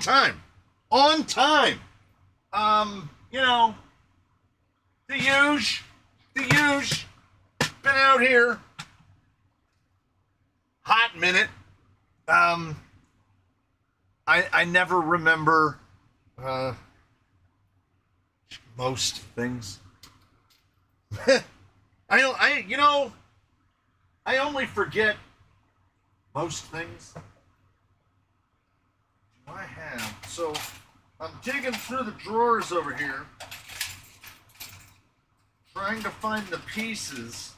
time. On time. You know, the huge. Been out here. Hot minute. I never remember most things. I only forget most things. I have. So I'm digging through the drawers over here, trying to find the pieces.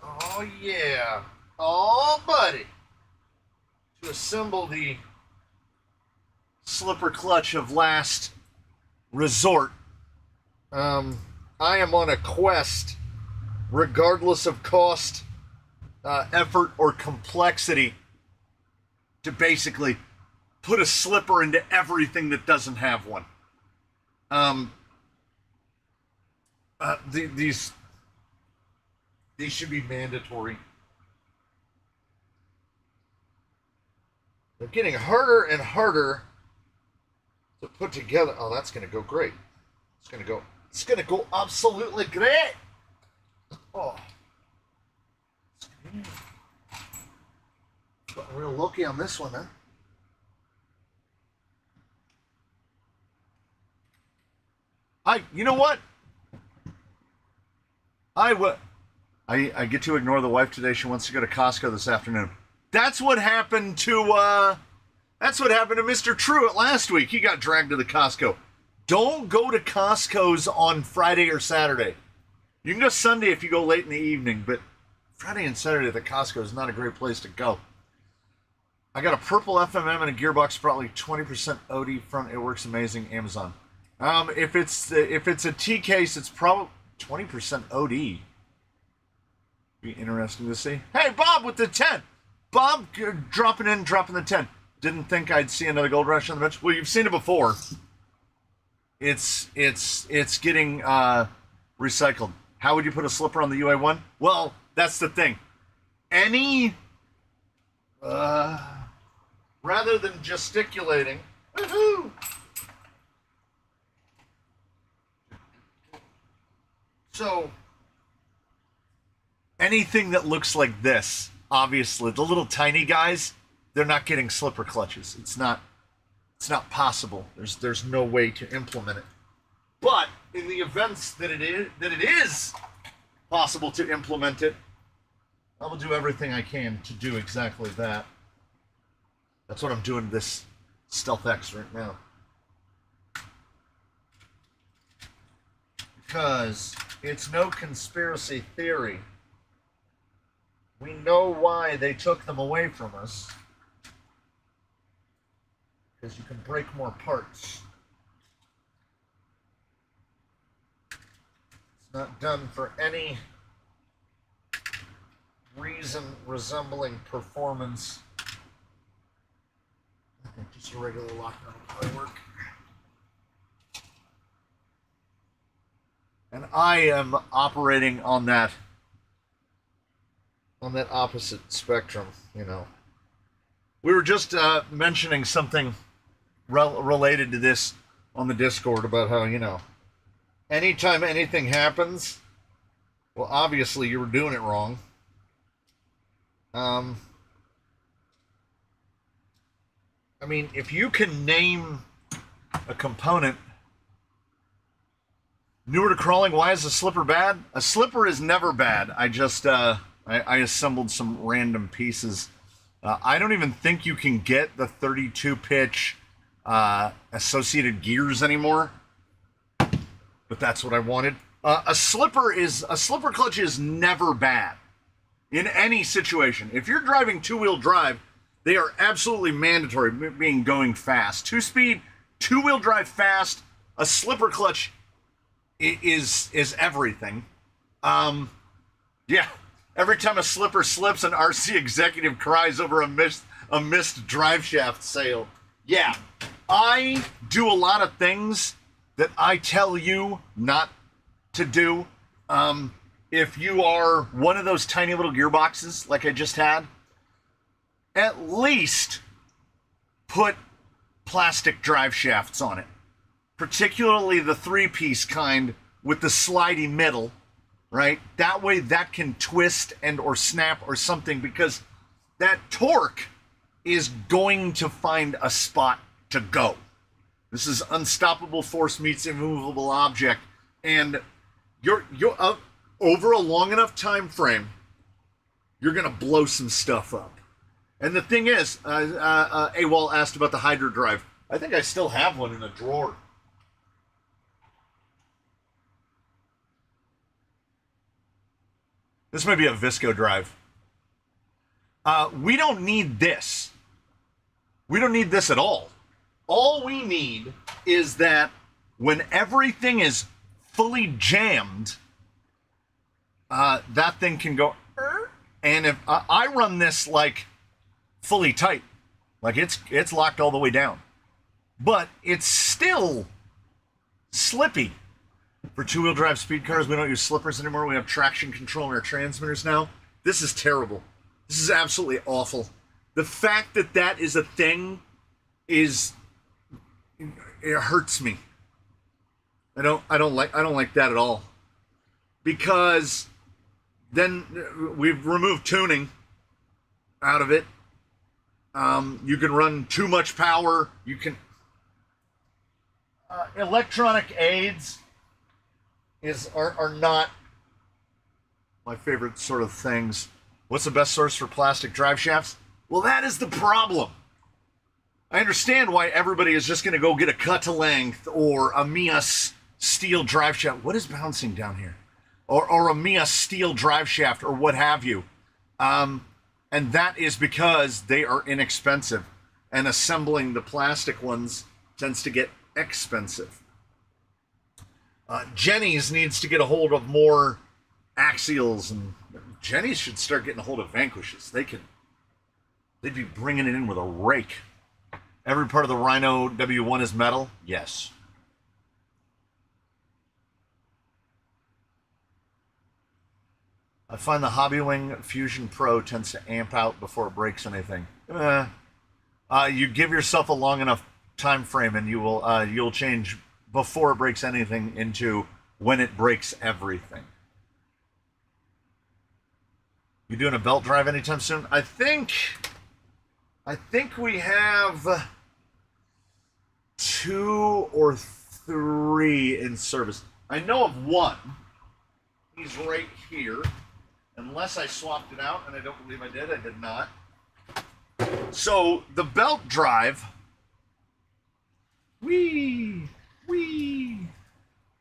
Oh yeah. Oh buddy. To assemble the slipper clutch of last resort. I am on a quest, regardless of cost, effort, or complexity, to basically put a slipper into everything that doesn't have one. These should be mandatory. They're getting harder and harder to put together. Oh, that's going to go great. It's going to go absolutely great. Oh. Got real lucky on this one, huh? You know what? I get to ignore the wife today. She wants to go to Costco this afternoon. That's what happened to Mr. Truitt last week. He got dragged to the Costco. Don't go to Costco's on Friday or Saturday. You can go Sunday if you go late in the evening, but Friday and Saturday at the Costco is not a great place to go. I got a purple FMM and a gearbox, probably 20% OD front. It works amazing. Amazon. If it's a T case, it's probably 20% OD. Be interesting to see. Hey, Bob with the 10. Bob dropping the 10. Didn't think I'd see another Gold Rush on the bench. Well, you've seen it before. It's getting recycled. How would you put a slipper on the UA1? Well, that's the thing. Rather than gesticulating, woohoo! So, anything that looks like this, obviously, the little tiny guys, they're not getting slipper clutches. It's not possible. There's no way to implement it. But in the events that it is possible to implement it, I will do everything I can to do exactly that. That's what I'm doing this Stealth X right now. Because it's no conspiracy theory. We know why they took them away from us. Because you can break more parts. It's not done for any reason resembling performance. I think just a regular lockdown will probably work. And I am operating on that opposite spectrum, you know. We were just mentioning something related to this on the Discord about how, you know, anytime anything happens, well, obviously you were doing it wrong. I mean, if you can name a component newer to crawling, why is a slipper bad? A slipper is never bad. I just I assembled some random pieces. I don't even think you can get the 32 pitch associated gears anymore, but that's what I wanted. A slipper clutch is never bad in any situation. If you're driving two-wheel drive, they are absolutely mandatory, being going fast. Two-speed, two-wheel drive fast, a slipper clutch is everything. Yeah. Every time a slipper slips, an RC executive cries over a missed drive shaft sale. Yeah, I do a lot of things that I tell you not to do. If you are one of those tiny little gearboxes like I just had, at least put plastic drive shafts on it, particularly the 3-piece kind with the slidey middle, right? That way that can twist and or snap or something, because that torque is going to find a spot to go. This is unstoppable force meets immovable object, and you're over a long enough time frame, you're gonna blow some stuff up. And the thing is, AWOL asked about the Hydro Drive. I think I still have one in a drawer. This might be a Visco drive. We don't need this. We don't need this at all. All we need is that when everything is fully jammed, that thing can go, and if I run this like fully tight, like it's locked all the way down, but it's still slippy. For 2-wheel drive speed cars, we don't use slippers anymore. We have traction control in our transmitters now. This is terrible. This is absolutely awful. The fact that that is a thing it hurts me. I don't like that at all. Because then we've removed tuning out of it. You can run too much power. You can electronic aids are not my favorite sort of things. What's the best source for plastic drive shafts? Well, that is the problem. I understand why everybody is just going to go get a cut to length or a Mia steel drive shaft. What is bouncing down here? Or a Mia steel drive shaft or what have you. And that is because they are inexpensive. And assembling the plastic ones tends to get expensive. Jenny's needs to get a hold of more axials, and Jenny's should start getting a hold of Vanquishes. They'd be bringing it in with a rake. Every part of the Rhino W1 is metal? Yes. I find the Hobbywing Fusion Pro tends to amp out before it breaks anything. You give yourself a long enough time frame, and you'll change before it breaks anything into when it breaks everything. You doing a belt drive anytime soon? I think we have 2 or 3 in service. I know of one. He's right here. Unless I swapped it out, and I don't believe I did. I did not. So the belt drive,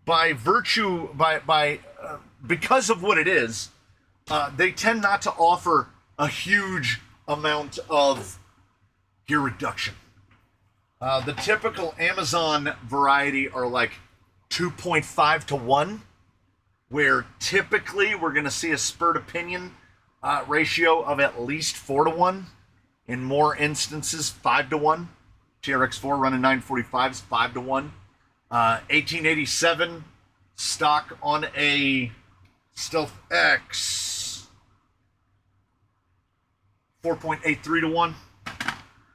by virtue, because of what it is, they tend not to offer a huge amount of gear reduction. The typical Amazon variety are like 2.5 to 1, where typically we're going to see a spur to pinion ratio of at least 4 to 1. In more instances, 5 to 1. TRX4 running 945s, 5 to 1. 1887 stock on a Stealth X, 4.83 to 1.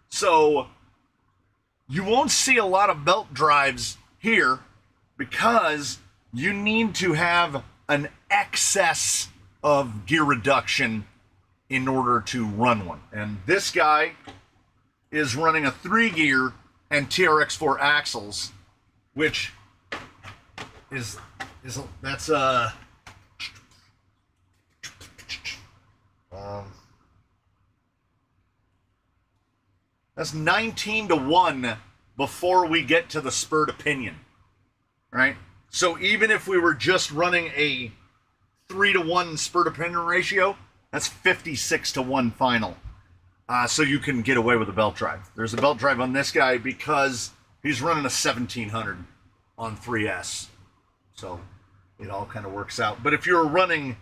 So you won't see a lot of belt drives here because you need to have an excess of gear reduction in order to run one. And this guy is running a 3-gear and TRX4 axles, which is that's that's 19 to 1 before we get to the spur to pinion, right? So even if we were just running a 3 to 1 spur to pinion ratio, that's 56 to 1 final. So you can get away with a belt drive. There's a belt drive on this guy because he's running a 1700 on 3S. So it all kind of works out. But if you're running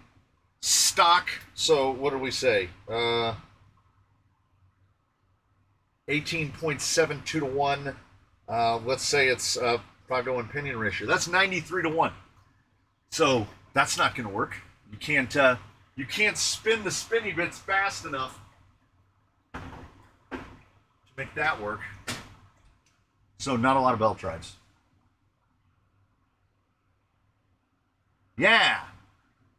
stock, so what do we say? 18.72 to 1. Let's say it's 5 to 1 pinion ratio. That's 93 to 1. So that's not going to work. You can't spin the spinny bits fast enough make that work. So not a lot of belt drives. Yeah.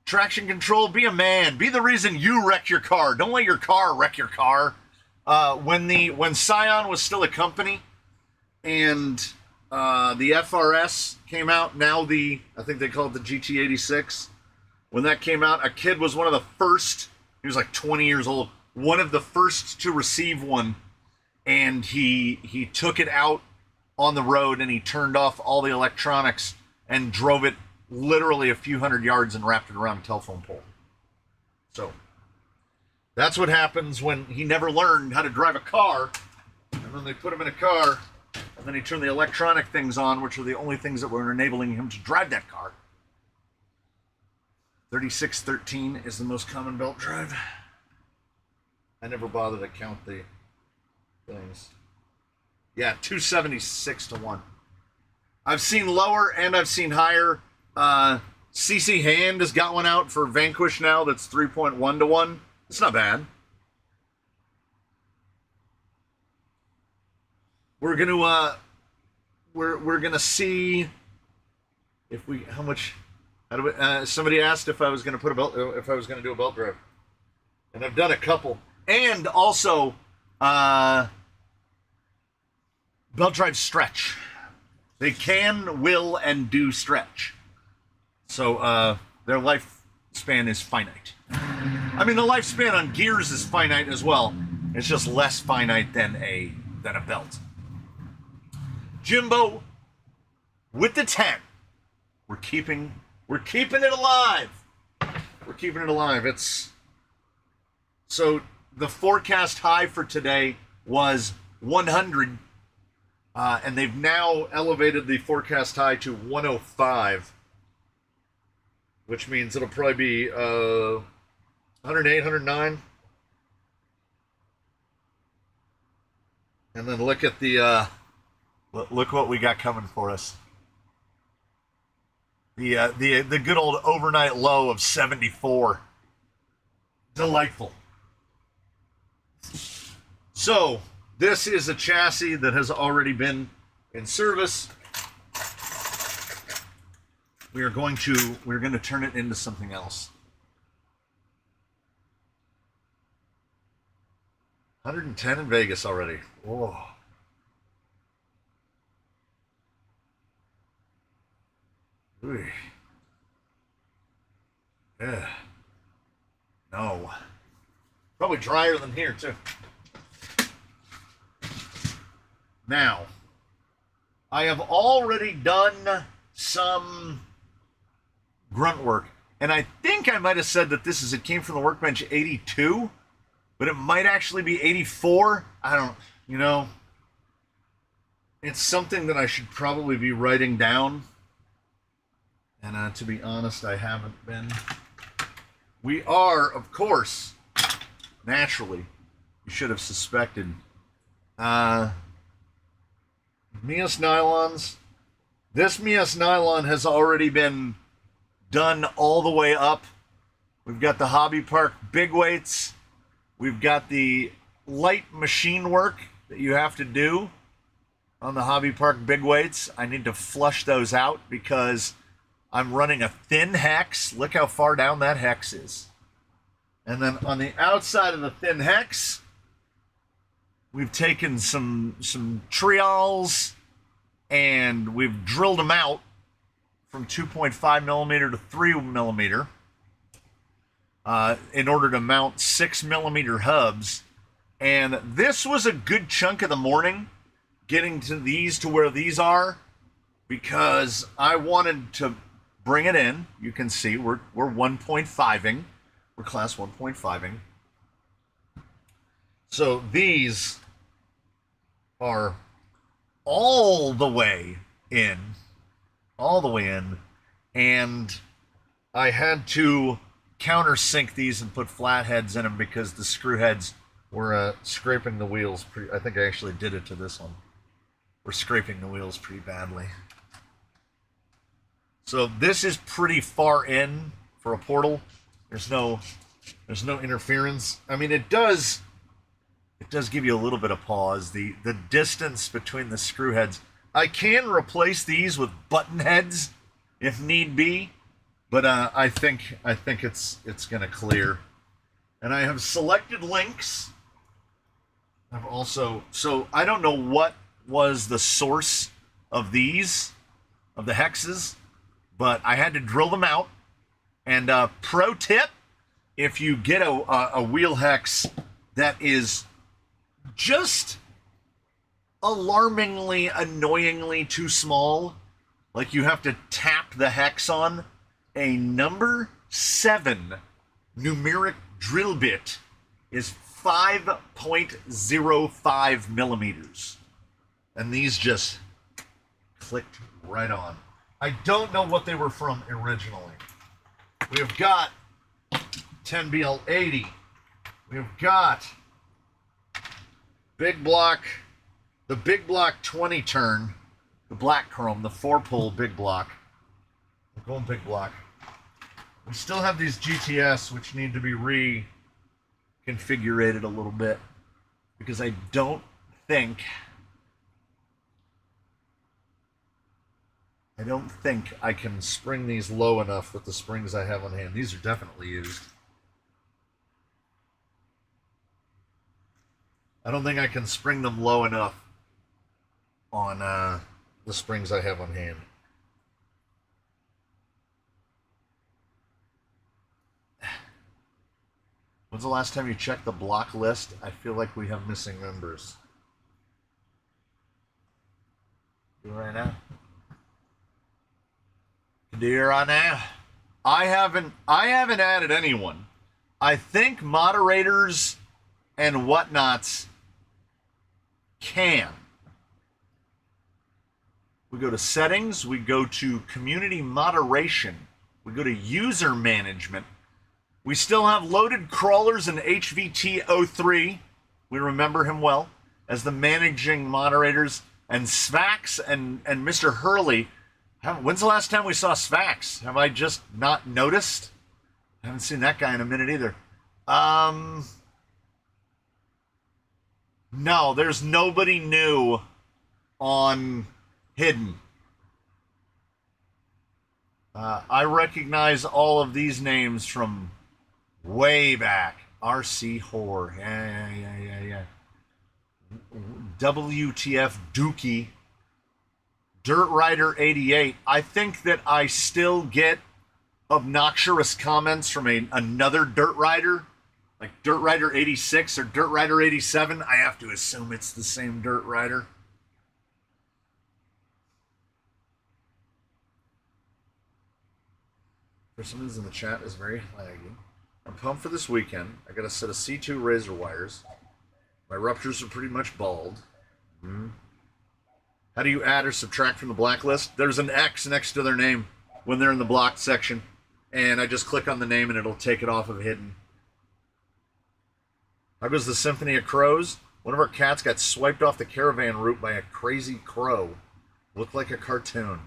Traction control, be a man. Be the reason you wreck your car. Don't let your car wreck your car. When Scion was still a company and the FRS came out, now I think they call it the GT86. When that came out, a kid was one of the first, he was like 20 years old, one of the first to receive one, and he took it out on the road and he turned off all the electronics and drove it literally a few hundred yards and wrapped it around a telephone pole. So that's what happens when he never learned how to drive a car, and then they put him in a car, and then he turned the electronic things on, which are the only things that were enabling him to drive that car. 3613 is the most common belt drive. I never bothered to count the things. Yeah, 276 to 1. I've seen lower and I've seen higher. CC Hand has got one out for Vanquish now that's 3.1 to 1. It's not bad. We're gonna see if we how much. How do we, somebody asked if I was gonna put a belt, if I was gonna do a belt drive, and I've done a couple. And also, belt drives stretch. They can, will, and do stretch. So their lifespan is finite. I mean, the lifespan on gears is finite as well. It's just less finite than a belt. Jimbo, with the 10, we're keeping it alive. We're keeping it alive. So the forecast high for today was 100, and they've now elevated the forecast high to 105, which means it'll probably be 108, 109. And then look at look what we got coming for us. The good old overnight low of 74. Delightful. So this is a chassis that has already been in service. We're going to turn it into something else. 110 in Vegas already. Whoa. Ooh. Yeah. No. Probably drier than here, too. Now, I have already done some grunt work, and I think I might have said that it came from the workbench 82, but it might actually be 84. I don't, it's something that I should probably be writing down. And to be honest, I haven't been. We are, of course, naturally, you should have suspected, Mias nylons. This Mias nylon has already been done all the way up. We've got the Hobby Park big weights. We've got the light machine work that you have to do on the Hobby Park big weights. I need to flush those out because I'm running a thin hex. Look how far down that hex is. And then on the outside of the thin hex, we've taken some triols and we've drilled them out from 2.5 millimeter to 3 millimeter in order to mount 6 millimeter hubs. And this was a good chunk of the morning getting to these to where these are, because I wanted to bring it in. You can see we're 1.5ing. We're class 1.5ing. So these are all the way in. And I had to countersink these and put flatheads in them because the screw heads were scraping the wheels. I think I actually did it to this one. We're scraping the wheels pretty badly. So this is pretty far in for a portal. There's no interference. I mean, it does it does give you a little bit of pause. The distance between the screw heads. I can replace these with button heads if need be, but I think it's gonna clear. And I have selected links. I've also, so I don't know what was the source of these, of the hexes, but I had to drill them out. And pro tip, if you get a wheel hex that is just alarmingly, annoyingly too small, like you have to tap the hex on, a number 7 numeric drill bit is 5.05 millimeters. And these just clicked right on. I don't know what they were from originally. We have got 10BL80. We've got big block, the big block 20 turn, the black chrome, the 4-pull big block. We're going big block. We still have these GTS, which need to be reconfigurated a little bit, because I don't think I can spring these low enough with the springs I have on hand. These are definitely used. I don't think I can spring them low enough on the springs I have on hand. When's the last time you checked the block list? I feel like we have missing members. Do it right now. Do it right now. I haven't added anyone. I think moderators and whatnots can. We go to settings, we go to community moderation, we go to user management. We still have loaded crawlers and HVT03. We remember him well as the managing moderators, and Svax and Mr. Hurley. When's the last time we saw Svax? Have I just not noticed? I haven't seen that guy in a minute either. No, there's nobody new on Hidden. I recognize all of these names from way back. RC Whore. Yeah. WTF Dookie. Dirt Rider 88. I think that I still get obnoxious comments from another Dirt Rider, like Dirt Rider 86 or Dirt Rider 87. I have to assume it's the same Dirt Rider. For some reason, the chat is very laggy. I'm pumped for this weekend. I got a set of C2 razor wires. My ruptures are pretty much bald. How do you add or subtract from the blacklist? There's an X next to their name when they're in the blocked section. And I just click on the name and it'll take it off of Hidden. How goes the Symphony of Crows? One of our cats got swiped off the caravan route by a crazy crow. Looked like a cartoon.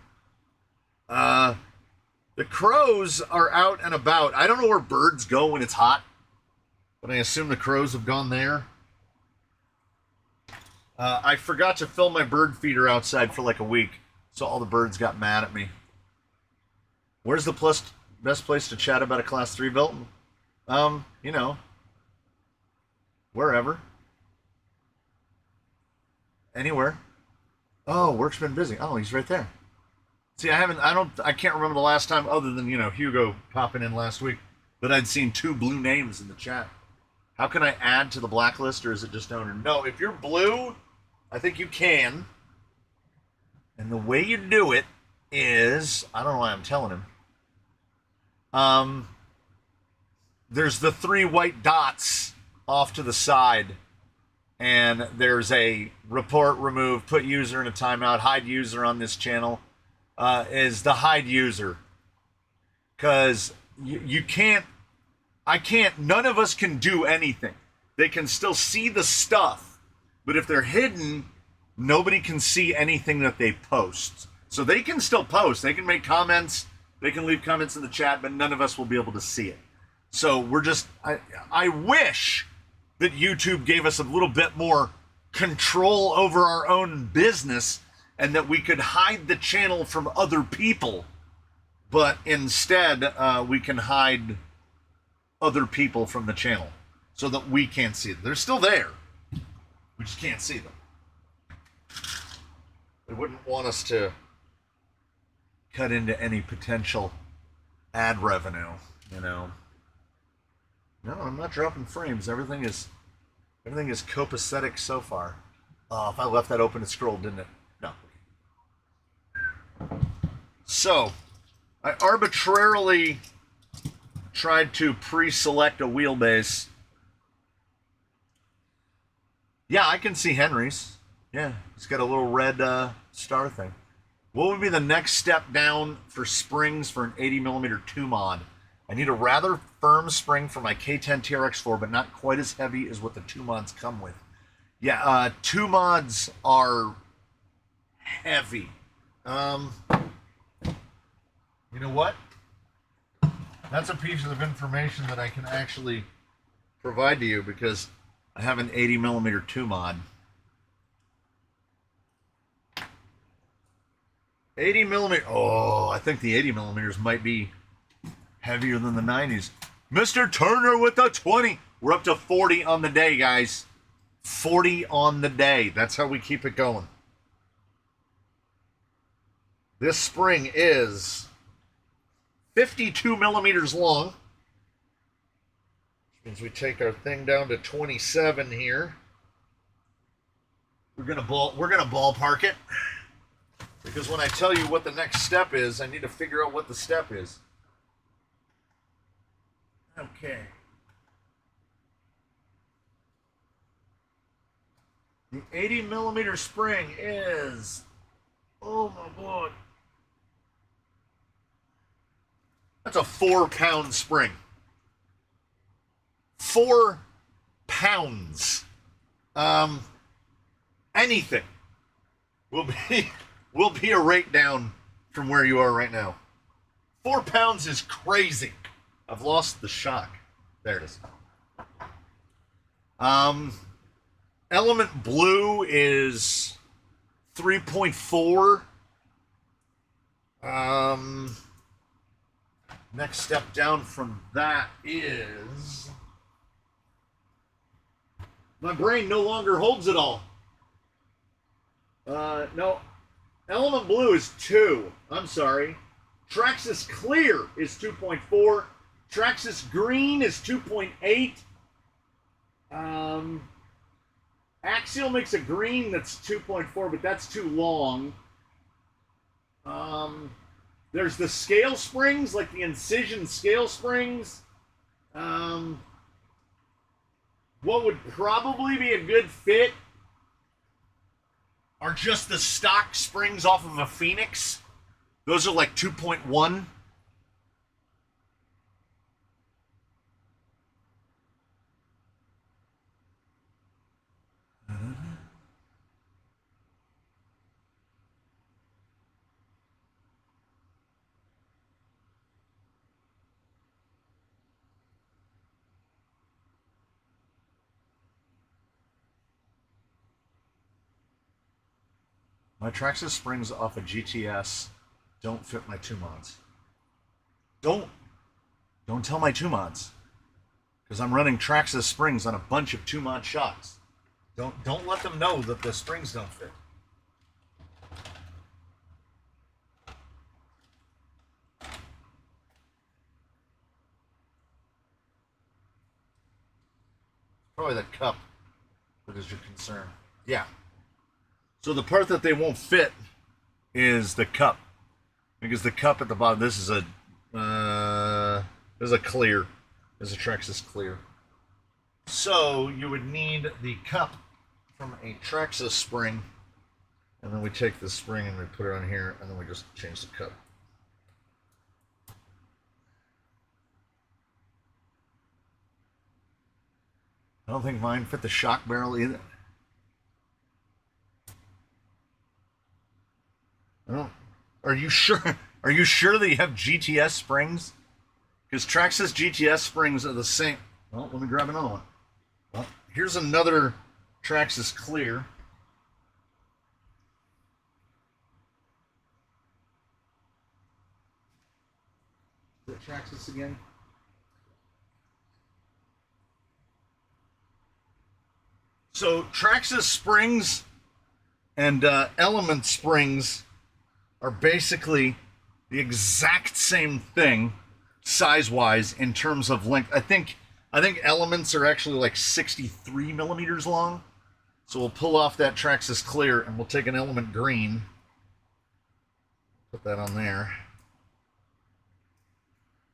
The crows are out and about. I don't know where birds go when it's hot, but I assume the crows have gone there. I forgot to fill my bird feeder outside for like a week, so all the birds got mad at me. Where's the best place to chat about a Class 3 built? You know, wherever. Anywhere. Oh, work's been busy. Oh, he's right there. See, I can't remember the last time, other than, Hugo popping in last week, that I'd seen 2 blue names in the chat. How can I add to the blacklist, or is it just owner? No, if you're blue, I think you can. And the way you do it is, I don't know why I'm telling him. There's the 3 white dots off to the side, and there's a report, remove, put user in a timeout, hide user on this channel. Is the hide user, because none of us can do anything. They can still see the stuff, but if they're hidden, nobody can see anything that they post. So they can still post, they can make comments, they can leave comments in the chat, but none of us will be able to see it. So we're just, I wish that YouTube gave us a little bit more control over our own business and that we could hide the channel from other people, but instead we can hide other people from the channel so that we can't see them. They're still there. We just can't see them. They wouldn't want us to cut into any potential ad revenue, you know. No, I'm not dropping frames. Everything is copacetic so far. If I left that open, it scrolled, didn't it? No. So, I arbitrarily tried to pre-select a wheelbase. Yeah, I can see Henry's. Yeah, it's got a little red star thing. What would be the next step down for springs for an 80mm 2-mod? I need a rather firm spring for my K10 TRX4, but not quite as heavy as what the 2-mods come with. Yeah, 2-mods are heavy. You know what? That's a piece of information that I can actually provide to you because I have an 80mm 2-mod. 80mm. Oh, I think the 80mm might be heavier than the 90s. Mr. Turner with the 20. We're up to 40 on the day, guys. 40 on the day. That's how we keep it going. This spring is 52mm long. Which means we take our thing down to 27 here. We're gonna ballpark it. Because when I tell you what the next step is, I need to figure out what the step is. Okay. The 80mm spring is, oh my God. That's a 4-pound spring. 4 pounds. Anything will be a rate down from where you are right now. 4 pounds is crazy. I've lost the shock. There it is. Element blue is 3.4. Next step down from that is... My brain no longer holds it all. No. Element blue is 2. I'm sorry. Traxxas clear is 2.4. Traxxas green is 2.8. Axial makes a green that's 2.4, but that's too long. There's the scale springs, like the Incision scale springs. What would probably be a good fit are just the stock springs off of a Phoenix. Those are like 2.1. My Traxxas springs off a GTS don't fit my 2-mods. Don't tell my 2-mods. Because I'm running Traxxas springs on a bunch of 2-mod shocks. Don't let them know that the springs don't fit. Probably the cup that is your concern. Yeah. So the part that they won't fit is the cup, because the cup at the bottom. This is a clear. This is a Traxxas clear. So you would need the cup from a Traxxas spring, and then we take the spring and we put it on here, and then we just change the cup. I don't think mine fit the shock barrel either. Oh, are you sure? Are you sure that you have GTS springs? Because Traxxas GTS springs are the same. Well, let me grab another one. Well, here's another Traxxas clear. Is it Traxxas again? So Traxxas springs and Element springs are basically the exact same thing size-wise in terms of length. I think Elements are actually like 63 millimeters long. So we'll pull off that Traxxas clear and we'll take an Element green. Put that on there.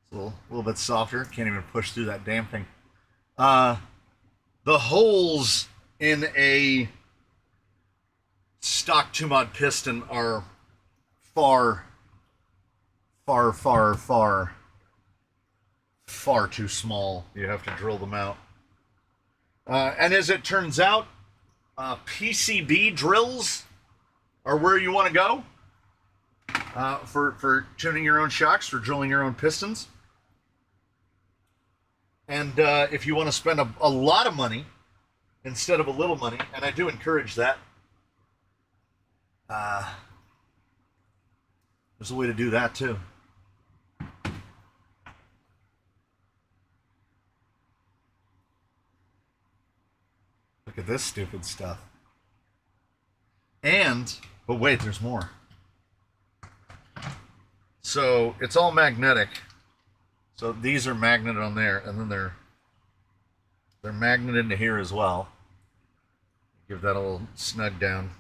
It's a little bit softer. Can't even push through that damn thing. The holes in a stock 2-mod piston are far too small. You have to drill them out. And as it turns out, PCB drills are where you want to go for tuning your own shocks, for drilling your own pistons. And if you want to spend a lot of money instead of a little money, and I do encourage that, there's a way to do that too. Look at this stupid stuff. But wait, there's more. So it's all magnetic. So these are magneted on there, and then they're magneted into here as well. Give that a little snug down.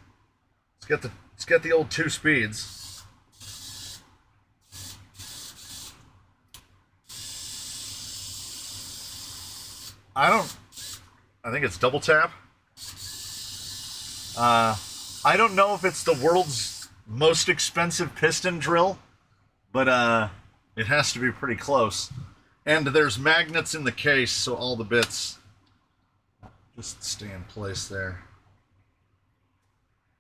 Let's get the old 2 speeds. I think it's double tap. I don't know if it's the world's most expensive piston drill, but it has to be pretty close. And there's magnets in the case, so all the bits just stay in place there.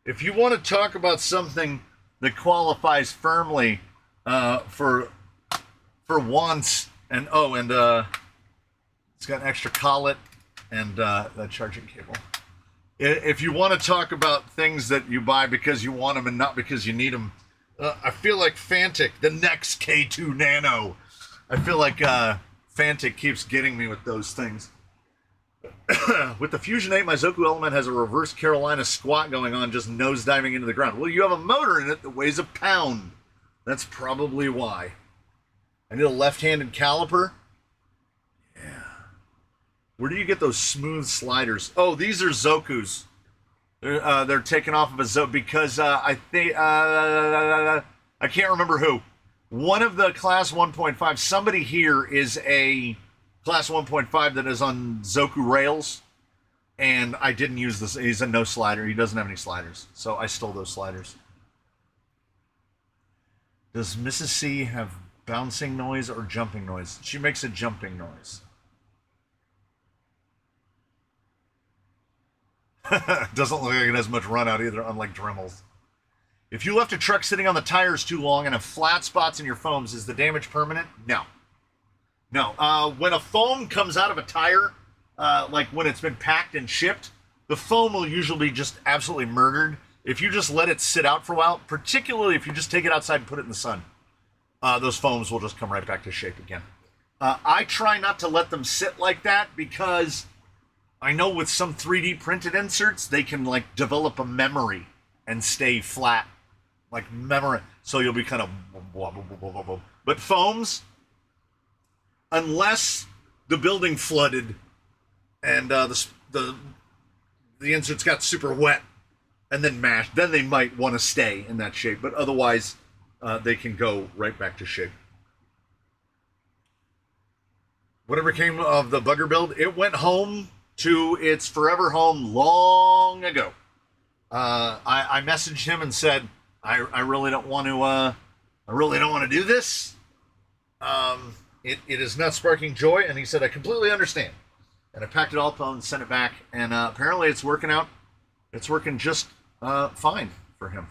If you want to talk about something that qualifies firmly for once, and it's got an extra collet and that charging cable. If you want to talk about things that you buy because you want them and not because you need them, I feel like Fantic, the next K2 Nano, I feel like Fantic keeps getting me with those things. With the Fusion 8, my Zoku Element has a reverse Carolina squat going on, just nosediving into the ground. Well, you have a motor in it that weighs a pound. That's probably why. I need a left-handed caliper. Where do you get those smooth sliders? Oh, these are Zokus. They're taken off of a Zoku because I think I can't remember who. One of the Class 1.5. Somebody here is a Class 1.5 that is on Zoku rails, and I didn't use this. He's a no slider. He doesn't have any sliders, so I stole those sliders. Does Mrs. C have bouncing noise or jumping noise? She makes a jumping noise. Doesn't look like it has much run out either, unlike Dremels. If you left a truck sitting on the tires too long and have flat spots in your foams, is the damage permanent? No. No. When a foam comes out of a tire, like when it's been packed and shipped, the foam will usually be just absolutely murdered. If you just let it sit out for a while, particularly if you just take it outside and put it in the sun, those foams will just come right back to shape again. I try not to let them sit like that because I know with some 3D printed inserts, they can like develop a memory and stay flat, like memory. So you'll be kind of blah, blah, blah, blah, blah. But foams, unless the building flooded and the inserts got super wet and then mashed, then they might want to stay in that shape. But otherwise, they can go right back to shape. Whatever came of the bugger build, it went home to its forever home long ago. I messaged him and said, I really don't want to do this. It is not sparking joy. And he said, I completely understand. And I packed it all up and sent it back. And apparently it's working out. It's working just fine for him.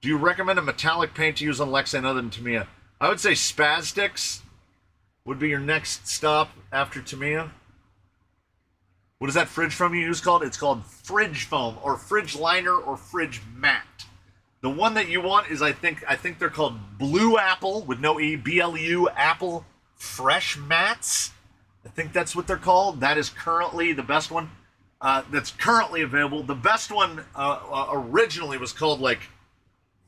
Do you recommend a metallic paint to use on Lexan other than Tamiya? I would say Spastics would be your next stop after Tamiya. What is that fridge foam you use called? It's called fridge foam or fridge liner or fridge mat. The one that you want is I think they're called Blue Apple with no E, BLU Apple Fresh Mats. I think that's what they're called. That is currently the best one that's currently available. The best one originally was called like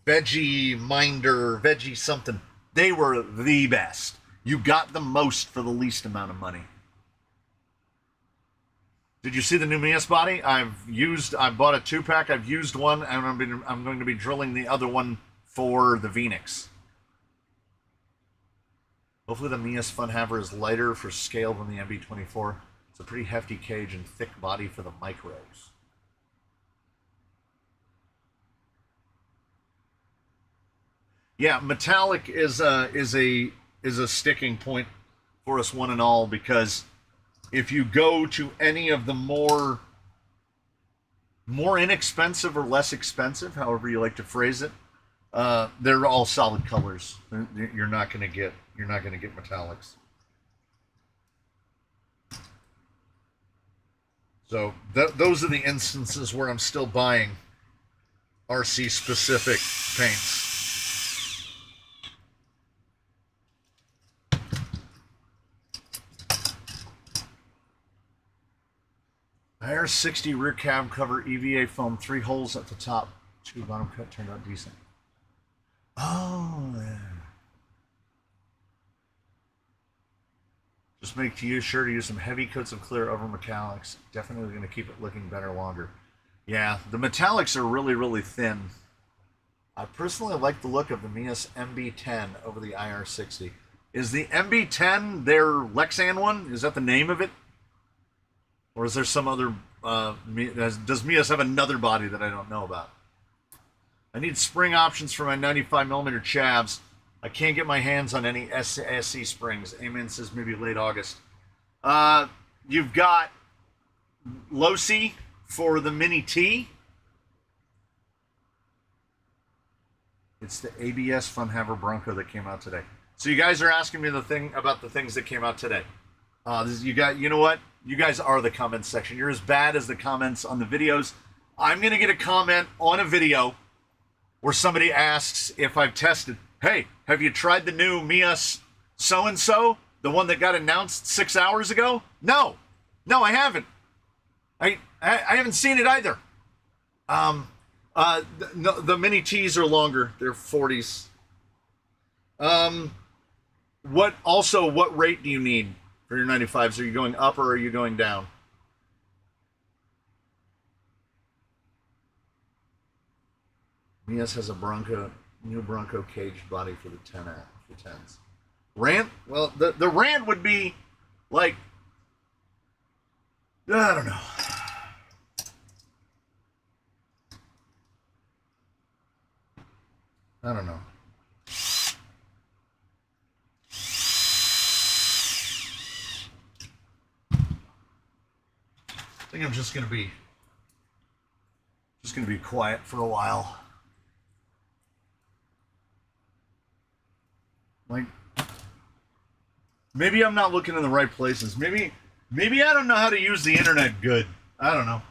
Veggie Minder, Veggie something. They were the best. You got the most for the least amount of money. Did you see the new Mias body? I bought a 2-pack. I've used one, and I'm going to be drilling the other one for the Venix. Hopefully the Mias Funhaver is lighter for scale than the MB24. It's a pretty hefty cage and thick body for the micros. Yeah, metallic is a sticking point for us one and all, because if you go to any of the more inexpensive or less expensive, however you like to phrase it, they're all solid colors. You're not going to get metallics. So those are the instances where I'm still buying RC specific paints. IR60 rear cab cover EVA foam, 3 holes at the top, 2 bottom cut, turned out decent. Oh, yeah. Just make sure to use some heavy coats of clear over metallics. Definitely going to keep it looking better longer. Yeah, the metallics are really, really thin. I personally like the look of the Mias MB10 over the IR60. Is the MB10 their Lexan one? Is that the name of it? Or is there some other, does Mias have another body that I don't know about? I need spring options for my 95mm Chavs. I can't get my hands on any SC springs. Amen says maybe late August. You've got Losi for the Mini T. It's the ABS Funhaver Bronco that came out today. So you guys are asking me the things that came out today. You know what? You guys are the comments section. You're as bad as the comments on the videos. I'm going to get a comment on a video where somebody asks if I've tested. Hey, have you tried the new Mias so-and-so? The one that got announced 6 hours ago? No, I haven't. I haven't seen it either. The Mini T's are longer. They're 40s. What rate do you need for your 95s? Are you going up or are you going down? Mias has a new Bronco caged body for the 10s. Rant? Well, the rant would be like, I don't know. I don't know. I think I'm just gonna be quiet for a while. Like, maybe I'm not looking in the right places. Maybe I don't know how to use the internet good. I don't know.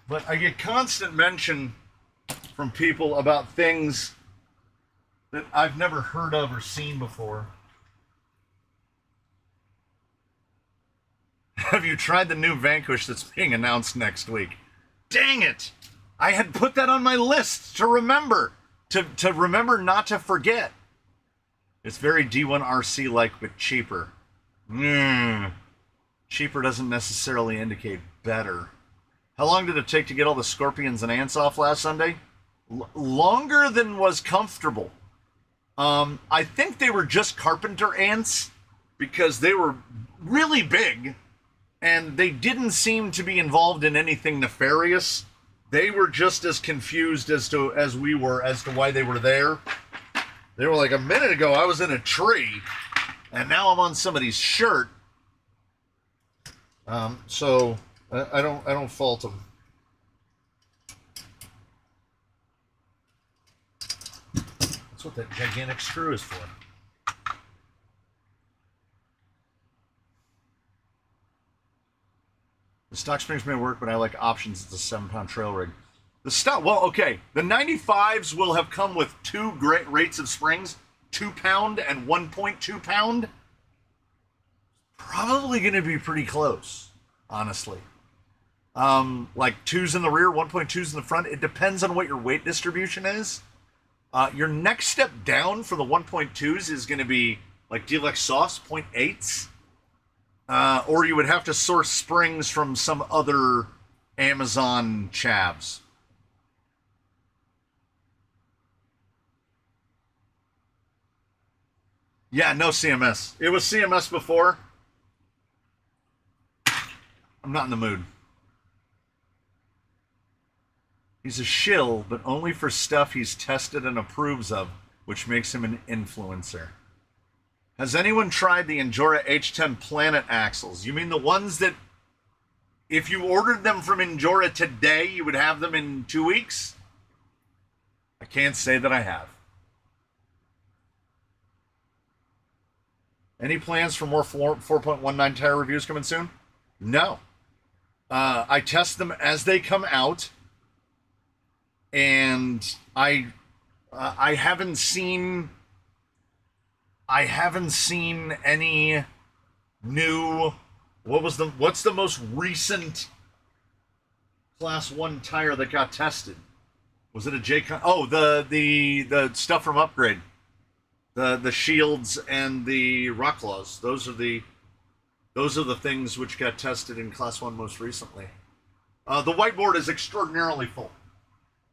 But I get constant mention from people about things that I've never heard of or seen before. Have you tried the new Vanquish that's being announced next week? Dang it! I had put that on my list to remember. To remember not to forget. It's very D1RC-like, but cheaper. Cheaper doesn't necessarily indicate better. How long did it take to get all the scorpions and ants off last Sunday? Longer than was comfortable. I think they were just carpenter ants because they were really big and they didn't seem to be involved in anything nefarious. They were just as confused as we were as to why they were there. They were like, a minute ago I was in a tree and now I'm on somebody's shirt. So I don't fault them. That's what that gigantic screw is for. The stock springs may work, but I like options. It's a 7-pound trail rig. The stock, well, okay. The 95s will have come with 2 great rates of springs, 2-pound and 1.2 pound. Probably going to be pretty close, honestly. Like 2s in the rear, 1.2s in the front. It depends on what your weight distribution is. Your next step down for the 1.2s is going to be like Deluxe Sauce 0.8s. Or you would have to source springs from some other Amazon chavs. Yeah, no CMS. It was CMS before. I'm not in the mood. He's a shill, but only for stuff he's tested and approves of, which makes him an influencer. Has anyone tried the Endura H10 Planet axles? You mean the ones that, if you ordered them from Endura today, you would have them in 2 weeks? I can't say that I have. Any plans for more 4.19 tire reviews coming soon? No. I test them as they come out, and I haven't seen any new. What's the most recent Class 1 tire that got tested? Was it a J-Con? Oh, the stuff from Upgrade. The shields and the rock claws. Those are the things which got tested in Class 1 most recently. The whiteboard is extraordinarily full.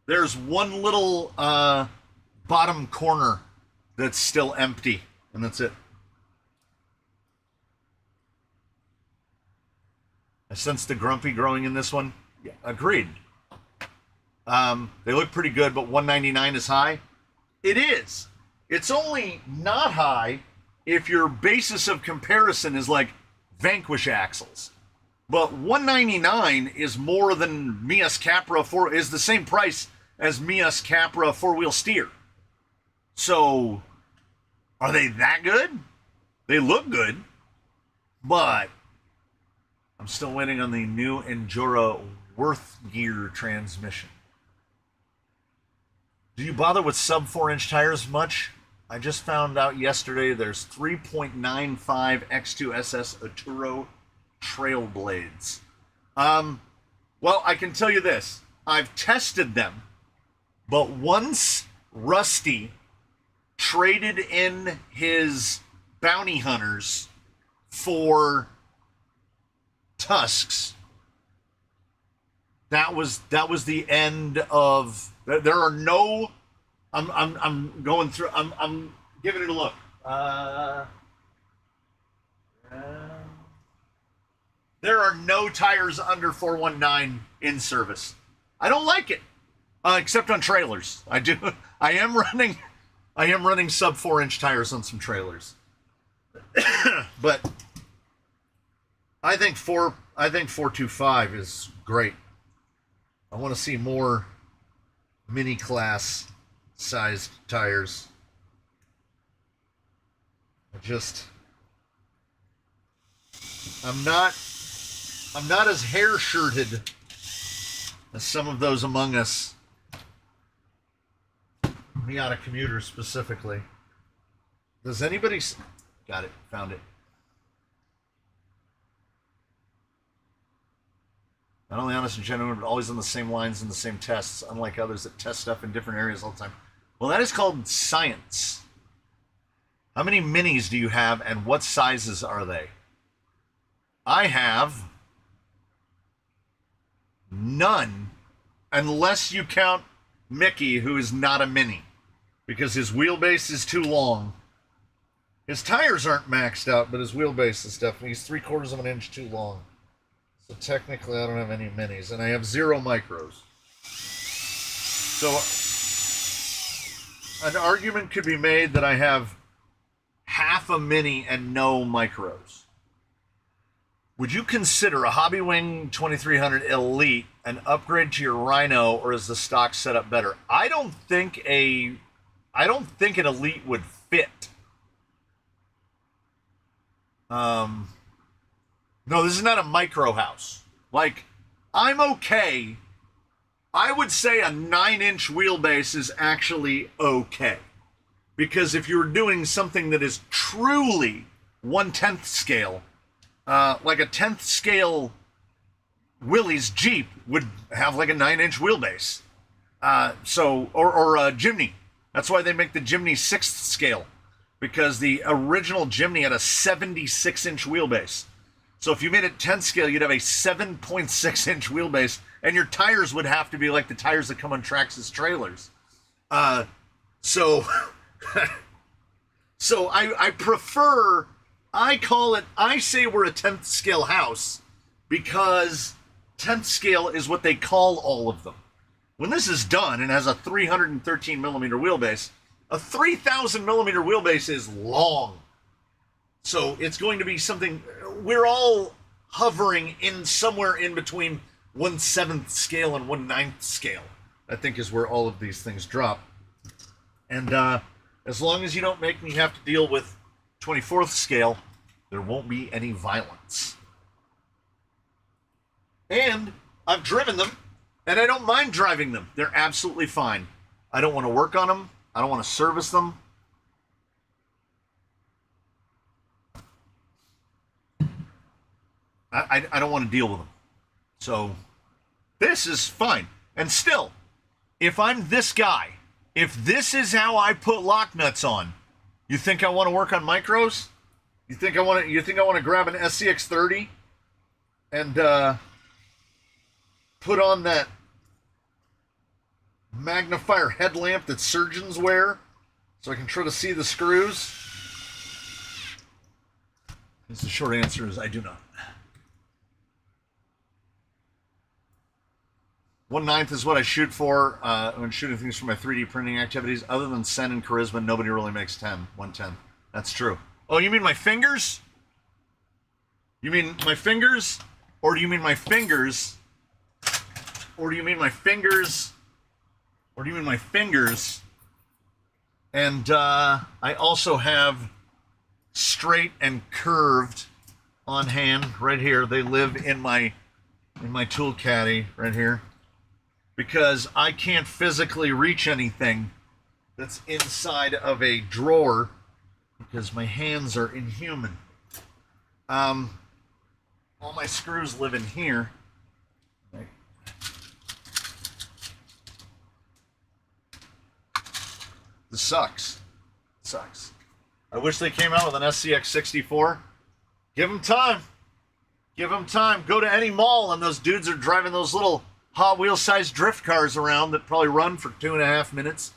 There's one little bottom corner that's still empty, and that's it. I sense the grumpy growing in this one. Yeah, agreed. They look pretty good, but 199 is high. It is. It's only not high if your basis of comparison is like Vanquish axles. But 199 is more than Mias Capra is the same price as Mias Capra 4-wheel steer. So, are they that good? They look good, but I'm still waiting on the new Endura Worth Gear transmission. Do you bother with sub 4-inch tires much? I just found out yesterday there's 3.95 X2 SS Aturo trail blades. Well, I can tell you this. I've tested them, but once Rusty traded in his bounty hunters for Tusks, that was the end of. There are no. I'm going through. I'm giving it a look. There are no tires under 419 in service. I don't like it, except on trailers. I do. I am running sub 4-inch tires on some trailers, but I think 425 is great. I want to see more mini class sized tires. I'm not as hair shirted as some of those among us. Miata commuters specifically. Does anybody got it? Found it. Not only honest and genuine, but always on the same lines and the same tests, unlike others that test stuff in different areas all the time. Well, that is called science. How many minis do you have, and what sizes are they? I have none, unless you count Mickey, who is not a mini, because his wheelbase is too long. His tires aren't maxed out, but his wheelbase is definitely, he's 3/4 of an inch too long. So technically, I don't have any minis, and I have 0 micros. So an argument could be made that I have half a mini and no micros. Would you consider a Hobbywing 2300 Elite an upgrade to your Rhino, or is the stock setup better? I don't think an Elite would fit. No, this is not a micro house. Like, I'm okay. I would say a 9-inch wheelbase is actually okay. Because if you're doing something that is truly 1/10 scale, like a 10th scale Willys Jeep would have like a 9-inch wheelbase. Or a Jimny. That's why they make the Jimny 6th scale. Because the original Jimny had a 76-inch wheelbase. So if you made it 10th scale, you'd have a 7.6-inch wheelbase, and your tires would have to be like the tires that come on Traxxas trailers. So I prefer, I say we're a 10th scale house because 10th scale is what they call all of them. When this is done and has a 313 millimeter wheelbase, a 3,000 millimeter wheelbase is long. So it's going to be something, we're all hovering in somewhere in between 1/7 scale and 1/9 scale, I think is where all of these things drop. And as long as you don't make me have to deal with 24th scale, there won't be any violence. And I've driven them, and I don't mind driving them. They're absolutely fine. I don't want to work on them. I don't want to service them. I don't want to deal with them. So this is fine. And still, if I'm this guy, if this is how I put lock nuts on, you think I want to work on micros? You think I want to grab an SCX30 and put on that magnifier headlamp that surgeons wear so I can try to see the screws? The short answer is I do not. 1/9 is what I shoot for when shooting things for my 3D printing activities. Other than Sen and Charisma, nobody really makes 1/10. That's true. Oh, you mean my fingers? You mean my fingers? Or do you mean my fingers? Or do you mean my fingers? Or do you mean my fingers? And I also have straight and curved on hand right here. They live in my tool caddy right here. Because I can't physically reach anything that's inside of a drawer because my hands are inhuman. All my screws live in here. This sucks. It sucks. I wish they came out with an SCX64. Give them time. Give them time. Go to any mall and those dudes are driving those little Hot Wheel-sized drift cars around that probably run for 2.5 minutes,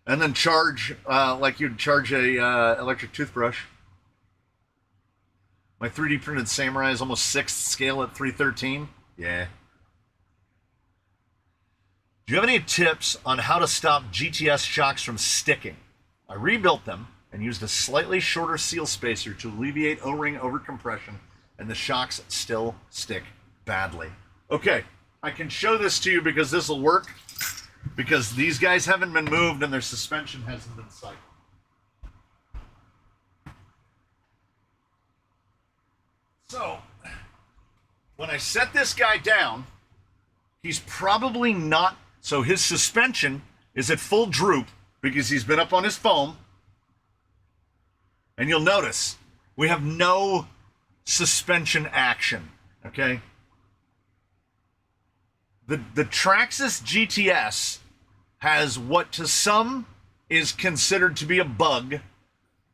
and then charge like you'd charge a electric toothbrush. My 3D printed Samurai is almost 6th scale at 313. Yeah. Do you have any tips on how to stop GTS shocks from sticking? I rebuilt them and used a slightly shorter seal spacer to alleviate O-ring overcompression, and the shocks still stick badly. Okay. I can show this to you because this will work, because these guys haven't been moved and their suspension hasn't been cycled. So, when I set this guy down, he's probably not, so his suspension is at full droop because he's been up on his foam. And you'll notice, we have no suspension action, okay? The Traxxas GTS has what to some is considered to be a bug,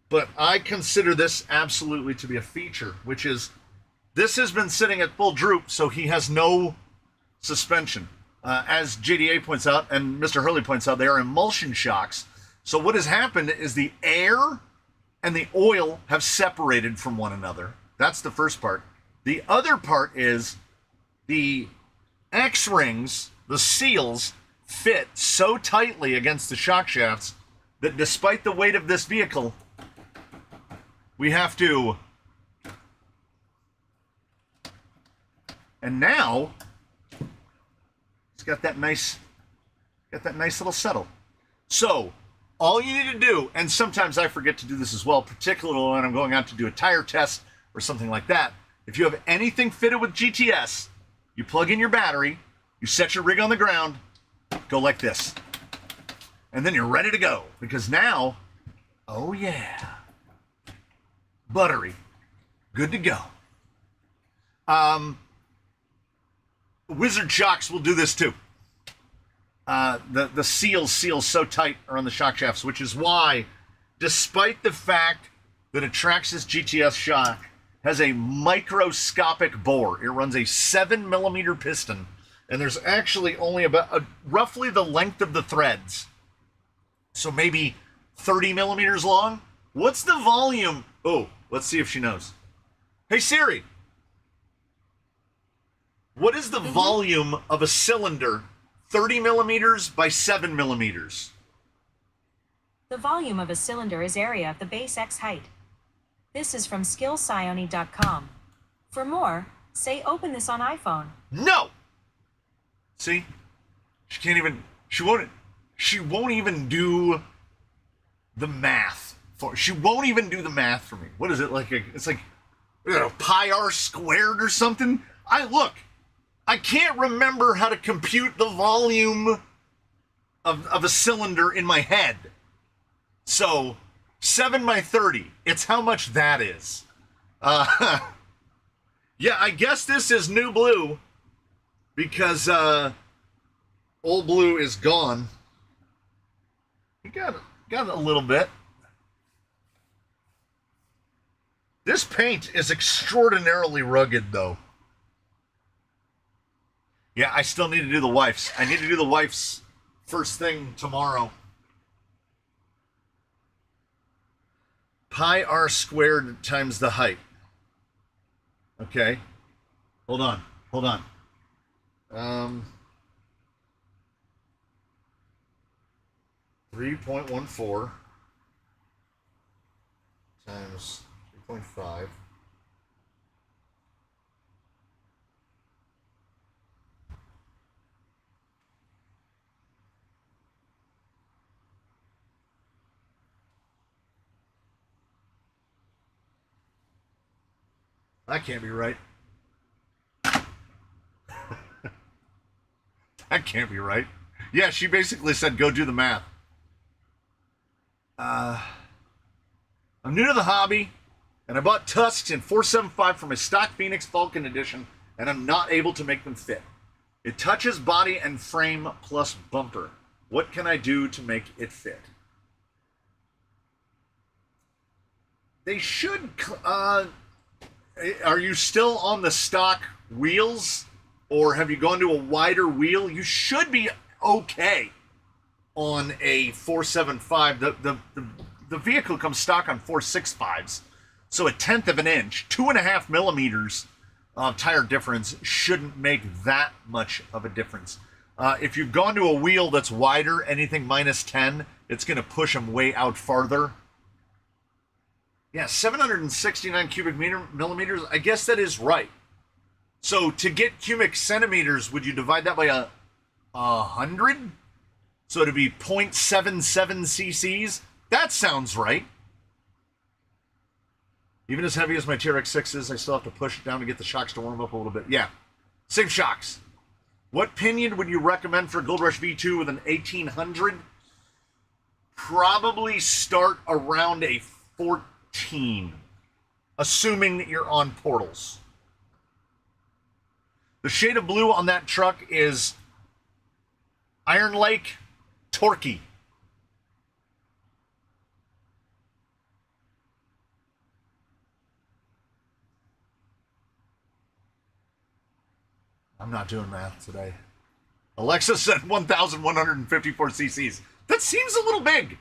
but I consider this absolutely to be a feature, which is this has been sitting at full droop, so he has no suspension. As JDA points out, and Mr. Hurley points out, they are emulsion shocks. So what has happened is the air and the oil have separated from one another. That's the first part. The other part is the X-rings, the seals, fit so tightly against the shock shafts that despite the weight of this vehicle, we have to... And now, it's got that nice little settle. So, all you need to do, and sometimes I forget to do this as well, particularly when I'm going out to do a tire test or something like that, if you have anything fitted with GTS, You plug in your battery, you set your rig on the ground, go like this. And then you're ready to go. Because now, oh yeah, buttery, good to go. Wizard shocks will do this too. The seals so tight around the shock shafts, which is why, despite the fact that a Traxxas GTS shock has a microscopic bore, it runs a 7mm piston, and there's actually only about roughly the length of the threads, so maybe 30mm long. What's the volume? Oh, let's see if she knows. Hey Siri, what is the volume of a cylinder 30mm by 7mm? The volume of a cylinder is area of the base x height. This is from skillsione.com. For more, say open this on iPhone. No! See? She can't even, she won't even do the math she won't even do the math for me. What is it like? It's like, pi r squared or something? I can't remember how to compute the volume of a cylinder in my head. So, 7 by 30, it's how much that is. Yeah, I guess this is new blue because old blue is gone. You got a little bit. This paint is extraordinarily rugged, though. Yeah, I still need to do the wife's. I need to do the wife's first thing tomorrow. Pi r squared times the height. Okay. Hold on. 3.14 times 3.5. That can't be right. That can't be right. Yeah, she basically said, go do the math. I'm new to the hobby, and I bought Tusks in 475 for my stock Phoenix Falcon edition, and I'm not able to make them fit. It touches body and frame plus bumper. What can I do to make it fit? They should... Are you still on the stock wheels, or have you gone to a wider wheel? You should be okay on a 475. The vehicle comes stock on 465s, so 1/10 of an inch, 2.5 millimeters of tire difference shouldn't make that much of a difference. If you've gone to a wheel that's wider, anything minus 10, it's going to push them way out farther. Yeah, 769 cubic millimeters. I guess that is right. So to get cubic centimeters, would you divide that by 100? So it'd be 0.77 cc's. That sounds right. Even as heavy as my TRX-6 is, I still have to push it down to get the shocks to warm up a little bit. Yeah, same shocks. What pinion would you recommend for Gold Rush V2 with an 1800? Probably start around a 14, assuming that you're on portals. The shade of blue on that truck is Iron Lake Torquey. I'm not doing math today. Alexa said 1,154 cc's. That seems a little big.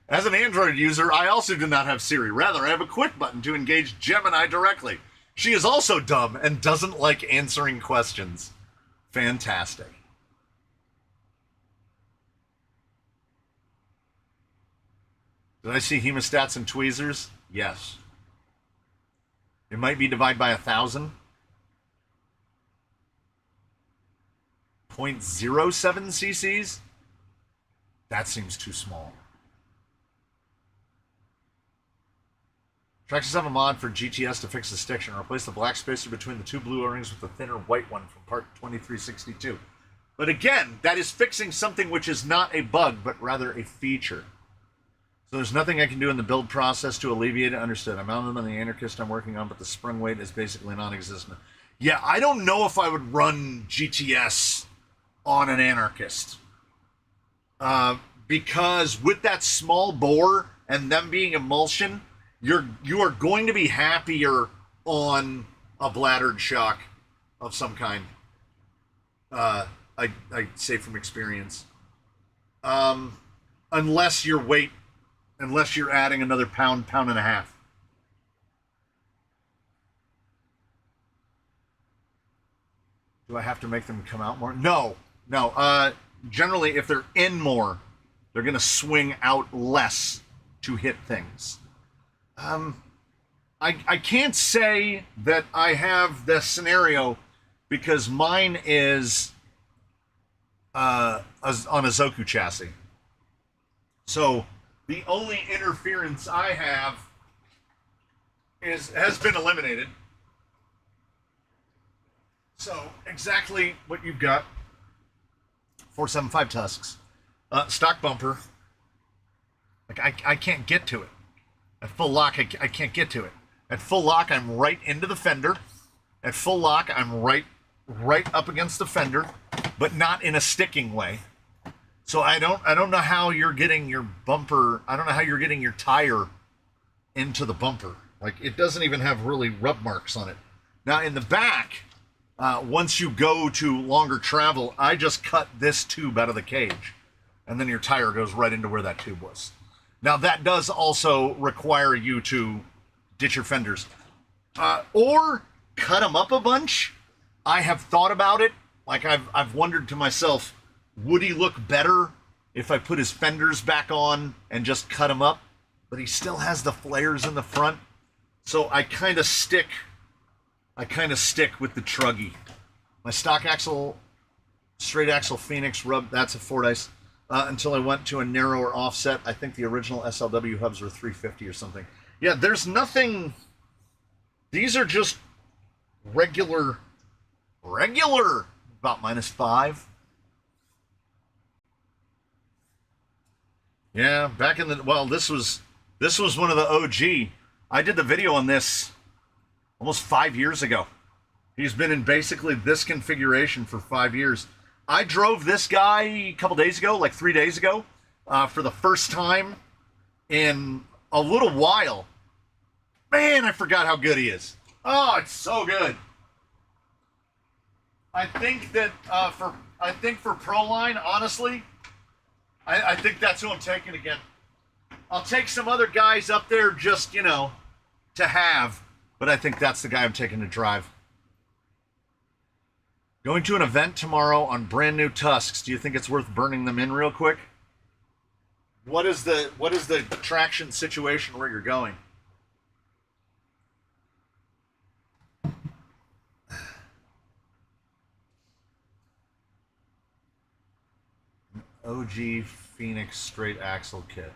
As an Android user, I also do not have Siri. Rather, I have a quick button to engage Gemini directly. She is also dumb and doesn't like answering questions. Fantastic. Did I see hemostats and tweezers? Yes. It might be divided by 1,000. 0.07 cc's? That seems too small. Traxxas have a mod for GTS to fix the stiction and replace the black spacer between the two blue O-rings with the thinner white one from part 2362. But again, that is fixing something which is not a bug, but rather a feature. So there's nothing I can do in the build process to alleviate it. Understood. I mounted them on the anarchist I'm working on, but the sprung weight is basically non-existent. Yeah, I don't know if I would run GTS on an anarchist. Because with that small bore and them being emulsion, you are going to be happier on a bladdered shock of some kind. I say from experience. Unless you're adding another pound and a half. Do I have to make them come out more? No. Generally, if they're in more, they're going to swing out less to hit things. I can't say that I have this scenario because mine is on a Zoku chassis. So the only interference I have has been eliminated. So exactly what you've got. 475 tusks. Stock bumper. Like I can't get to it. At full lock, I can't get to it. At full lock, I'm right into the fender. At full lock, I'm right up against the fender, but not in a sticking way. So I don't know how you're getting your bumper. I don't know how you're getting your tire into the bumper. Like it doesn't even have really rub marks on it. Now in the back, once you go to longer travel, I just cut this tube out of the cage, and then your tire goes right into where that tube was. Now, that does also require you to ditch your fenders. Or cut them up a bunch. I have thought about it. Like, I've wondered to myself, would he look better if I put his fenders back on and just cut him up? But he still has the flares in the front. So I kind of stick with the Truggy. My stock axle, straight axle Phoenix rub, that's a Fordyce. Until I went to a narrower offset. I think the original SLW hubs were 350 or something. Yeah, there's nothing. These are just regular, about -5. Yeah, back in the, well, this was one of the OG. I did the video on this almost 5 years ago. He's been in basically this configuration for 5 years. I drove this guy a couple days ago, like 3 days ago, for the first time in a little while. Man, I forgot how good he is. Oh, it's so good. I think that for Proline, honestly, I think that's who I'm taking again. I'll take some other guys up there just, to have, but I think that's the guy I'm taking to drive. Going to an event tomorrow on brand new Tusks. Do you think it's worth burning them in real quick? What is the traction situation where you're going? OG Phoenix straight axle kit.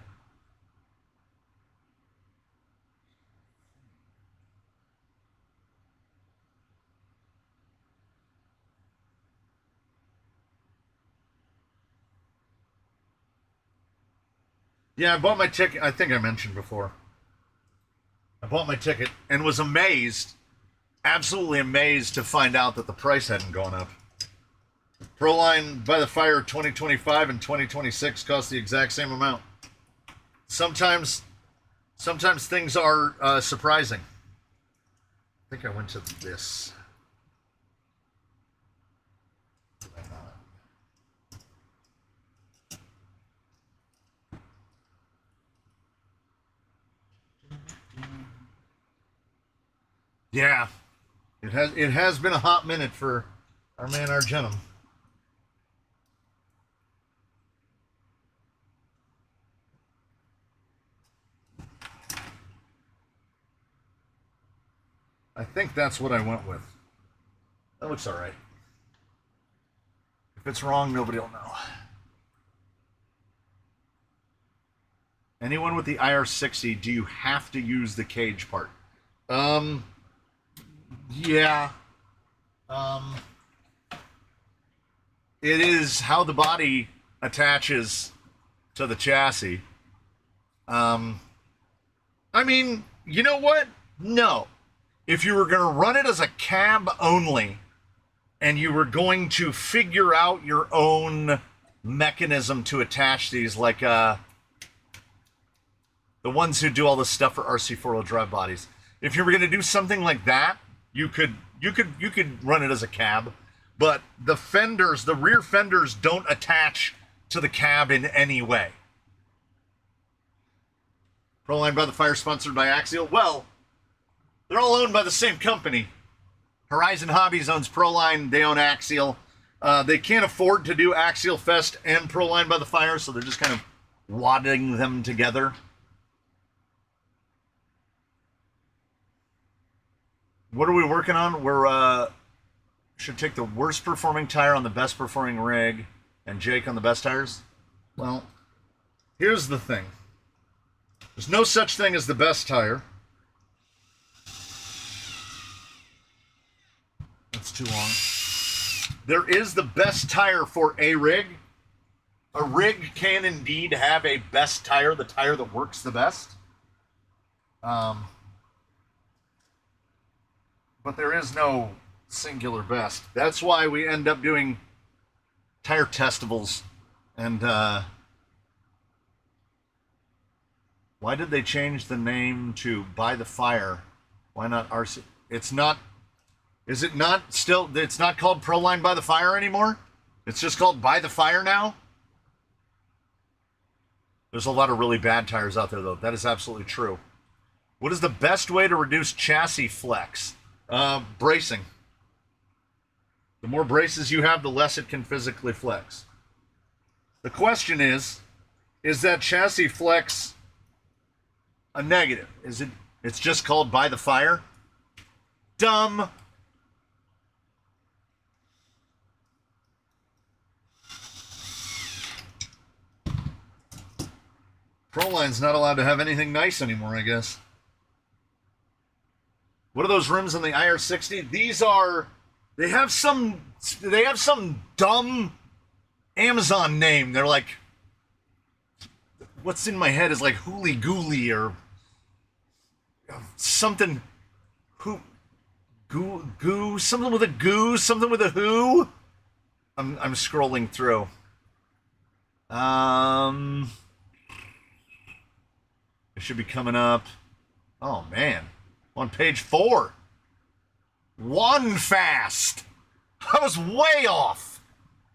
Yeah, I bought my ticket. I think I mentioned before. I bought my ticket and was amazed, absolutely amazed to find out that the price hadn't gone up. Proline by the Fire 2025 and 2026 cost the exact same amount. Sometimes things are surprising. I think I went to this. Yeah, it has been a hot minute for our man Argenum. I think that's what I went with. That looks all right. If it's wrong, nobody will know. Anyone with the IR60, do you have to use the cage part? Yeah. It is how the body attaches to the chassis. I mean, you know what? No. If you were going to run it as a cab only, and you were going to figure out your own mechanism to attach these, like the ones who do all this stuff for RC four-wheel drive bodies. If you were going to do something like that, you could run it as a cab, but the fenders, the rear fenders, don't attach to the cab in any way. Proline by the Fire, sponsored by Axial. Well, they're all owned by the same company. Horizon Hobbies owns Proline. They own Axial. They can't afford to do Axial Fest and Proline by the Fire, so they're just kind of wadding them together. What are we working on? We're should take the worst performing tire on the best performing rig and Jake on the best tires. Well, here's the thing. There's no such thing as the best tire. That's too long. There is the best tire for a rig. A rig can indeed have a best tire, the tire that works the best. But there is no singular best. That's why we end up doing tire testivals. And why did they change the name to By the Fire? Why not RC? It's not. Is it not still? It's not called Proline by the Fire anymore? It's just called By the Fire now? There's a lot of really bad tires out there, though. That is absolutely true. What is the best way to reduce chassis flex? Bracing. The more braces you have, the less it can physically flex. The question is that chassis flex a negative? Is it? It's just called By the Fire? Dumb. Proline's not allowed to have anything nice anymore, I guess. What are those rims on the IR60? These are, they have some dumb Amazon name. They're like, what's in my head is like Hooly Gooly or something, goo, something with a goo, something with a who. I'm scrolling through. It should be coming up. Oh man. On page 4. One fast. I was way off.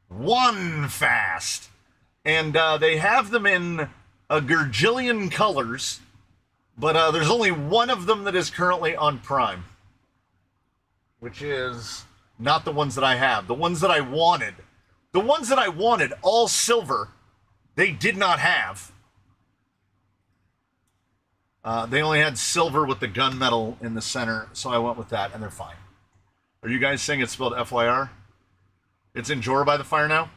One fast. And they have them in a gajillion colors, but there's only one of them that is currently on Prime, which is not the ones that I have. The ones that I wanted. The ones that I wanted, all silver, they did not have. They only had silver with the gunmetal in the center, so I went with that, and they're fine. Are you guys saying it's spelled FYR? It's Enjoy by the Fire now?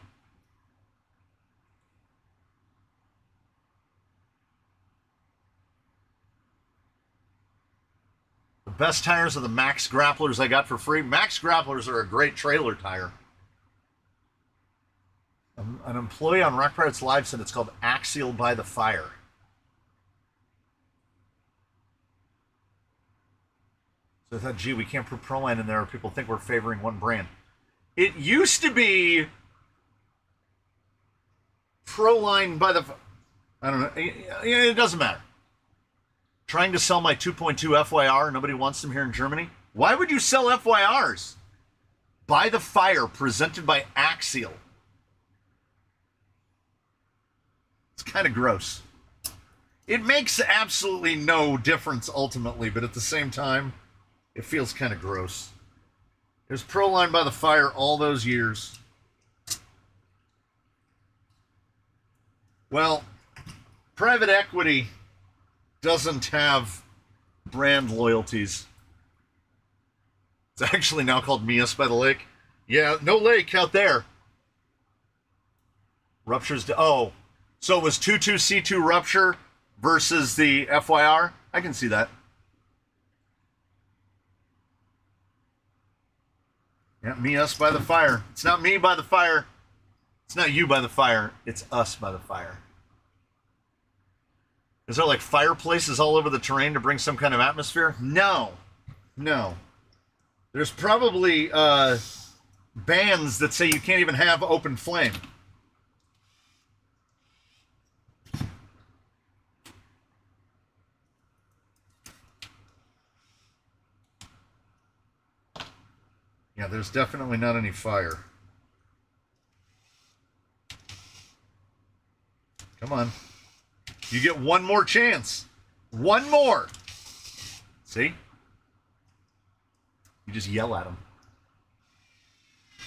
The best tires are the Max Grapplers I got for free. Max Grapplers are a great trailer tire. An employee on Rock Pirates Live said it's called Axial by the Fire. So I thought, gee, we can't put Proline in there or people think we're favoring one brand. It used to be Proline by the... I don't know. It doesn't matter. Trying to sell my 2.2 FYR. Nobody wants them here in Germany. Why would you sell FYRs? By the Fire, presented by Axial. It's kind of gross. It makes absolutely no difference ultimately, but at the same time, it feels kind of gross. There's Proline by the Fire all those years. Well, private equity doesn't have brand loyalties. It's actually now called Mias by the Lake. Yeah, no lake out there. Ruptures. Oh, so it was 22C2 rupture versus the FYR? I can see that. Yeah, me, us by the fire. It's not me by the fire. It's not you by the fire. It's us by the fire. Is there like fireplaces all over the terrain to bring some kind of atmosphere? No. No. There's probably bans that say you can't even have open flame. Yeah, there's definitely not any fire. Come on. You get one more chance. One more. See? You just yell at them.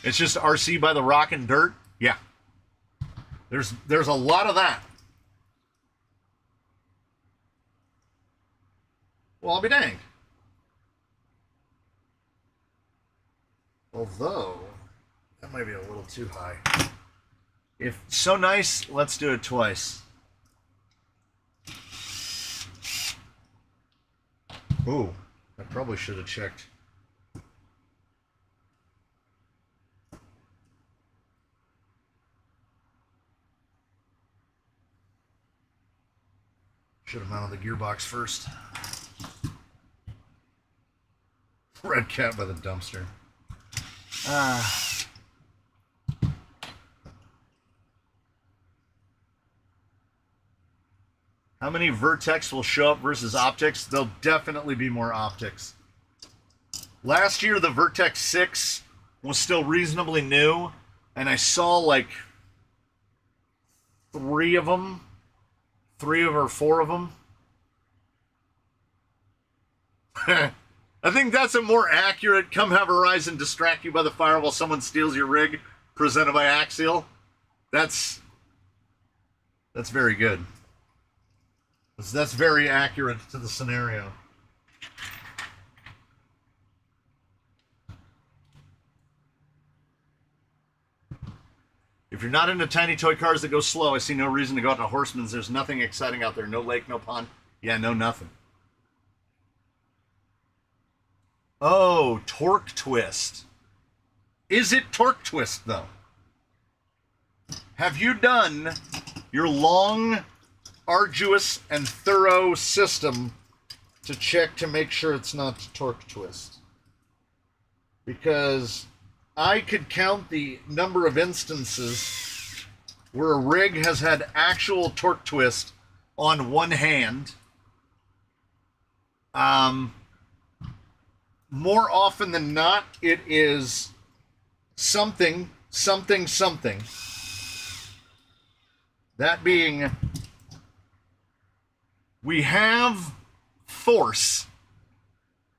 It's just RC by the rock and dirt. Yeah. There's a lot of that. Well, I'll be danged. Although, that might be a little too high. If so nice, let's do it twice. Ooh, I probably should have checked. Should have mounted the gearbox first. Red cat by the dumpster. How many Vertex will show up versus optics? There'll definitely be more optics. Last year, the Vertex 6 was still reasonably new, and I saw like 3 of them. 3 or 4 of them. I think that's a more accurate come have Horizon distract you by the fire while someone steals your rig presented by Axial. That's very good. That's very accurate to the scenario. If you're not into tiny toy cars that go slow, I see no reason to go out to Horseman's. There's nothing exciting out there. No lake, no pond. Yeah, no nothing. Oh, Torque Twist. Is it Torque Twist, though? Have you done your long, arduous, and thorough system to check to make sure it's not Torque Twist? Because I could count the number of instances where a rig has had actual Torque Twist on one hand. More often than not, it is something. That being, we have force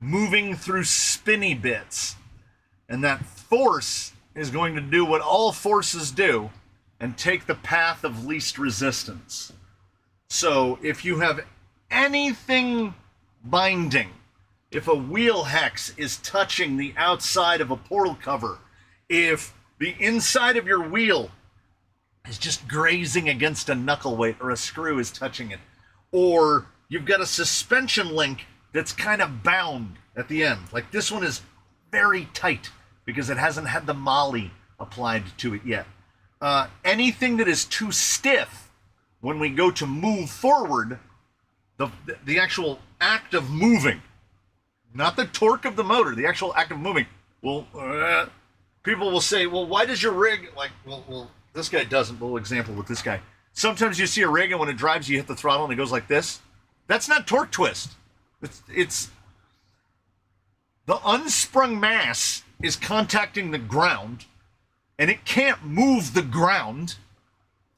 moving through spinny bits. And that force is going to do what all forces do and take the path of least resistance. So if you have anything binding, if a wheel hex is touching the outside of a portal cover, if the inside of your wheel is just grazing against a knuckle weight or a screw is touching it, or you've got a suspension link that's kind of bound at the end, like this one is very tight because it hasn't had the molly applied to it yet. Anything that is too stiff when we go to move forward, the actual act of moving, not the torque of the motor, the actual act of moving, well, people will say, well, why does your rig, like, well, this guy doesn't, but we'll example with this guy. Sometimes you see a rig and when it drives, you hit the throttle and it goes like this. That's not torque twist. It's the unsprung mass is contacting the ground and it can't move the ground.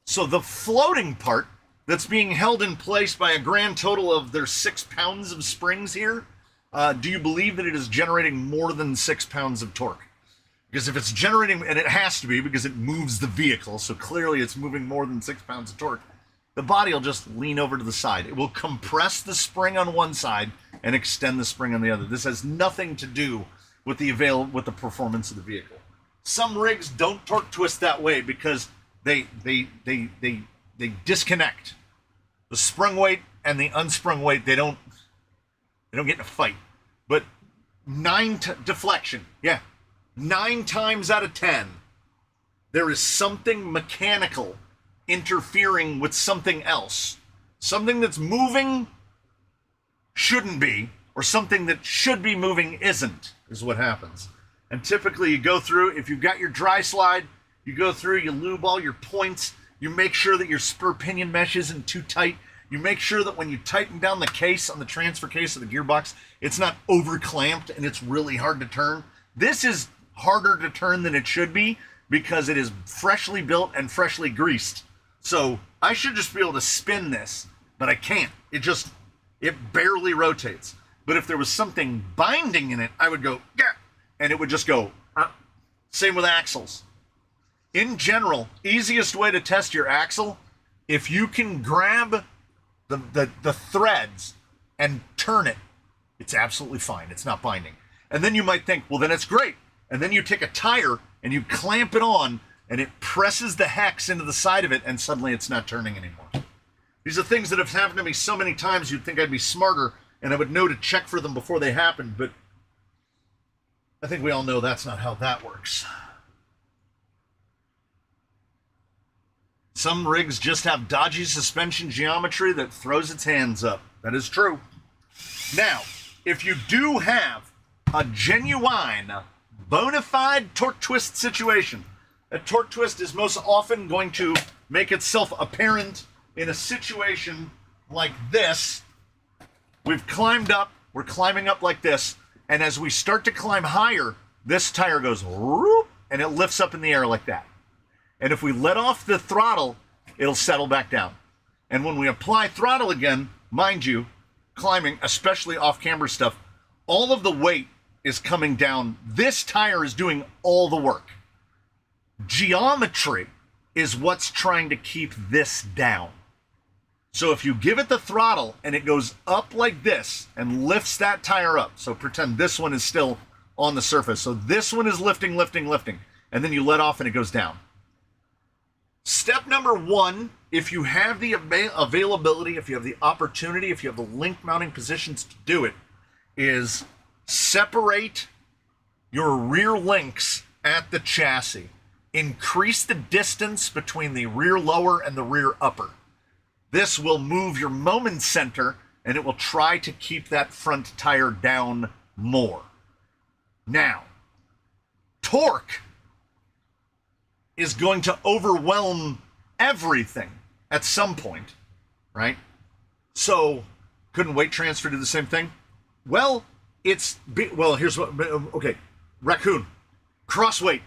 So the floating part that's being held in place by a grand total of there's 6 pounds of springs here. Do you believe that it is generating more than 6 pounds of torque? Because if it's generating, and it has to be because it moves the vehicle, so clearly it's moving more than 6 pounds of torque, the body will just lean over to the side. It will compress the spring on one side and extend the spring on the other. This has nothing to do with the performance of the vehicle. Some rigs don't torque twist that way because they disconnect. The sprung weight and the unsprung weight, they don't get in a fight. But deflection, yeah. 9 times out of 10, there is something mechanical interfering with something else. Something that's moving shouldn't be, or something that should be moving isn't, is what happens. And typically you go through, if you've got your dry slide, you go through, you lube all your points, you make sure that your spur pinion mesh isn't too tight, you make sure that when you tighten down the case on the transfer case of the gearbox, it's not over clamped and it's really hard to turn. This is harder to turn than it should be because it is freshly built and freshly greased. So I should just be able to spin this, but I can't. It barely rotates. But if there was something binding in it, I would go, yeah, and it would just go. Same with axles. In general, easiest way to test your axle, if you can grab the threads and turn it, it's absolutely fine. It's not binding. And then you might think, well, then it's great. And then you take a tire and you clamp it on and it presses the hex into the side of it and suddenly it's not turning anymore. These are things that have happened to me so many times you'd think I'd be smarter and I would know to check for them before they happen, but I think we all know that's not how that works. Some rigs just have dodgy suspension geometry that throws its hands up. That is true. Now, if you do have a genuine, bona fide torque twist situation, a torque twist is most often going to make itself apparent in a situation like this. We've climbed up, we're climbing up like this, and as we start to climb higher, this tire goes whoop, and it lifts up in the air like that. And if we let off the throttle, it'll settle back down. And when we apply throttle again, mind you, climbing, especially off-camber stuff, all of the weight is coming down. This tire is doing all the work. Geometry is what's trying to keep this down. So if you give it the throttle and it goes up like this and lifts that tire up, so pretend this one is still on the surface. So this one is lifting, lifting, lifting, and then you let off and it goes down. Step number 1, if you have the availability, if you have the opportunity, if you have the link mounting positions to do it, is separate your rear links at the chassis. Increase the distance between the rear lower and the rear upper. This will move your moment center and it will try to keep that front tire down more. Now, torque is going to overwhelm everything at some point, right? So, couldn't weight transfer do the same thing? Well, here's what, okay, raccoon, cross weight,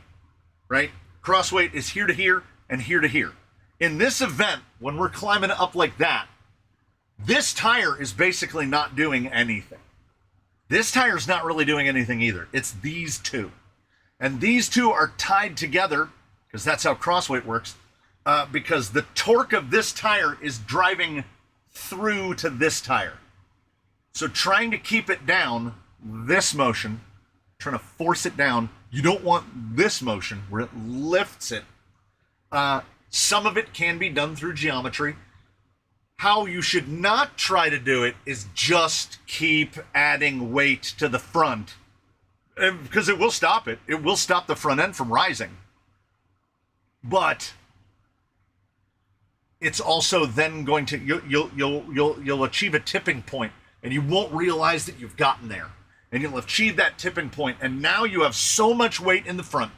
right? Cross weight is here to here and here to here. In this event, when we're climbing up like that, this tire is basically not doing anything. This tire's not really doing anything either. It's these two. And these two are tied together, because that's how crossweight works, because the torque of this tire is driving through to this tire. So trying to keep it down, this motion, trying to force it down, you don't want this motion where it lifts it. Some of it can be done through geometry. How you should not try to do it is just keep adding weight to the front, because it will stop it. It will stop the front end from rising. But it's also then going to you'll achieve a tipping point, and you won't realize that you've gotten there. And you'll achieve that tipping point, and now you have so much weight in the front,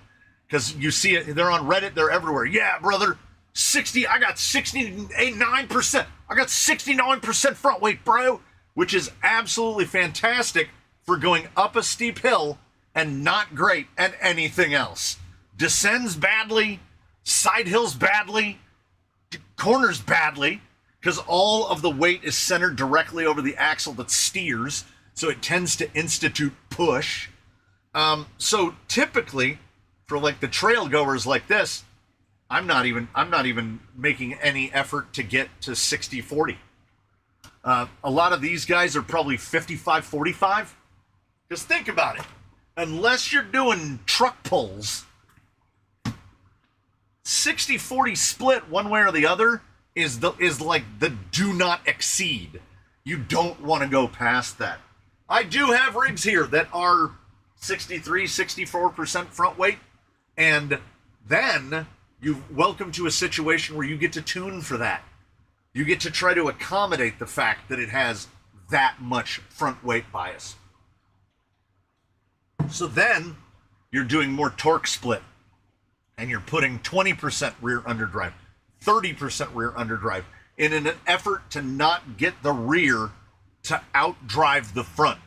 because you see it. They're on Reddit. They're everywhere. Yeah, brother, 60. I got 69%. I got 69% front weight, bro, which is absolutely fantastic for going up a steep hill and not great at anything else. Descends badly. Side hills badly, corners badly, because all of the weight is centered directly over the axle that steers, so it tends to institute push. So typically, for like the trail goers like this, I'm not even making any effort to get to 60-40. A lot of these guys are probably 55-45. Because think about it. Unless you're doing truck pulls, 60-40 split one way or the other is like the do not exceed. You don't want to go past that. I do have rigs here that are 63, 64% front weight, and then you're welcome to a situation where you get to tune for that. You get to try to accommodate the fact that it has that much front weight bias. So then you're doing more torque split, and you're putting 20% rear underdrive, 30% rear underdrive in an effort to not get the rear to outdrive the front.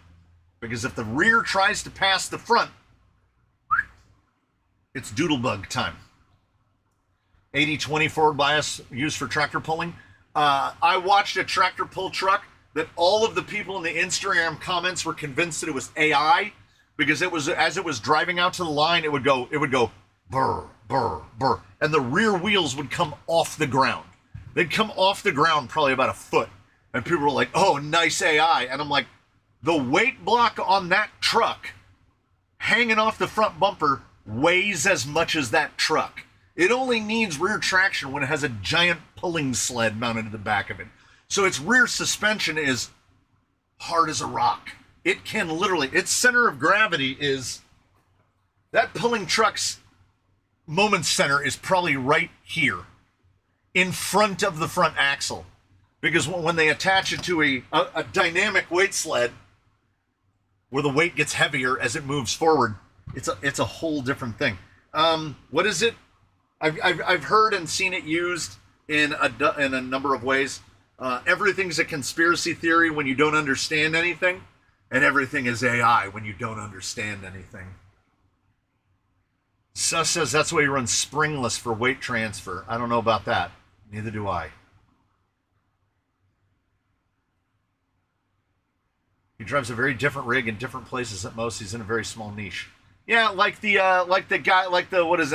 Because if the rear tries to pass the front, it's doodlebug time. 80-20 forward bias used for tractor pulling. I watched a tractor pull truck that all of the people in the Instagram comments were convinced that it was AI, because it was, as it was driving out to the line, it would go burr, burr, burr, and the rear wheels would come off the ground. They'd come off the ground probably about a foot, and people were like, "Oh, nice AI," and I'm like, the weight block on that truck hanging off the front bumper weighs as much as that truck. It only needs rear traction when it has a giant pulling sled mounted to the back of it. So its rear suspension is hard as a rock. It can literally, its center of gravity is, that pulling truck's moment center is probably right here in front of the front axle. Because when they attach it to a dynamic weight sled, where the weight gets heavier as it moves forward, it's a whole different thing. What is it? I've heard and seen it used in a number of ways. Everything's a conspiracy theory when you don't understand anything, and everything is AI when you don't understand anything. Sus says that's why you run springless for weight transfer. I don't know about that. Neither do I. He drives a very different rig in different places at most. He's in a very small niche. Yeah, like the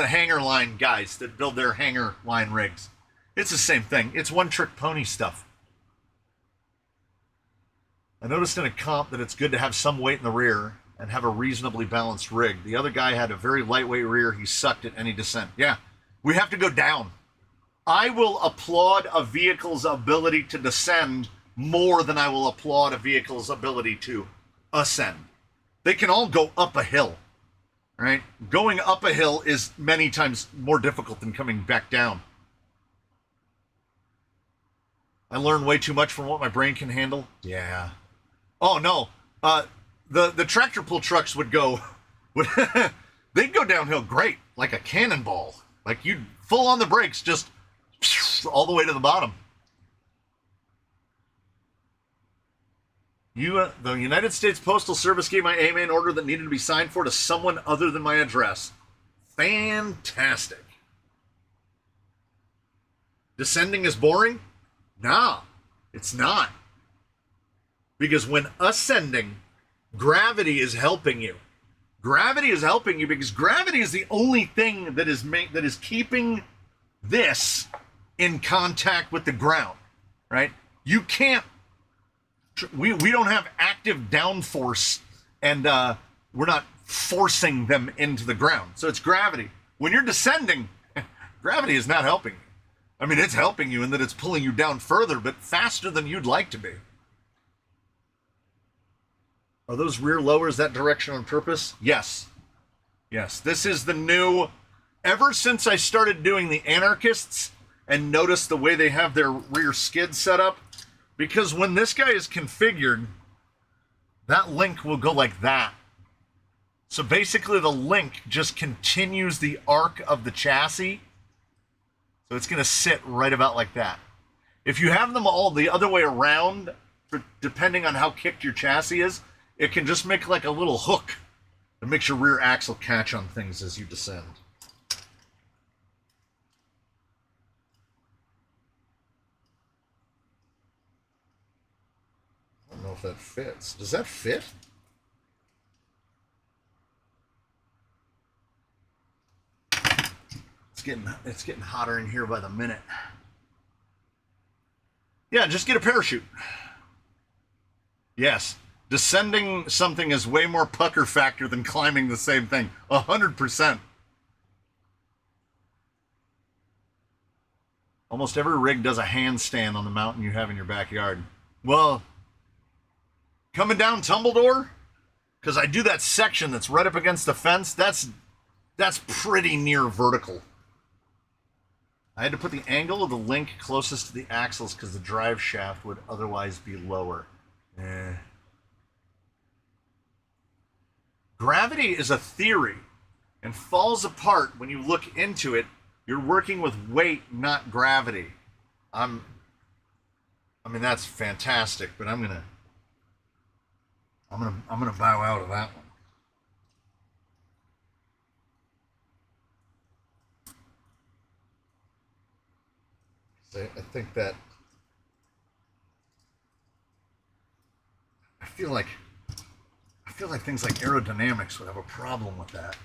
hanger line guys that build their hanger line rigs. It's the same thing. It's one-trick pony stuff. I noticed in a comp that it's good to have some weight in the rear and have a reasonably balanced rig. The other guy had a very lightweight rear. He sucked at any descent. Yeah, we have to go down. I will applaud a vehicle's ability to descend more than I will applaud a vehicle's ability to ascend. They can all go up a hill, right? Going up a hill is many times more difficult than coming back down. I learn way too much from what my brain can handle. Yeah. Oh no. The tractor pull trucks would they'd go downhill great, like a cannonball. Like you'd full on the brakes, just all the way to the bottom. The United States Postal Service gave my A-main order that needed to be signed for to someone other than my address. Fantastic. Descending is boring? No, it's not. Because when ascending, gravity is helping you. Gravity is helping you because gravity is the only thing that is keeping this in contact with the ground, right? You can't. We don't have active downforce, and we're not forcing them into the ground. So it's gravity. When you're descending, gravity is not helping you. I mean, it's helping you in that it's pulling you down further, but faster than you'd like to be. Are those rear lowers that direction on purpose? Yes. Yes. This is the new... Ever since I started doing the anarchists and noticed the way they have their rear skid set up, because when this guy is configured, that link will go like that. So basically the link just continues the arc of the chassis. So it's going to sit right about like that. If you have them all the other way around, depending on how kicked your chassis is, it can just make like a little hook that makes your rear axle catch on things as you descend. I don't know if that fits. Does that fit? It's getting hotter in here by the minute. Yeah, just get a parachute. Yes, descending something is way more pucker factor than climbing the same thing. 100%. Almost every rig does a handstand on the mountain you have in your backyard. Well, coming down Tumbledore, because I do that section that's right up against the fence, that's pretty near vertical. I had to put the angle of the link closest to the axles because the drive shaft would otherwise be lower. Gravity is a theory and falls apart when you look into it. You're working with weight, not gravity. I mean, that's fantastic, but I'm gonna bow out of that one. I think that I feel like things like aerodynamics would have a problem with that.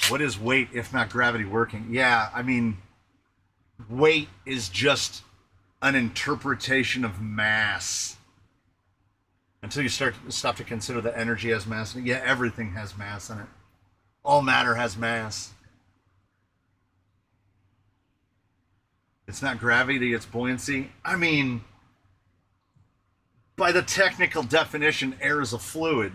What is weight if not gravity working? Yeah, I mean, weight is just an interpretation of mass. Until you stop to consider that energy has mass. Yeah, everything has mass in it. All matter has mass. It's not gravity, it's buoyancy. I mean, by the technical definition, air is a fluid.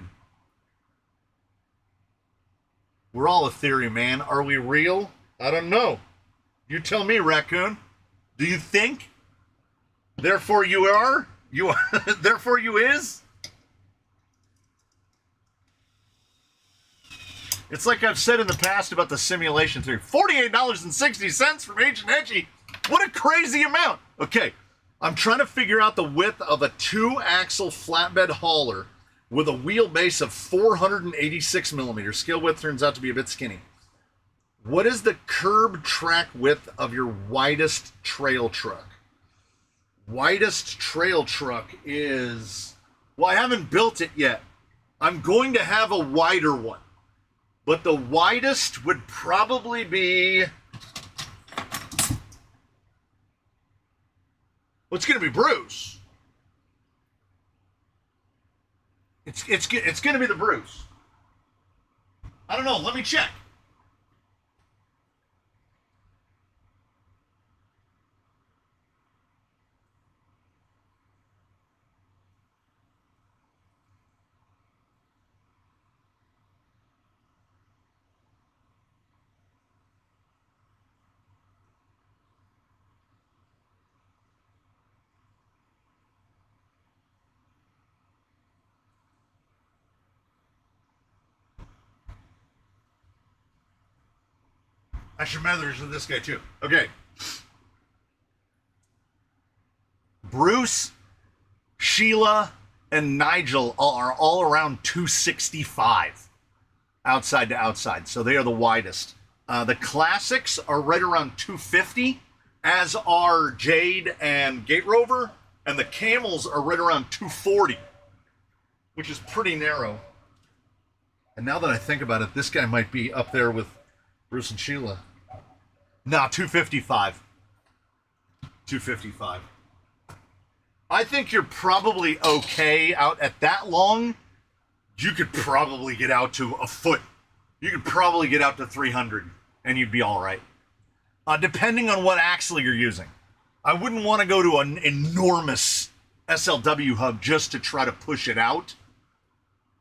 We're all a theory, man. Are we real? I don't know. You tell me, Raccoon. Do you think? Therefore you are? You are therefore you is? It's like I've said in the past about the simulation theory. $48.60 from Agent Edgy. What a crazy amount. Okay, I'm trying to figure out the width of a 2-axle flatbed hauler with a wheelbase of 486 millimeters. Scale width turns out to be a bit skinny. What is the curb track width of your widest trail truck? Widest trail truck is... Well, I haven't built it yet. I'm going to have a wider one. But the widest would probably be... Well, it's going to be Bruce. It's going to be the Bruce. I don't know. Let me check. I should measure this guy too. Okay. Bruce, Sheila, and Nigel are all around 265 outside to outside. So they are the widest. The classics are right around 250, as are Jade and Gate Rover. And the Camels are right around 240, which is pretty narrow. And now that I think about it, this guy might be up there with Bruce and Sheila. No, 255. 255. I think you're probably okay out at that long. You could probably get out to a foot. You could probably get out to 300 and you'd be all right. Depending on what axle you're using. I wouldn't want to go to an enormous SLW hub just to try to push it out.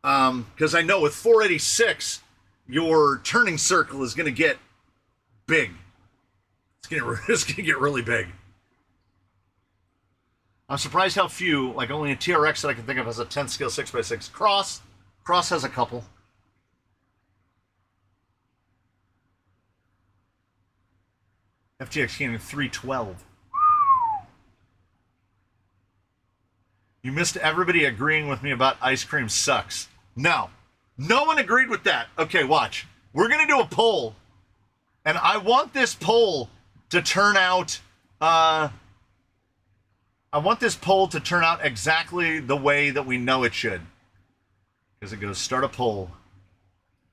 Because I know with 486, your turning circle is going to get big. It's going to get really big. I'm surprised how few, like only a TRX that I can think of has a 10 scale 6x6. Cross has a couple. FTX Canyon 312. You missed everybody agreeing with me about ice cream sucks. No. No one agreed with that. Okay, watch. We're going to do a poll. And I want this poll to turn out... I want this poll to turn out exactly the way that we know it should. Because it goes, start a poll.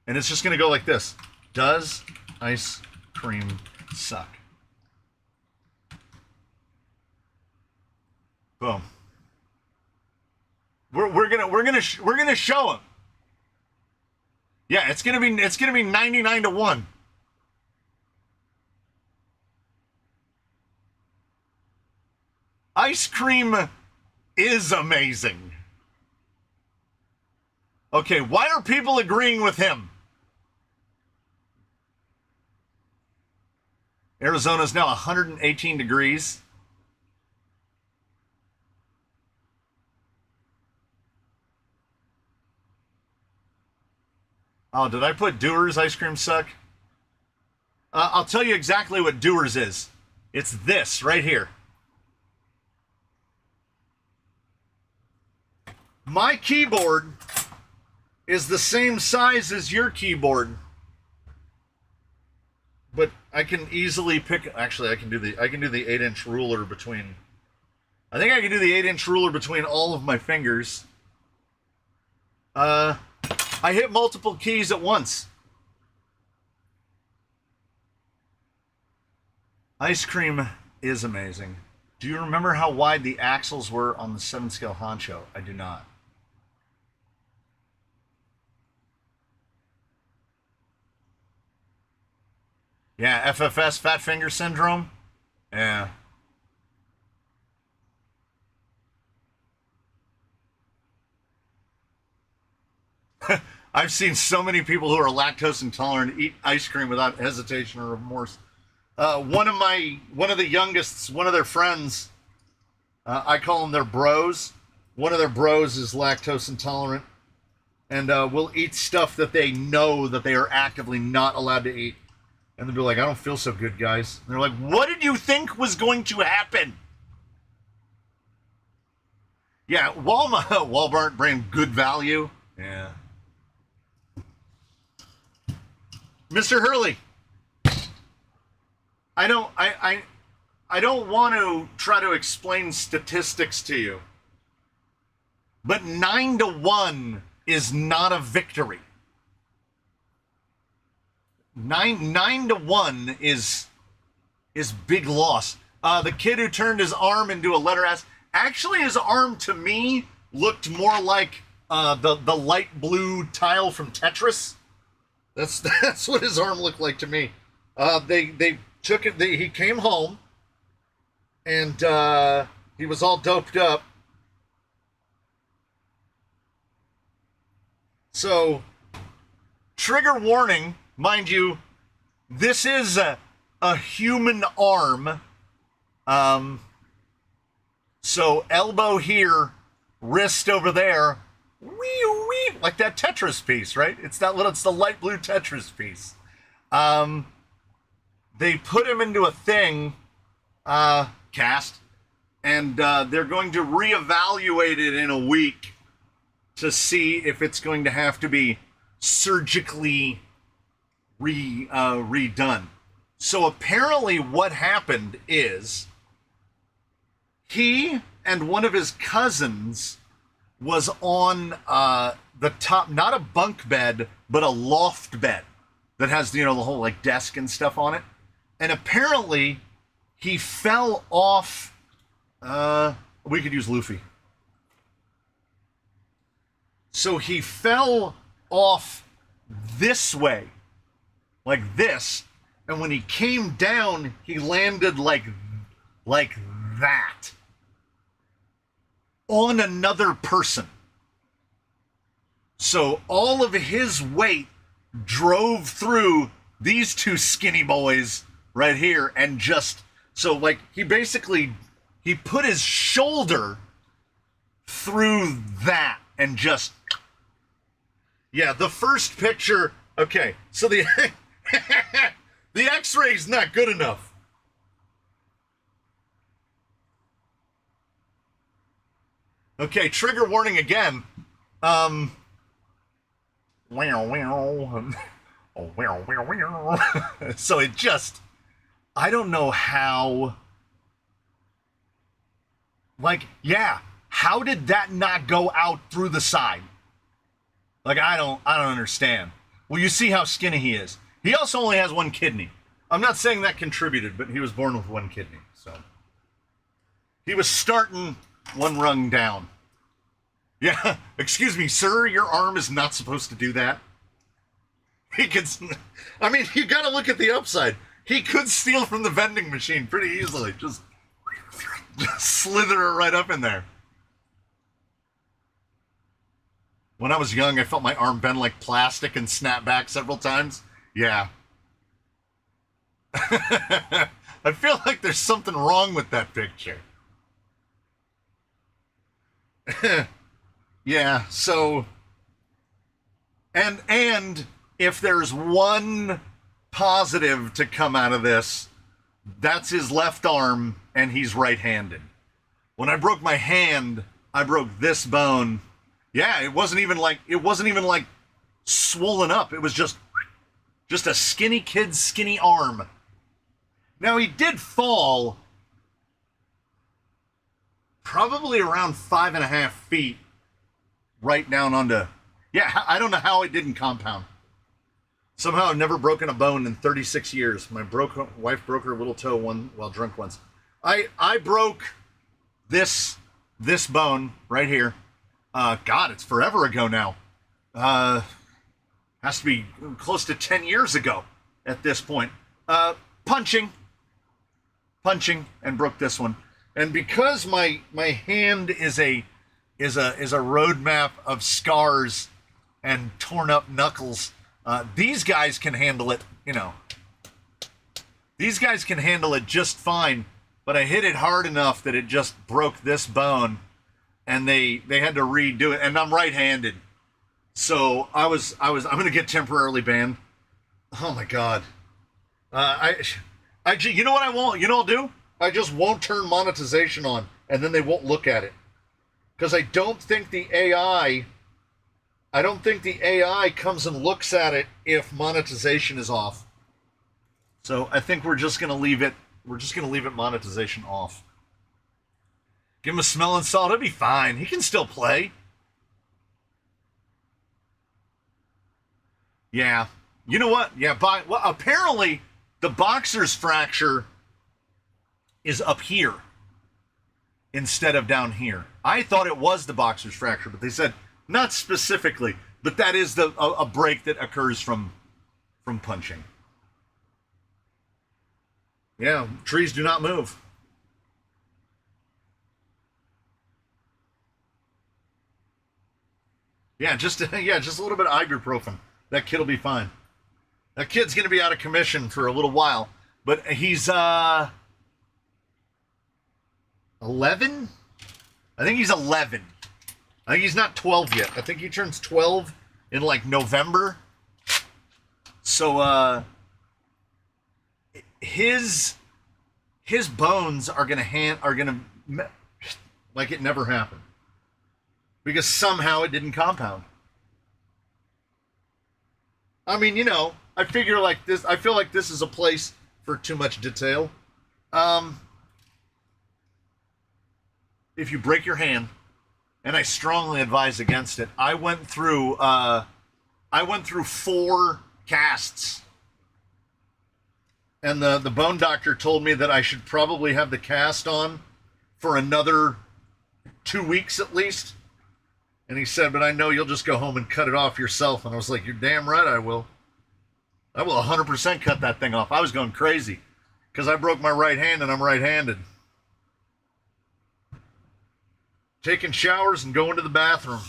And it's just going to go like this. Does ice cream suck? Boom. We're gonna show them. Yeah, it's gonna be 99 to 1. Ice cream is amazing. Okay, why are people agreeing with him? Arizona is now 118 degrees. Oh, did I put Dewar's ice cream suck? I'll tell you exactly what Dewar's is. It's this right here. My keyboard is the same size as your keyboard, but I can easily pick. Actually, I can do the 8-inch ruler between. I think I can do the 8-inch ruler between all of my fingers. I hit multiple keys at once. Ice cream is amazing. Do you remember how wide the axles were on the 7-scale Honcho? I do not. Yeah, FFS, fat finger syndrome. Yeah. I've seen so many people who are lactose intolerant eat ice cream without hesitation or remorse. One of the youngest, one of their friends, I call them their bros. One of their bros is lactose intolerant, and will eat stuff that they know that they are actively not allowed to eat. And they'll be like, I don't feel so good, guys. And they're like, what did you think was going to happen? Yeah, Walmart brand Good Value. Yeah. Mr. Hurley, I don't want to try to explain statistics to you, but 9-1 is not a victory. 9-1 is big loss. The kid who turned his arm into a letter S, actually his arm to me looked more like the light blue tile from Tetris. That's what his arm looked like to me. They took it. He came home, and he was all doped up. So, trigger warning, mind you. This is a human arm. So elbow here, wrist over there. Wee, like that Tetris piece, right? It's the light blue Tetris piece. They put him into a thing, cast, and they're going to reevaluate it in a week to see if it's going to have to be surgically redone. So apparently what happened is he and one of his cousins was on the top, not a bunk bed, but a loft bed that has, the whole like desk and stuff on it. And apparently he fell off, we could use Luffy. So he fell off this way, like this. And when he came down, he landed like that on another person. So all of his weight drove through these two skinny boys right here, and just so like he put his shoulder through that and just, yeah, the first picture. Okay, so the the x-ray's not good enough. Okay, trigger warning again. So it just, I don't know how, like, yeah, how did that not go out through the side? Like, I don't understand. Well, you see how skinny he is. He also only has one kidney. I'm not saying that contributed, but he was born with one kidney, so he was starting one rung down. Yeah, excuse me, sir, your arm is not supposed to do that. He could, I mean, you gotta look at the upside. He could steal from the vending machine pretty easily. Just, Just slither it right up in there. When I was young, I felt my arm bend like plastic and snap back several times. Yeah. I feel like there's something wrong with that picture. Yeah, so and if there's one positive to come out of this, that's his left arm and he's right-handed. When I broke my hand, I broke this bone. Yeah, it wasn't even like swollen up. It was just a skinny kid's skinny arm. Now he did fall probably around 5.5 feet right down onto. Yeah, I don't know how it didn't compound. Somehow I've never broken a bone in 36 years. My wife broke her little toe while drunk once. I broke this bone right here. God, it's forever ago now. Has to be close to 10 years ago at this point. Punching, and broke this one. And because my hand is a roadmap of scars and torn up knuckles, these guys can handle it. These guys can handle it just fine. But I hit it hard enough that it just broke this bone, and they had to redo it. And I'm right-handed, so I'm gonna get temporarily banned. Oh my God. You know what I won't? You know what I'll do? I just won't turn monetization on, and then they won't look at it. Because I don't think the AI comes and looks at it if monetization is off. So I think we're just gonna leave it monetization off. Give him a smell and salt, it'll be fine. He can still play. Yeah. You know what? Yeah, well, apparently the boxer's fracture is up here instead of down here. I thought it was the boxer's fracture, but they said not specifically, but that is a break that occurs from punching. Yeah, trees do not move. Yeah, just a little bit of ibuprofen. That kid'll be fine. That kid's gonna be out of commission for a little while, but he's 11? I think he's 11. I think he's not 12 yet. I think he turns 12 in like November. So his bones are gonna like it never happened, because somehow it didn't compound. I mean, I feel like this is a place for too much detail. If you break your hand, and I strongly advise against it, I went through 4 casts. And the bone doctor told me that I should probably have the cast on for another 2 weeks at least. And he said, but I know you'll just go home and cut it off yourself. And I was like, you're damn right I will. I will 100% cut that thing off. I was going crazy because I broke my right hand and I'm right-handed. Taking showers and going to the bathroom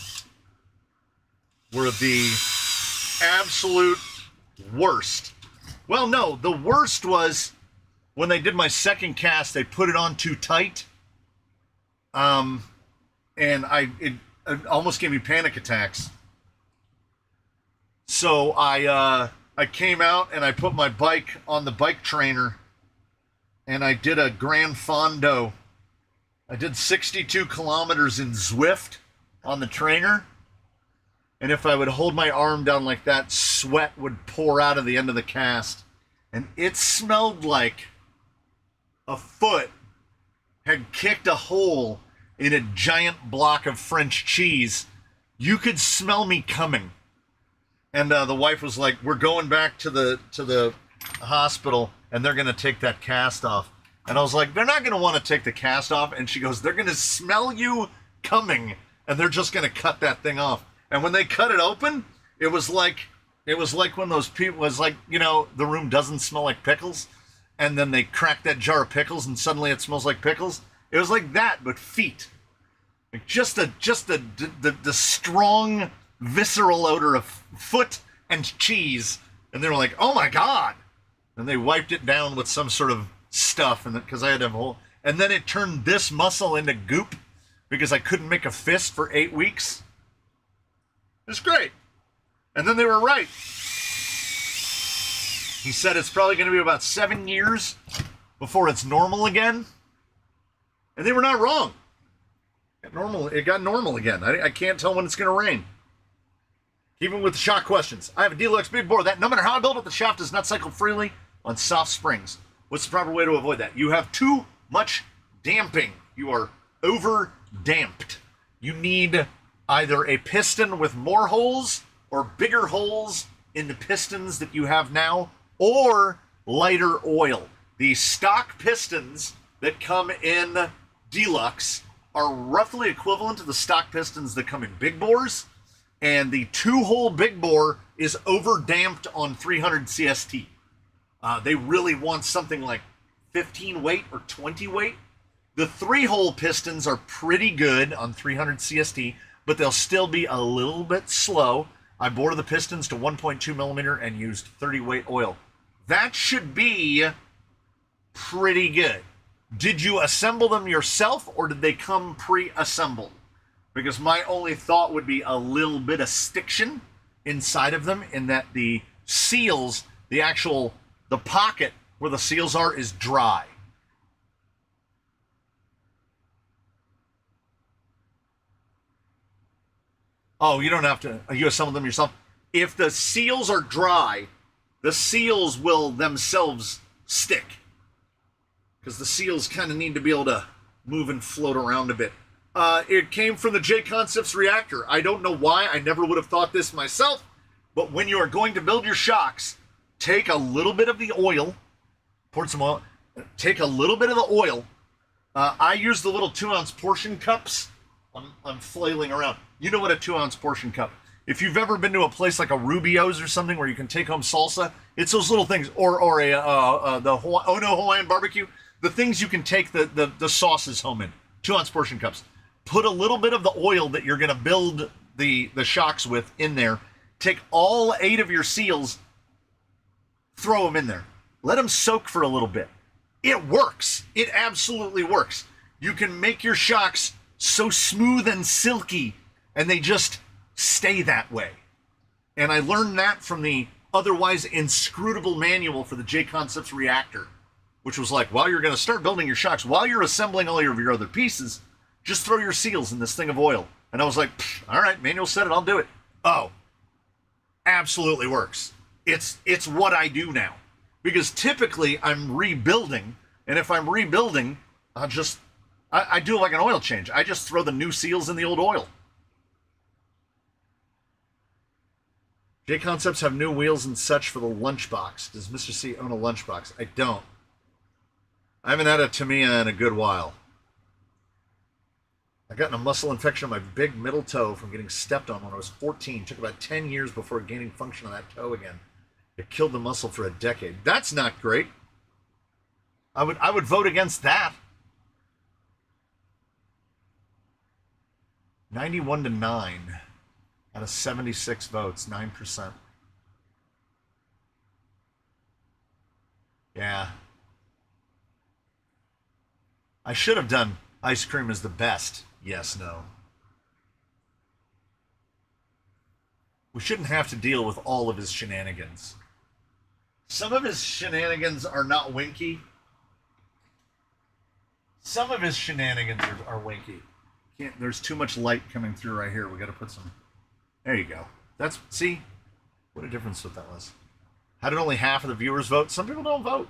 were the absolute worst. Well, no, the worst was when they did my second cast, they put it on too tight. And it almost gave me panic attacks. So I came out and I put my bike on the bike trainer and I did a Grand Fondo. I did 62 kilometers in Zwift on the trainer. And if I would hold my arm down like that, sweat would pour out of the end of the cast. And it smelled like a foot had kicked a hole in a giant block of French cheese. You could smell me coming. And the wife was like, we're going back to the hospital and they're going to take that cast off. And I was like, they're not going to want to take the cast off. And she goes, they're going to smell you coming and they're just going to cut that thing off. And when they cut it open, it was like when those people was like, the room doesn't smell like pickles. And then they crack that jar of pickles and suddenly it smells like pickles. It was like that, but feet. Like just the strong, visceral odor of foot and cheese. And they were like, oh my God. And they wiped it down with some sort of stuff, and because I had to have a whole, and then it turned this muscle into goop because I couldn't make a fist for 8 weeks. It was great. And then they were right. He said it's probably going to be about 7 years before it's normal again. And they were not wrong. It got normal again. I can't tell when it's going to rain. Even with the shock questions. I have a Deluxe big bore that no matter how I build it, the shaft does not cycle freely on soft springs. What's the proper way to avoid that? You have too much damping. You are over damped. You need either a piston with more holes or bigger holes in the pistons that you have now, or lighter oil. The stock pistons that come in Deluxe are roughly equivalent to the stock pistons that come in big bores, and the 2-hole big bore is over damped on 300 CST. They really want something like 15 weight or 20 weight. The 3-hole pistons are pretty good on 300 CST, but they'll still be a little bit slow. I bored the pistons to 1.2 millimeter and used 30 weight oil. That should be pretty good. Did you assemble them yourself, or did they come pre-assembled? Because my only thought would be a little bit of stiction inside of them, in that the seals, the pocket where the seals are, is dry. Oh, you don't have to, you assemble them yourself. If the seals are dry, the seals will themselves stick. Because the seals kind of need to be able to move and float around a bit. It came from the J-Concepts reactor. I don't know why. I never would have thought this myself. But when you are going to build your shocks, take a little bit of the oil, pour some oil, take a little bit of the oil. I use the little 2-ounce portion cups. I'm flailing around. You know what a 2-ounce portion cup. If you've ever been to a place like a Rubio's or something where you can take home salsa, it's those little things, or the Hawaiian barbecue, the things you can take the sauces home in. 2-ounce portion cups. Put a little bit of the oil that you're going to build the shocks with in there. Take all 8 of your seals, throw them in there. Let them soak for a little bit. It works. It absolutely works. You can make your shocks so smooth and silky, and they just stay that way. And I learned that from the otherwise inscrutable manual for the J-Concepts reactor, which was like, while you're going to start building your shocks, while you're assembling all of your other pieces, just throw your seals in this thing of oil. And I was like, all right, manual said it, I'll do it. Oh, absolutely works. It's what I do now. Because typically I'm rebuilding, and if I'm rebuilding, I do like an oil change. I just throw the new seals in the old oil. J-Concepts have new wheels and such for the lunchbox. Does Mr. C own a lunchbox? I don't. I haven't had a Tamiya in a good while. I got a muscle infection on my big middle toe from getting stepped on when I was 14. It took about 10 years before gaining function on that toe again. It killed the muscle for a decade. That's not great. I would vote against that. 91-9 out of 76 votes, 9%. Yeah. I should have done ice cream is the best. Yes, no. We shouldn't have to deal with all of his shenanigans. Some of his shenanigans are not winky. Some of his shenanigans are winky. There's too much light coming through right here. We got to put some. There you go. See? What a difference what that was. How did only half of the viewers vote? Some people don't vote.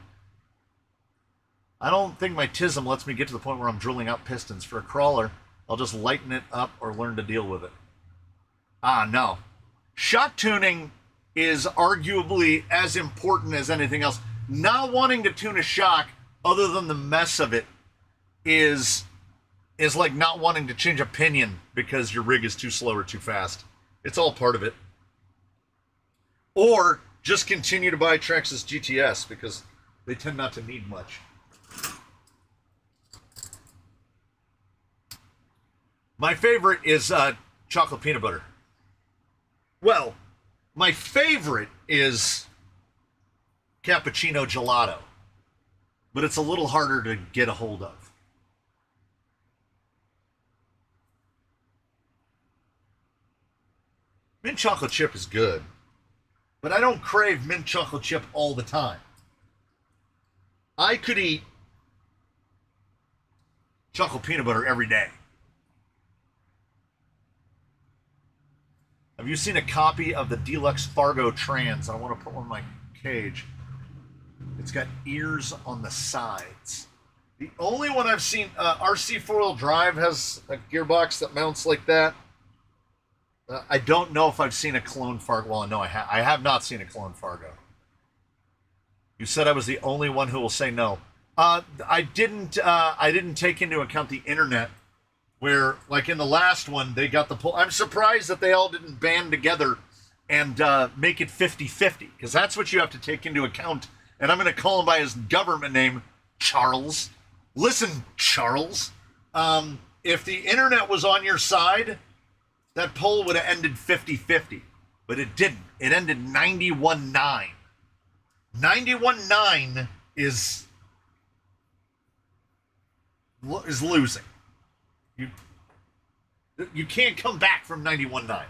I don't think my TISM lets me get to the point where I'm drilling out pistons. For a crawler, I'll just lighten it up or learn to deal with it. No. Shock tuning is arguably as important as anything else. Not wanting to tune a shock, other than the mess of it, is like not wanting to change a pinion because your rig is too slow or too fast. It's all part of it. Or just continue to buy Traxxas GTS because they tend not to need much. My favorite is chocolate peanut butter. Well, my favorite is cappuccino gelato, but it's a little harder to get a hold of. Mint chocolate chip is good, but I don't crave mint chocolate chip all the time. I could eat chocolate peanut butter every day. Have you seen a copy of the Deluxe Fargo Trans? I want to put one in my cage. It's got ears on the sides. The only one I've seen, RC 4-wheel drive has a gearbox that mounts like that. I don't know if I've seen a clone Fargo. Well, no, I have not seen a clone Fargo. You said I was the only one who will say no. I didn't take into account the internet, where, like in the last one, they got the pull. I'm surprised that they all didn't band together and make it 50-50, because that's what you have to take into account. And I'm going to call him by his government name, Charles. Listen, Charles. If the internet was on your side, that poll would have ended 50-50, but it didn't. It ended 91-9. 91-9 is losing. You can't come back from 91-9.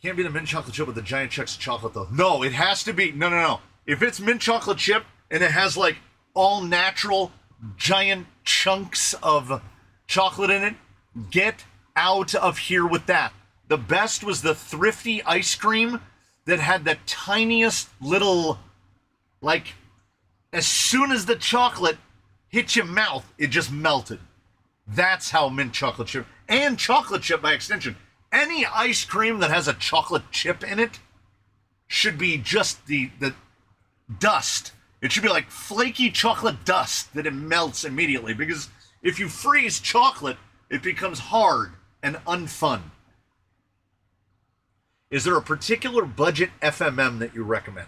Can't be the mint chocolate chip with the giant chunks of chocolate, though. No, it has to be. No. If it's mint chocolate chip and it has like all natural giant chunks of chocolate in it, get out of here with that. The best was the Thrifty ice cream that had the tiniest little, like, as soon as the chocolate hit your mouth, it just melted. That's how mint chocolate chip, and chocolate chip by extension. Any ice cream that has a chocolate chip in it should be just the dust. It should be like flaky chocolate dust that it melts immediately, because if you freeze chocolate, it becomes hard and unfun. Is there a particular budget FMM that you recommend?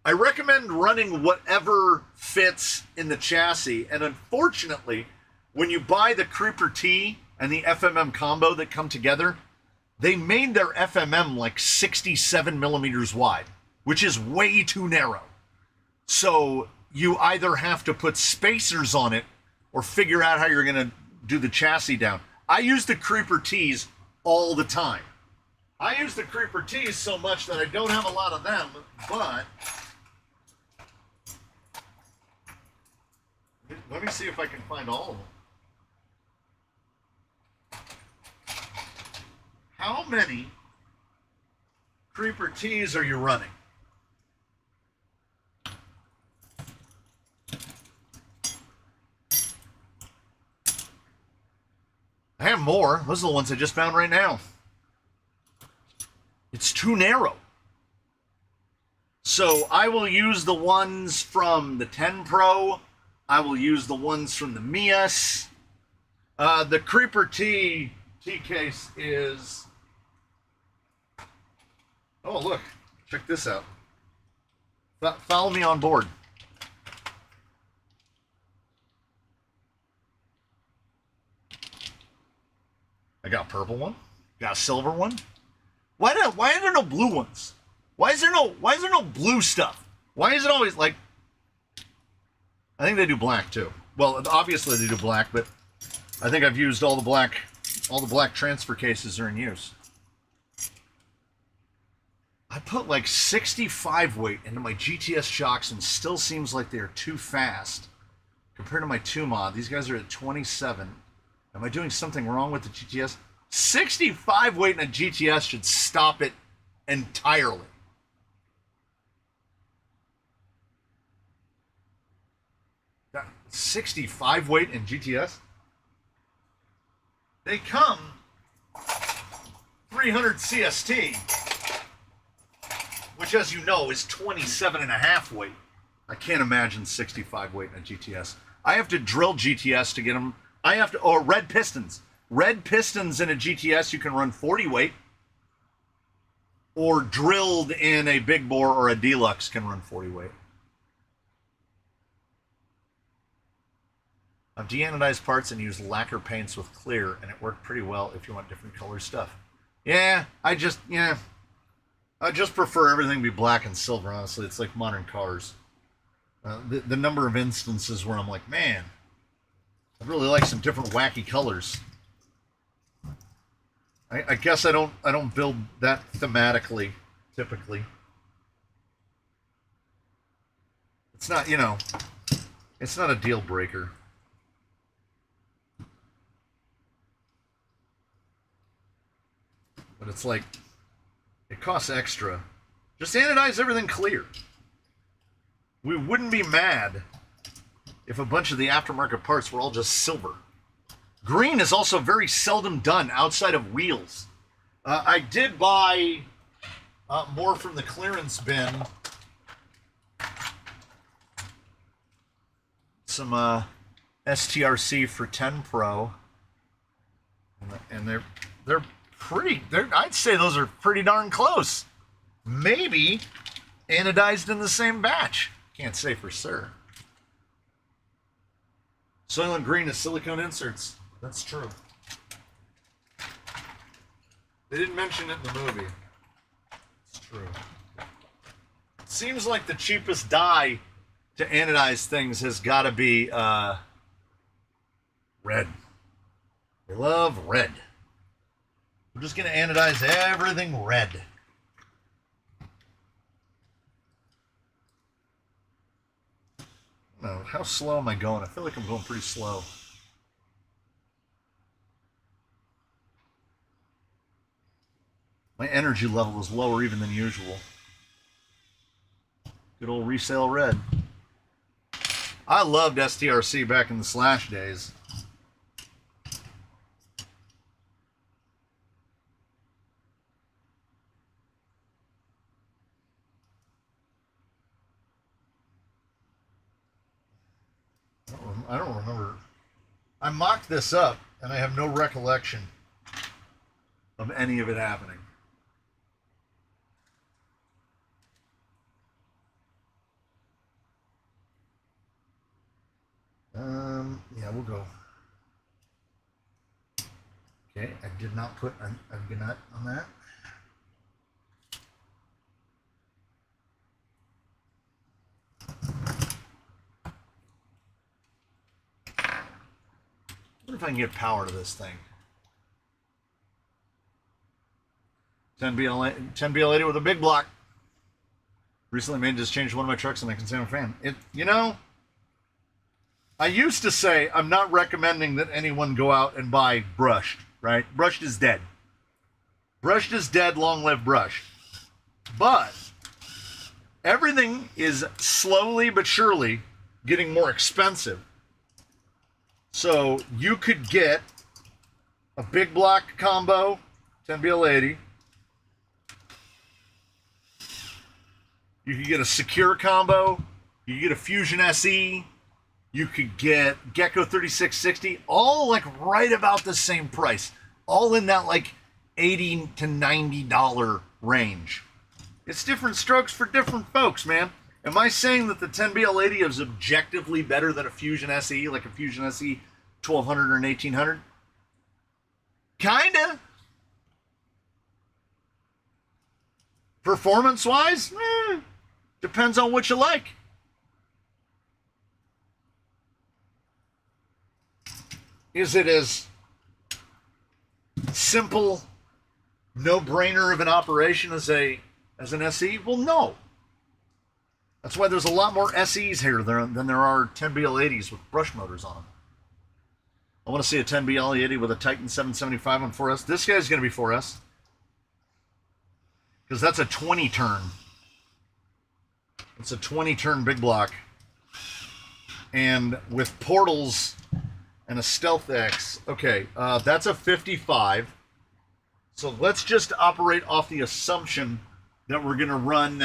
I recommend running whatever fits in the chassis, and unfortunately, when you buy the Creeper T and the FMM combo that come together, they made their FMM like 67 millimeters wide, which is way too narrow. So you either have to put spacers on it or figure out how you're going to do the chassis down. I use the Creeper T's all the time. I use the Creeper T's so much that I don't have a lot of them, but let me see if I can find all of them. How many Creeper T's are you running? I have more. Those are the ones I just found right now. It's too narrow. So I will use the ones from the 10 Pro. I will use the ones from the Mias. The Creeper T case is... Oh, look. Check this out. Follow me on board. I got a purple one. Got a silver one. Why are there no blue ones? Why is there no blue stuff? Why is it always like... I think they do black too. Well, obviously they do black, but I think I've used all the black transfer cases are in use. I put like 65 weight into my GTS shocks and still seems like they're too fast compared to my 2-mod. These guys are at 27. Am I doing something wrong with the GTS? 65 weight in a GTS should stop it entirely. That 65 weight in GTS? They come 300 CST, which, as you know, is 27.5 weight. I can't imagine 65 weight in a GTS. I have to drill GTS to get them. Or red pistons. Red pistons in a GTS, you can run 40 weight. Or drilled in a big bore or a deluxe can run 40 weight. I've de-anodized parts and used lacquer paints with clear, and it worked pretty well if you want different color stuff. Yeah, I just prefer everything to be black and silver, honestly. It's like modern cars. The number of instances where I'm like, man, I'd really like some different wacky colors. I guess I don't build that thematically, typically. It's not, it's not a deal breaker. But it's like, it costs extra. Just anodize everything clear. We wouldn't be mad if a bunch of the aftermarket parts were all just silver. Green is also very seldom done outside of wheels. I did buy more from the clearance bin. Some STRC for 10 Pro. And they're pretty, I'd say those are pretty darn close. Maybe anodized in the same batch. Can't say for sure. Soylent Green is silicone inserts. That's true. They didn't mention it in the movie. It's true. It seems like the cheapest dye to anodize things has got to be red. They love red. We're just going to anodize everything red. No, how slow am I going? I feel like I'm going pretty slow. My energy level is lower even than usual. Good old resale red. I loved STRC back in the Slash days. I don't remember. I mocked this up, and I have no recollection of any of it happening. Yeah, we'll go. Okay, I did not put a gnut on that. I wonder if I can get power to this thing. 10 BL80 with a big block. Recently made this change to one of my trucks, and I can say I'm a fan. I used to say I'm not recommending that anyone go out and buy brushed, right? Brushed is dead. Brushed is dead, long live brushed. But everything is slowly but surely getting more expensive. So you could get a big block combo, 10BL80. You could get a secure combo. You could get a Fusion SE. You could get Gecko 3660, all like right about the same price. All in that like $80 to $90 range. It's different strokes for different folks, man. Am I saying that the 10BL80 is objectively better than a Fusion SE, like a Fusion SE 1200 or an 1800? Kinda. Performance-wise, depends on what you like. Is it as simple, no-brainer of an operation as an SE? Well, no. That's why there's a lot more SEs here than there are 10BL80s with brush motors on them. I want to see a 10BL80 with a Titan 775 on 4S. This guy's going to be 4S. Because that's a 20-turn. It's a 20-turn big block. And with portals and a Stealth X. Okay, that's a 55. So let's just operate off the assumption that we're going to run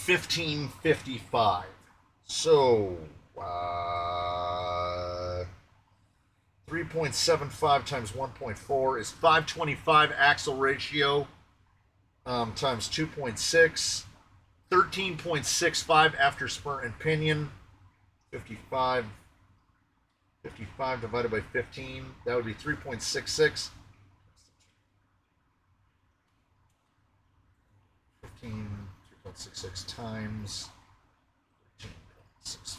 1555. So 3.75 times 1.4 is 525 axle ratio times 2.6. 13.65 after spur and pinion. 55 divided by 15, that would be 3.66. 15, 3.66 times 13.6.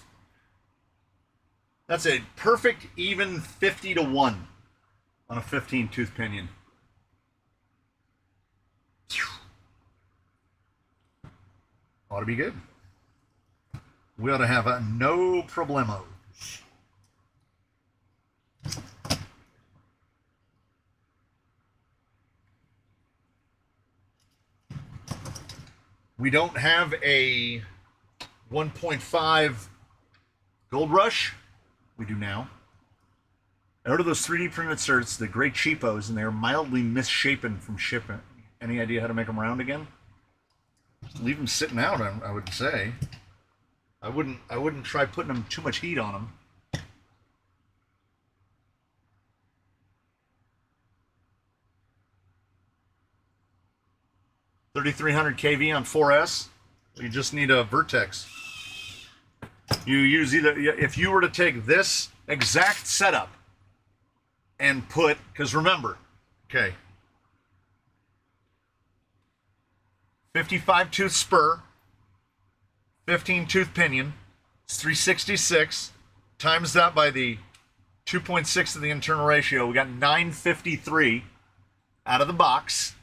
That's a perfect even 50 to 1 on a 15 tooth pinion. Ought to be good. We ought to have no problemos. We don't have a 1.5 Gold Rush. We do now. Out of those 3D printed certs, the great cheapos, and they're mildly misshapen from shipping. Any idea how to make them round again? Just leave them sitting out, I would say. I wouldn't try putting them too much heat on them. $3,300 kV on 4S. You just need a Vertex. You use either, if you were to take this exact setup and put, because remember, okay, 55 tooth spur, 15 tooth pinion, it's 366, times that by the 2.6 of the internal ratio, we got 953 out of the box,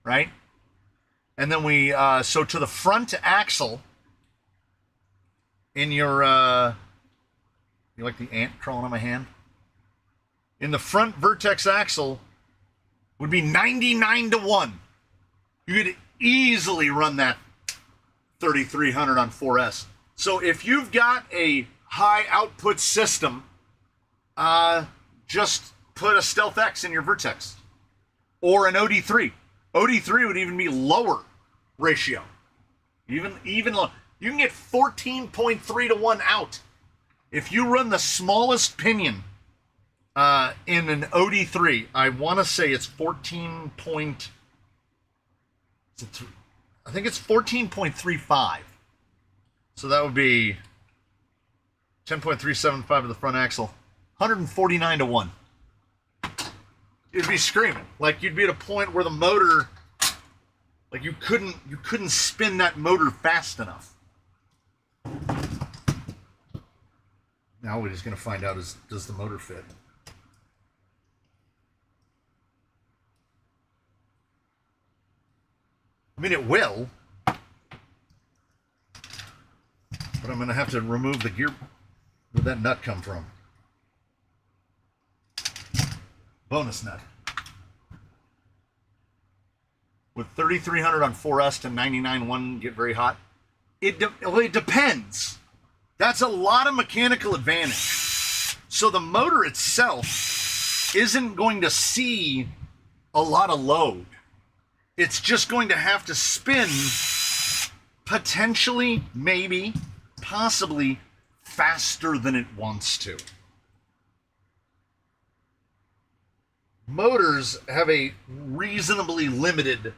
right? And then we, so to the front axle, in your, you like the ant crawling on my hand? In the front Vertex axle would be 99 to 1. You could easily run that 3300 on 4S. So if you've got a high output system, just put a Stealth X in your Vertex or an OD3. OD3 would even be lower ratio. Even low. You can get 14.3 to 1 out. If you run the smallest pinion in an OD3, I want to say it's 14 point, I think it's 14.35. So that would be 10.375 of the front axle, 149 to 1. You'd be screaming. Like you'd be at a point where the motor, like you couldn't spin that motor fast enough. Now we're just going to find out, does the motor fit? I mean, it will. But I'm going to have to remove the gear. Where'd that nut come from? Bonus nut. With 3,300 on 4S to 99.1 get very hot. It depends. That's a lot of mechanical advantage. So the motor itself isn't going to see a lot of load. It's just going to have to spin potentially, maybe, possibly faster than it wants to. Motors have a reasonably limited,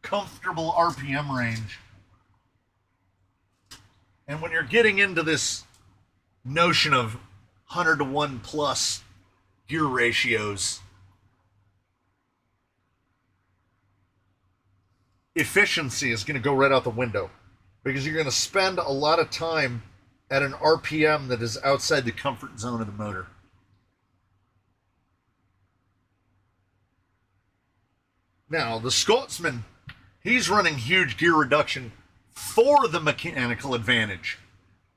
comfortable RPM range. And when you're getting into this notion of 100 to 1 plus gear ratios, efficiency is going to go right out the window because you're going to spend a lot of time at an RPM that is outside the comfort zone of the motor. Now, the Scotsman, he's running huge gear reduction for the mechanical advantage.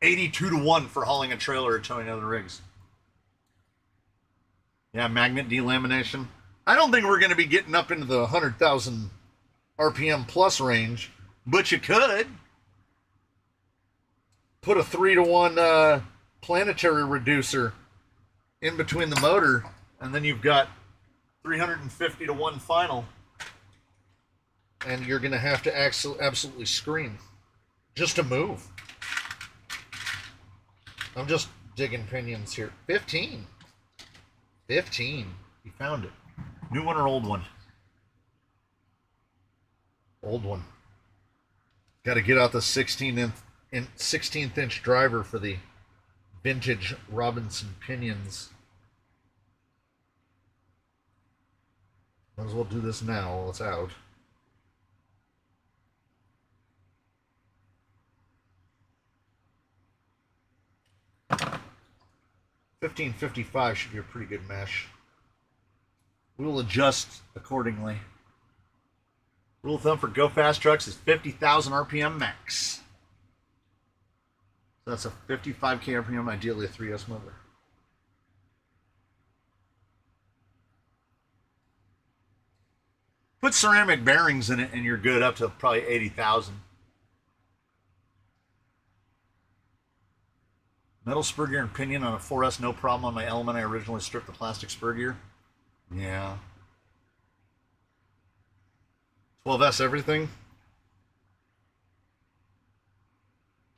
82 to 1 for hauling a trailer or towing other rigs. Yeah, magnet delamination. I don't think we're going to be getting up into the 100,000 RPM plus range, but you could put a 3 to 1 planetary reducer in between the motor, and then you've got 350 to 1 final, and you're going to have to absolutely scream just to move. I'm just digging pinions here. 15. You found it. New one or old one? Old one. Got to get out the 16th inch driver for the vintage Robinson pinions. Might as well do this now while it's out. $15.55 should be a pretty good mesh. We will adjust accordingly. Rule of thumb for Go Fast trucks is 50,000 RPM max. So that's a 55k RPM, ideally a 3S motor. Put ceramic bearings in it and you're good up to probably 80,000. Metal spur gear and pinion on a 4S, no problem on my Element. I originally stripped the plastic spur gear. Yeah. 12S everything.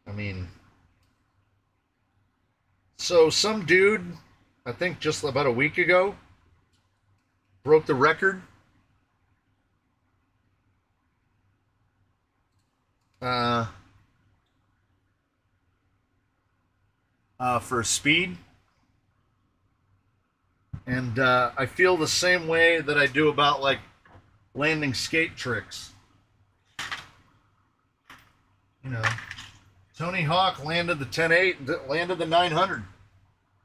I mean, so some dude, I think just about a week ago, broke the record. For speed. And I feel the same way that I do about like landing skate tricks. You know, Tony Hawk landed the 10.8, landed the 900,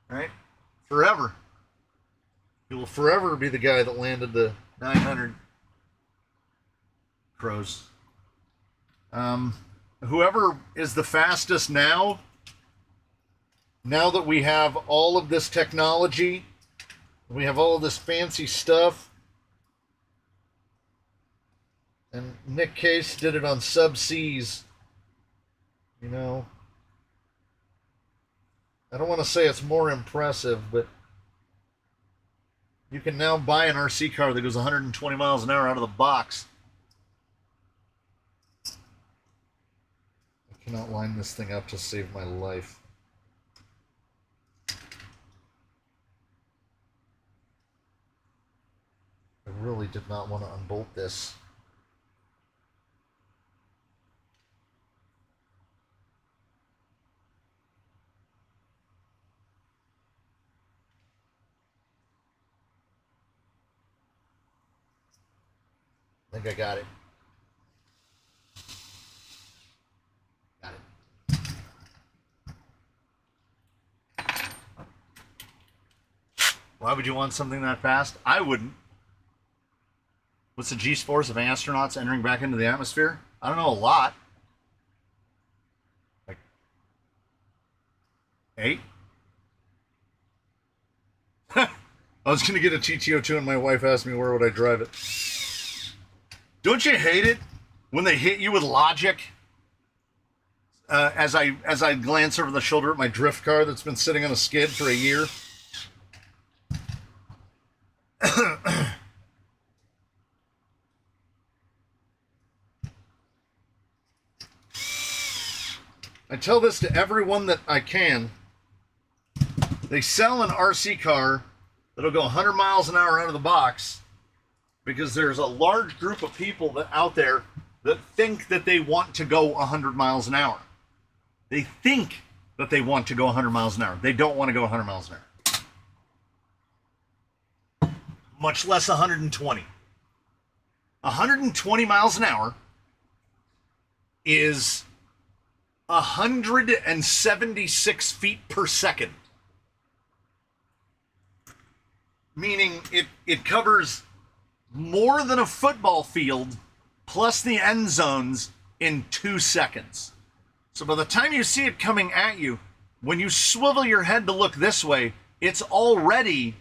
right? Forever. He will forever be the guy that landed the 900 pros. Whoever is the fastest now that we have all of this technology, we have all of this fancy stuff, and Nick Case did it on sub-Cs, you know. I don't want to say it's more impressive, but you can now buy an RC car that goes 120 miles an hour out of the box. I cannot line this thing up to save my life. I really did not want to unbolt this. I think I got it. Got it. Why would you want something that fast? I wouldn't. What's the G-force of astronauts entering back into the atmosphere? I don't know, a lot. Like 8? I was going to get a TTO2 and my wife asked me where would I drive it. Don't you hate it when they hit you with logic? As I glance over the shoulder at my drift car that's been sitting on a skid for a year. I tell this to everyone that I can. They sell an RC car that'll go 100 miles an hour out of the box because there's a large group of people that out there that think that they want to go 100 miles an hour. They think that they want to go 100 miles an hour. They don't want to go 100 miles an hour. Much less 120. 120 miles an hour is 176 feet per second. Meaning it covers more than a football field plus the end zones in 2 seconds. So by the time you see it coming at you, when you swivel your head to look this way, it's already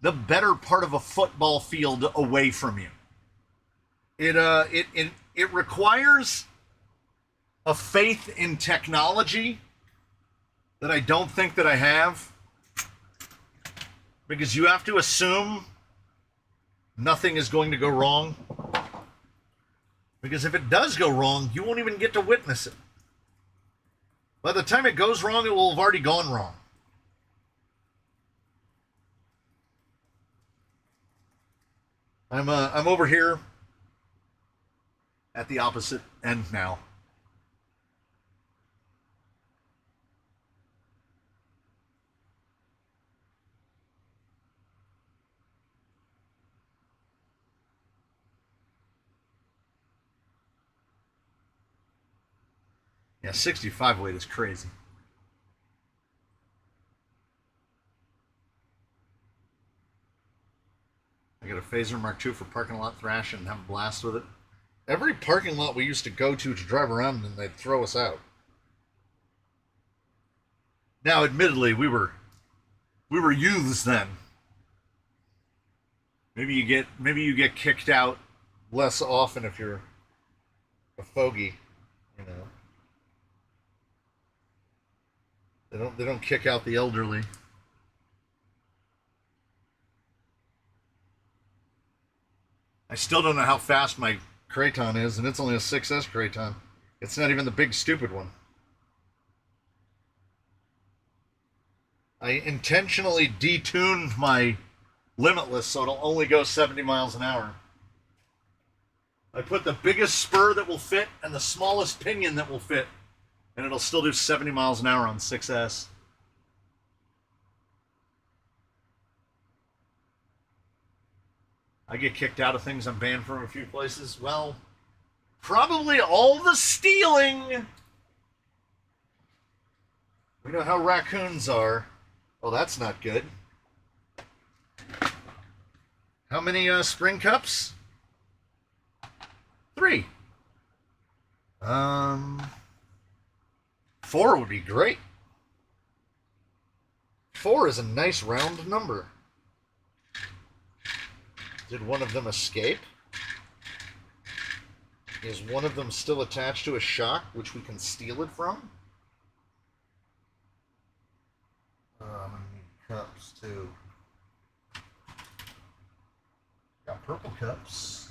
the better part of a football field away from you. It requires a faith in technology that I don't think that I have, because you have to assume nothing is going to go wrong, because if it does go wrong, you won't even get to witness it. By the time it goes wrong, it will have already gone wrong. I'm over here at the opposite end now. Yeah, 65 weight is crazy. I got a Phaser Mark II for parking lot thrashing and have a blast with it. Every parking lot we used to go to drive around and they'd throw us out. Now, admittedly, we were youths then. Maybe you get kicked out less often if you're a fogey, you know. They don't kick out the elderly. I still don't know how fast my Kraton is, and it's only a 6S Kraton. It's not even the big stupid one. I intentionally detuned my Limitless so it'll only go 70 miles an hour. I put the biggest spur that will fit and the smallest pinion that will fit, and it'll still do 70 miles an hour on 6S. I get kicked out of things. I'm banned from a few places. Well, probably all the stealing. We know how raccoons are. Oh, that's not good. How many spring cups? 3. 4 would be great. 4 is a nice round number. Did one of them escape? Is one of them still attached to a shock, which we can steal it from? I'm gonna need cups too. Got purple cups.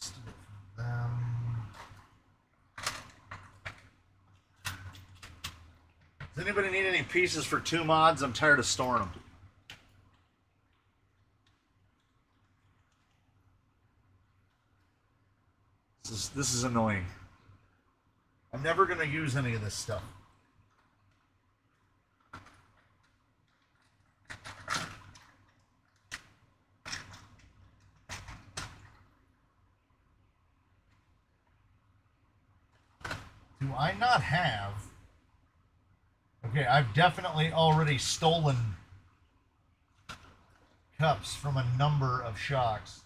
Steal from them. Does anybody need any pieces for 2 mods? I'm tired of storing them. This is annoying. I'm never going to use any of this stuff. Do I not have... Okay, I've definitely already stolen cups from a number of shocks.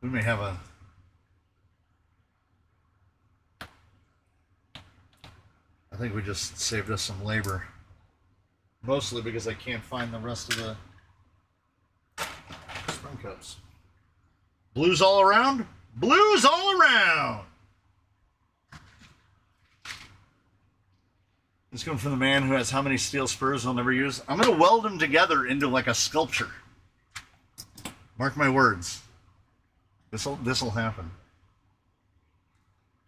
We may have a... I think we just saved us some labor. Mostly because I can't find the rest of the spring cups. Blues all around? Blues all around! This going from the man who has how many steel spurs he'll never use? I'm going to weld them together into like a sculpture. Mark my words. This'll happen.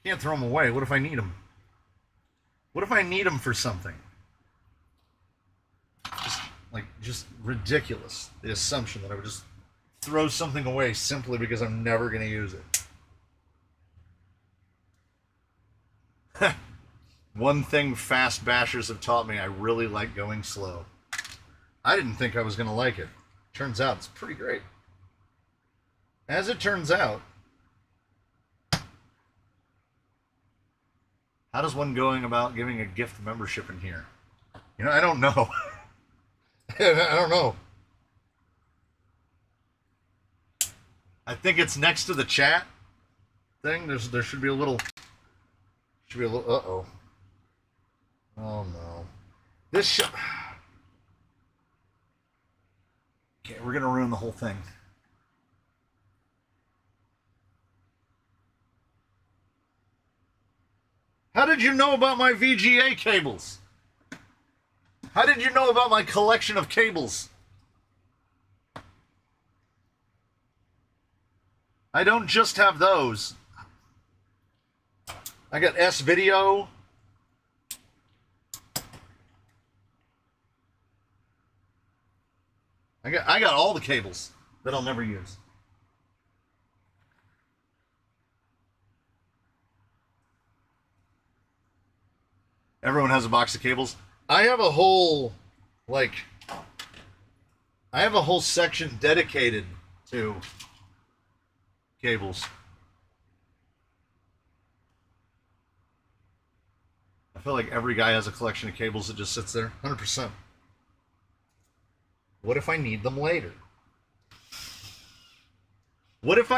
Can't throw them away. What if I need them? What if I need them for something? Just ridiculous. The assumption that I would just throw something away simply because I'm never going to use it. One thing fast bashers have taught me, I really like going slow. I didn't think I was going to like it. Turns out it's pretty great. As it turns out, how does one going about giving a gift membership in here? You know, I don't know. I don't know. I think it's next to the chat thing. There should be a little. Uh-oh. Oh no. This Okay, we're gonna ruin the whole thing. How did you know about my VGA cables? How did you know about my collection of cables? I don't just have those. I got S-Video. I got all the cables that I'll never use. Everyone has a box of cables. I have a whole, like, I have a whole section dedicated to cables. I feel like every guy has a collection of cables that just sits there. 100%. What if I need them later? What if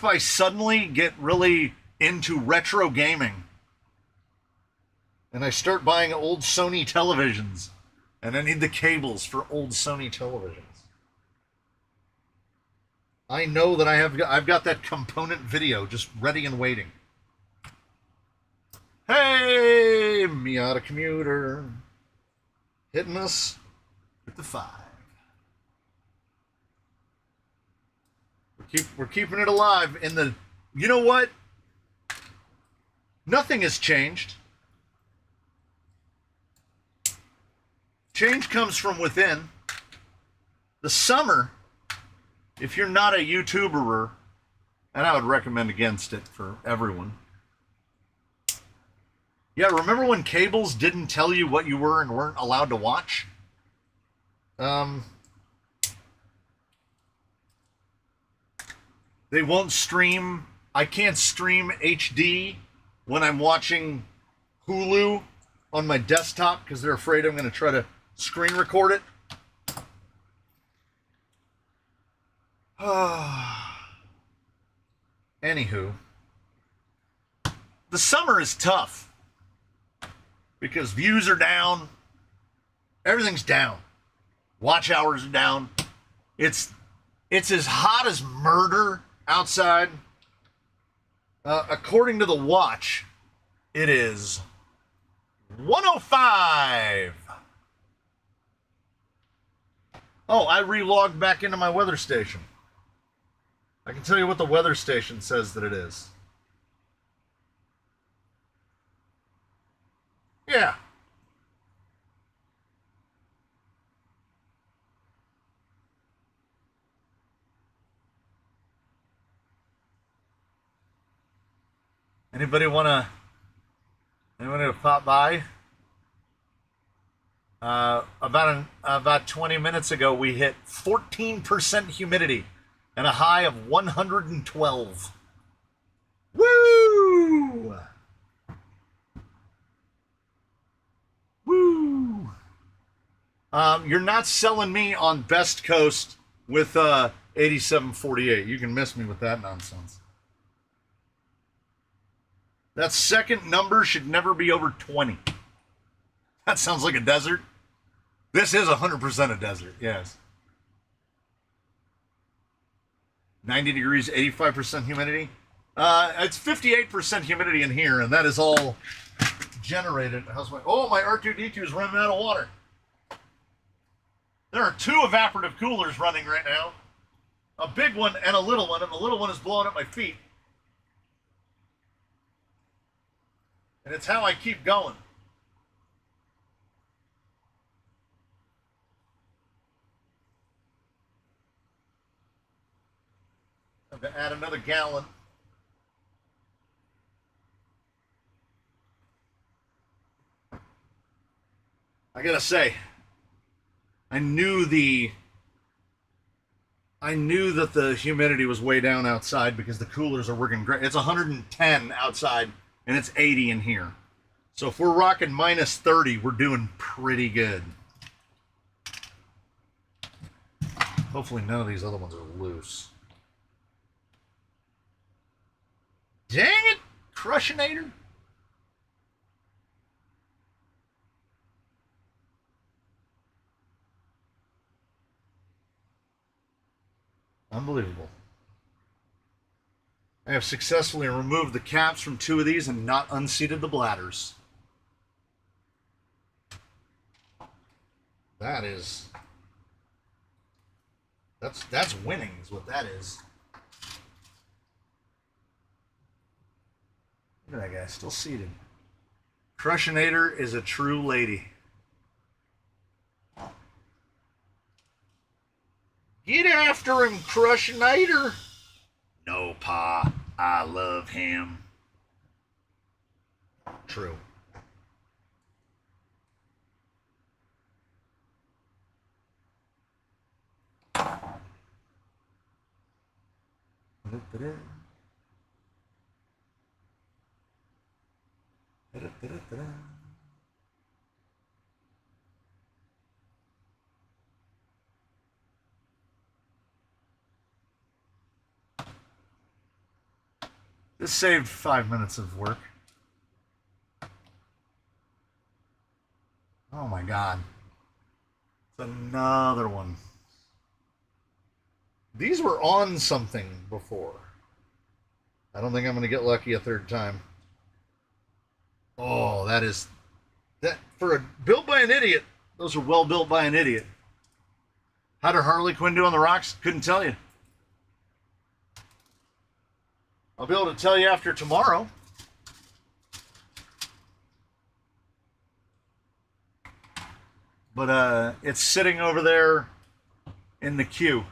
I suddenly get really into retro gaming and I start buying old Sony televisions and I need the cables for old Sony televisions? I know that I've got that component video just ready and waiting. Hey, Miata Commuter, hitting us with the 5. We're keeping it alive in the. You know what? Nothing has changed. Change comes from within. The summer, if you're not a YouTuber, and I would recommend against it for everyone. Yeah, remember when cables didn't tell you what you were and weren't allowed to watch? They won't stream. I can't stream HD when I'm watching Hulu on my desktop because they're afraid I'm going to try to screen record it. Anywho, the summer is tough because views are down. Everything's down. Watch hours are down. It's as hot as murder outside. According to the watch, it is 105. Oh, I relogged back into my weather station. I can tell you what the weather station says that it is. Yeah. Anybody wanna pop by? About 20 minutes ago, we hit 14% humidity and a high of 112. Woo! Woo! You're not selling me on Best Coast with 8748. You can miss me with that nonsense. That second number should never be over 20. That sounds like a desert. This is 100% a desert, yes. 90 degrees, 85% humidity. It's 58% humidity in here, and that is all generated. My R2D2 is running out of water. There are 2 evaporative coolers running right now. A big one and a little one, and the little one is blowing up my feet. And it's how I keep going. I'm going to add another gallon. I gotta say, I knew that the humidity was way down outside because the coolers are working great. It's 110 outside and it's 80 in here. So if we're rocking minus 30, we're doing pretty good. Hopefully none of these other ones are loose. Dang it, Crushinator. Unbelievable. I have successfully removed the caps from 2 of these and not unseated the bladders. That's winning is what that is. Look at that guy, still seated. Crushinator is a true lady. Get after him, Crushinator. No, Pa, I love him. True. Da-da-da-da. Da-da-da-da-da. This saved 5 minutes of work. Oh my God. It's another one. These were on something before. I don't think I'm going to get lucky a third time. Oh, that for a built by an idiot. Those are well built by an idiot. How did Harley Quinn do on the rocks? Couldn't tell you. I'll be able to tell you after tomorrow. But it's sitting over there in the queue.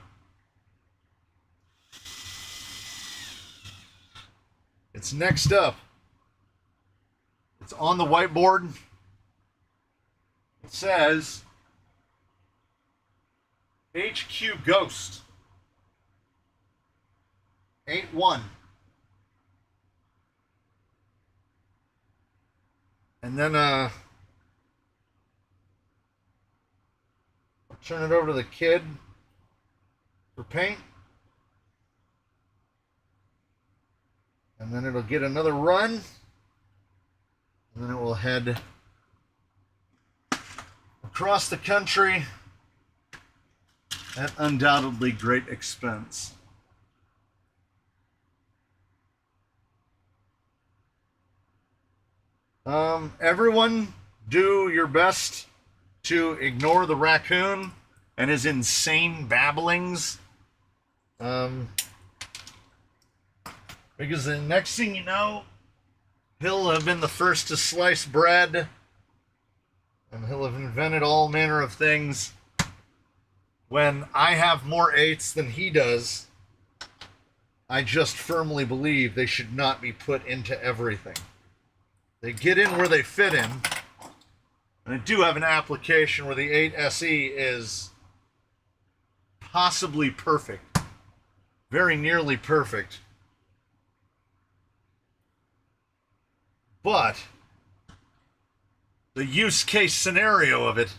It's next up. It's on the whiteboard. It says HQ Ghost 8-1. And then I'll turn it over to the kid for paint. And then it'll get another run. And then it will head across the country at undoubtedly great expense. Everyone, do your best to ignore the raccoon and his insane babblings. Because the next thing you know, he'll have been the first to slice bread, and he'll have invented all manner of things. When I have more 8s than he does, I just firmly believe they should not be put into everything. They get in where they fit in, and I do have an application where the 8 SE is possibly perfect, very nearly perfect. But the use case scenario of it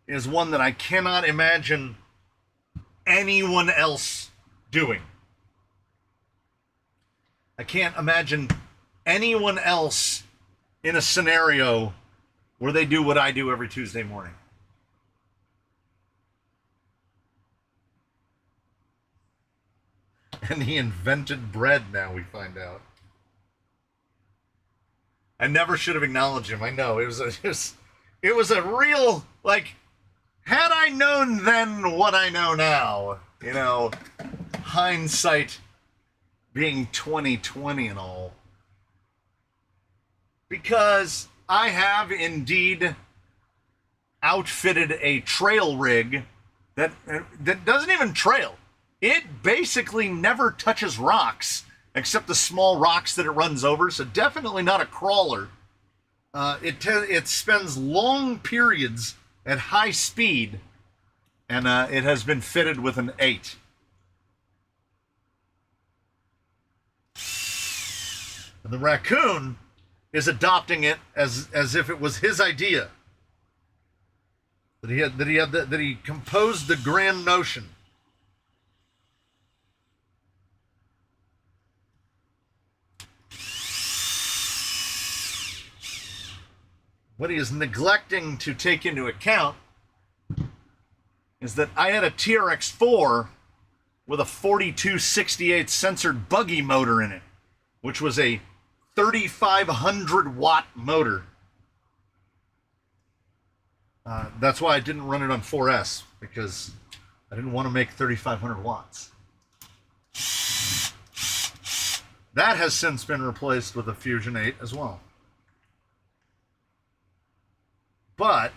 is one that I cannot imagine anyone else doing. I can't imagine anyone else in a scenario where they do what I do every Tuesday morning. And he invented bread, now we find out. I never should have acknowledged him. I know. It was a real, like, had I known then what I know now, you know, hindsight being 20/20 and all. Because I have indeed outfitted a trail rig that doesn't even trail. It basically never touches rocks, except the small rocks that it runs over, so definitely not a crawler. It spends long periods at high speed, and it has been fitted with an 8. And the raccoon is adopting it as if it was his idea. That he composed the grand notion. What he is neglecting to take into account is that I had a TRX-4 with a 4268 censored buggy motor in it, which was a 3,500 watt motor. That's why I didn't run it on 4S, because I didn't want to make 3,500 watts. That has since been replaced with a Fusion 8 as well. But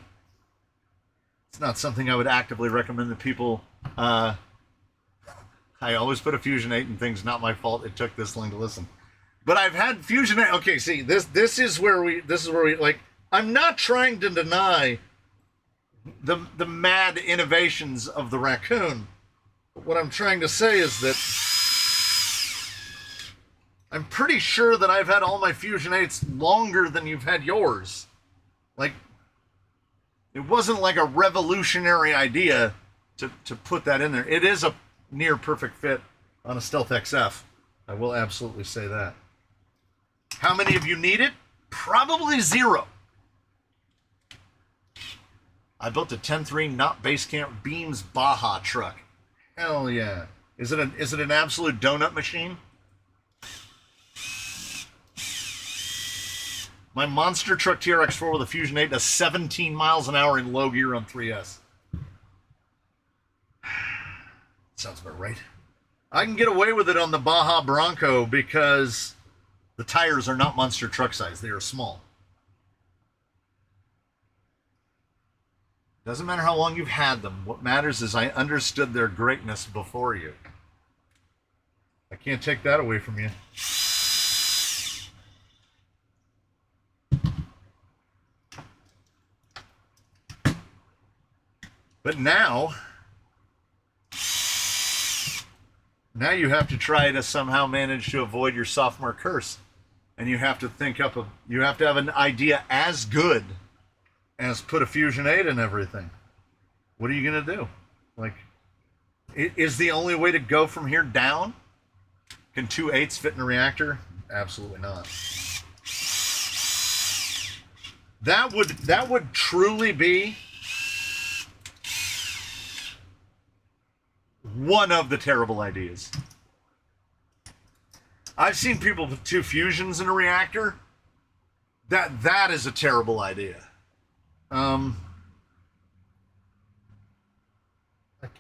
it's not something I would actively recommend to people. I always put a Fusion 8 in things not my fault. It took this long to listen. But I've had Fusion 8. Okay, see, this is where we like, I'm not trying to deny the mad innovations of the raccoon. But what I'm trying to say is that I'm pretty sure that I've had all my Fusion 8s longer than you've had yours. Like, it wasn't like a revolutionary idea to put that in there. It is a near perfect fit on a Stealth XF. I will absolutely say that. How many of you need it? Probably 0. I built a 10.3 not Basecamp Beams Baja truck. Hell yeah. Is it an absolute donut machine? My monster truck TRX4 with a Fusion 8 does 17 miles an hour in low gear on 3S. Sounds about right. I can get away with it on the Baja Bronco because the tires are not monster truck size. They are small. Doesn't matter how long you've had them. What matters is I understood their greatness before you. I can't take that away from you. But now you have to try to somehow manage to avoid your sophomore curse. And you have to you have to have an idea as good as put a Fusion 8 in everything. What are you going to do? Like, is the only way to go from here down? Can 2 8s fit in a reactor? Absolutely not. That would truly be one of the terrible ideas. I've seen people put 2 fusions in a reactor. That is a terrible idea.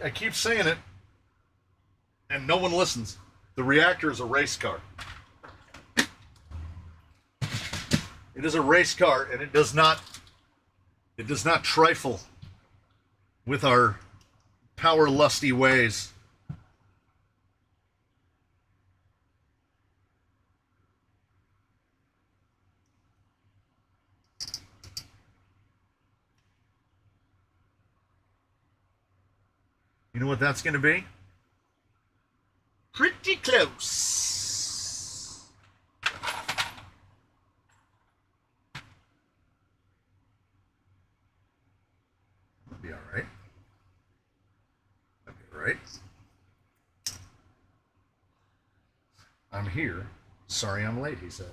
I keep saying it, and no one listens. The reactor is a race car. It is a race car, and it does not trifle with our power lusty ways. You know what that's going to be? Pretty close. That'll be all right. That'll be all right. I'm here. Sorry I'm late, he said.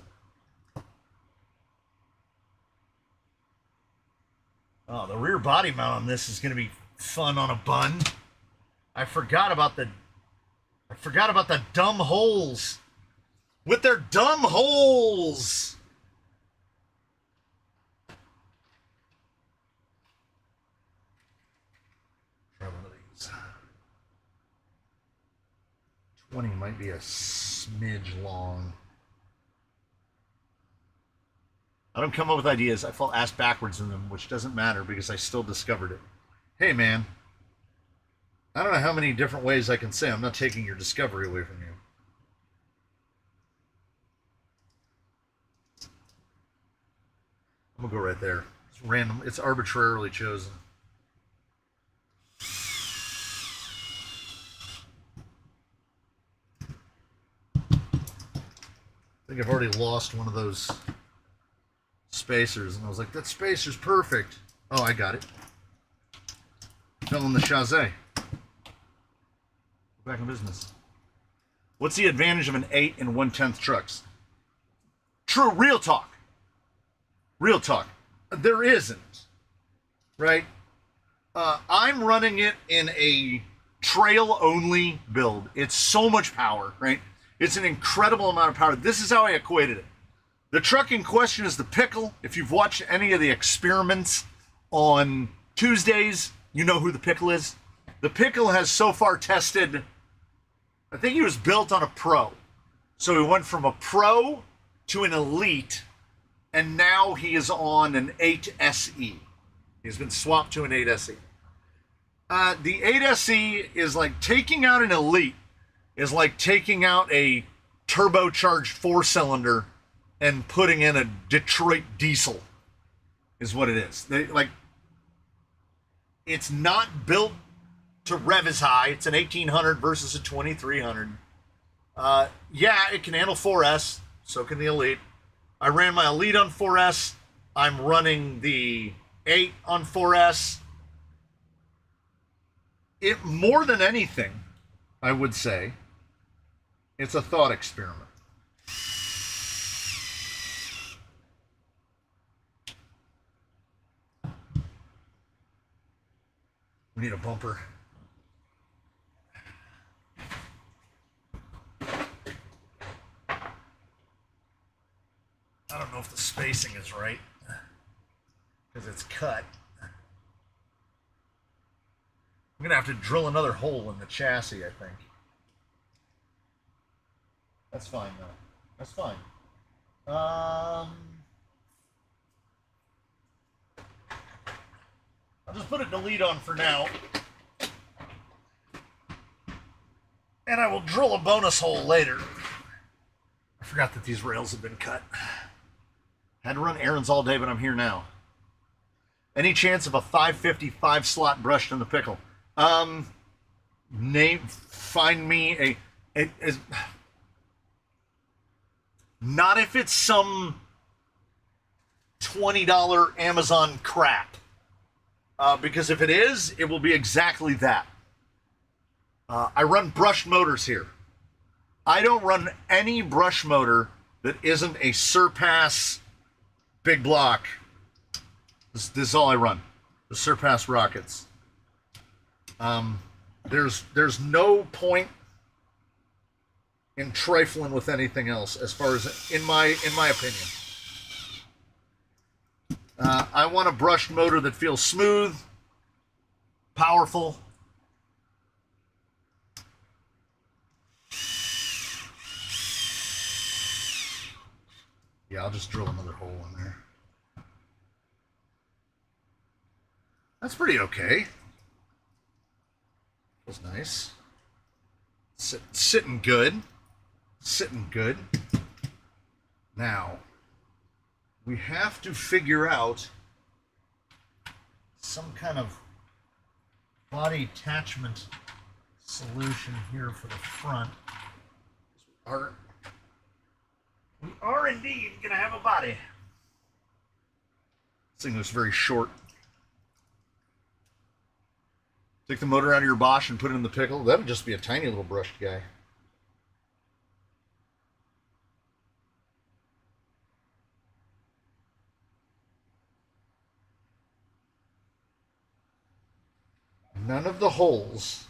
Oh, the rear body mount on this is going to be fun on a bun. I forgot about the dumb holes. With their dumb holes. Try one of these. 20 might be a smidge long. I don't come up with ideas. I fall ass backwards in them, which doesn't matter because I still discovered it. Hey, man. I don't know how many different ways I can say I'm not taking your discovery away from you. I'm gonna go right there. It's random. It's arbitrarily chosen. I think I've already lost one of those spacers, and I was like, that spacer's perfect. Oh, I got it. Fell in the chassis. Back in business. What's the advantage of an 8 and 1/10 trucks? True, real talk. Real talk. There isn't. Right? I'm running it in a trail-only build. It's so much power, right? It's an incredible amount of power. This is how I equated it. The truck in question is the Pickle. If you've watched any of the experiments on Tuesdays, you know who the Pickle is. The Pickle has so far tested, I think he was built on a Pro. So he went from a Pro to an Elite, and now he is on an 8 SE. He's been swapped to an 8 SE. The 8 SE is like taking out an Elite, is like taking out a turbocharged 4-cylinder and putting in a Detroit diesel, is what it is. It's not built to rev as high. It's an 1800 versus a 2300. Yeah, it can handle 4S. So can the Elite. I ran my Elite on 4S. I'm running the 8 on 4S. It more than anything, I would say, it's a thought experiment. We need a bumper. I don't know if the spacing is right because it's cut. I'm gonna have to drill another hole in the chassis, I think. That's fine though. That's fine. I'll just put a delete on for now. And I will drill a bonus hole later. I forgot that these rails had been cut. Had to run errands all day, but I'm here now. Any chance of a 555 slot brushed in the pickle? Find me not if it's some $20 Amazon crap. Because if it is, it will be exactly that. I run brushed motors here. I don't run any brush motor that isn't a Surpass big block. This is all I run. The Surpass rockets. There's no point in trifling with anything else, as far as in my opinion. I want a brushed motor that feels smooth, powerful. Yeah, I'll just drill another hole in there. That's pretty okay. Feels nice. Sitting good. Sitting good. Now, we have to figure out some kind of body attachment solution here for the front. We are indeed going to have a body. This thing was very short. Take the motor out of your Bosch and put it in the pickle. That would just be a tiny little brushed guy. None of the holes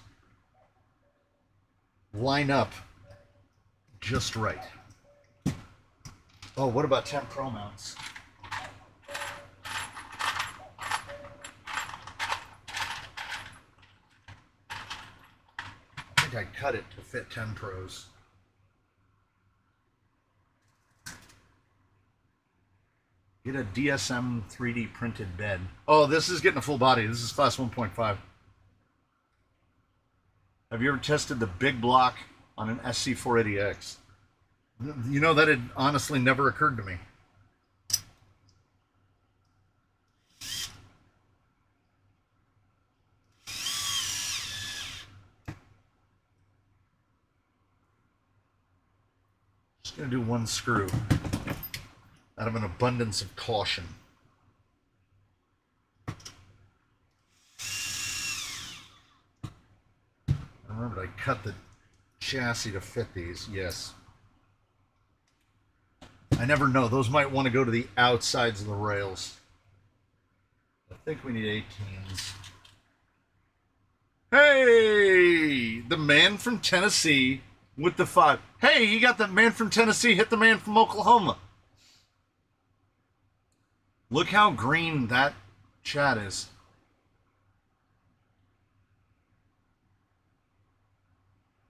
line up just right. Oh, what about 10 Pro mounts? I think I cut it to fit 10 Pros. Get a DSM 3D printed bed. Oh, this is getting a full body. This is class 1.5. Have you ever tested the big block on an SC480X? You know, that had honestly never occurred to me. Just going to do one screw out of an abundance of caution. I remember I cut the chassis to fit these, yes. I never know. Those might want to go to the outsides of the rails. I think we need 18s. Hey! The man from Tennessee with the 5. Hey, you got the man from Tennessee hit the man from Oklahoma. Look how green that chat is.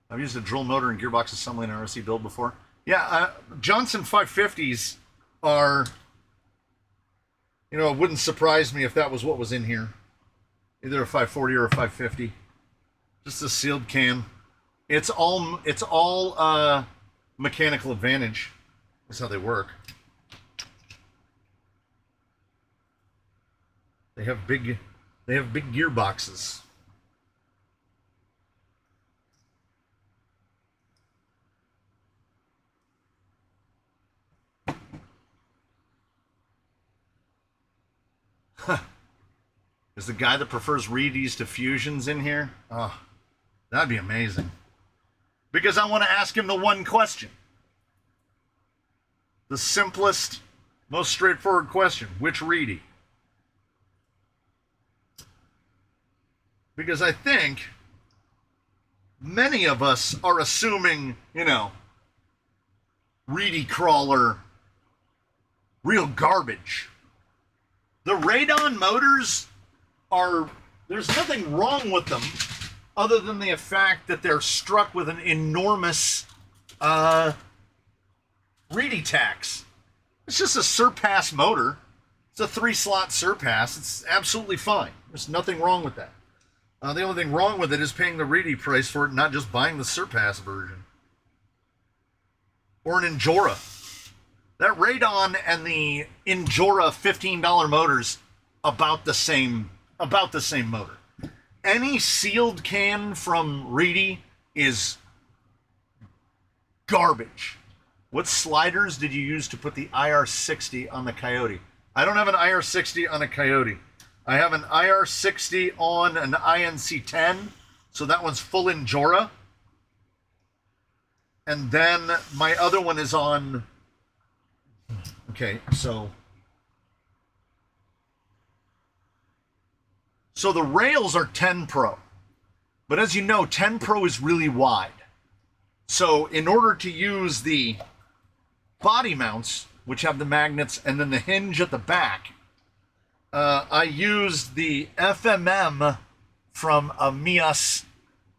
I've used a drill motor and gearbox assembly in an RC build before. Yeah, Johnson 550s are, you know, it wouldn't surprise me if that was what was in here. Either a 540 or a 550. Just a sealed cam. It's all mechanical advantage. That's how they work. They have big gearboxes. Is the guy that prefers Reedy's to Fusions in here? Oh, that'd be amazing. Because I want to ask him the one question. The simplest, most straightforward question. Which Reedy? Because I think many of us are assuming, Reedy crawler, real garbage. The Radon motors there's nothing wrong with them other than the fact that they're struck with an enormous Reedy tax. It's just a surpass motor. It's a 3-slot surpass. It's absolutely fine. There's nothing wrong with that. The only thing wrong with it is paying the Reedy price for it, not just buying the surpass version. Or an Injora. That Radon and the Injora $15 motors about the same motor. Any sealed can from Reedy is garbage. What sliders did you use to put the IR60 on the Coyote? I don't have an IR60 on a Coyote. I have an IR60 on an INC10, so that one's full Injora. And then my other one is on... Okay, so the rails are 10 Pro. But as you know, 10 Pro is really wide. So in order to use the body mounts, which have the magnets and then the hinge at the back, I used the FMM from a Mias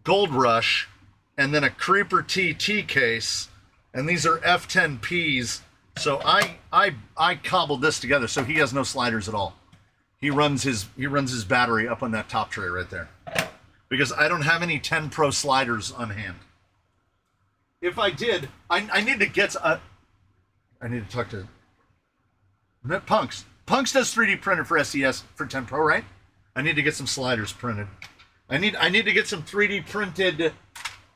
Gold Rush and then a Creeper TT case, and these are F10Ps. So I cobbled this together so he has no sliders at all. He runs his battery up on that top tray right there. Because I don't have any 10 Pro sliders on hand. If I did, I need to get I need to talk to Punks. Punks does 3D printed for SES for 10 Pro, right? I need to get some sliders printed. I need to get some 3D printed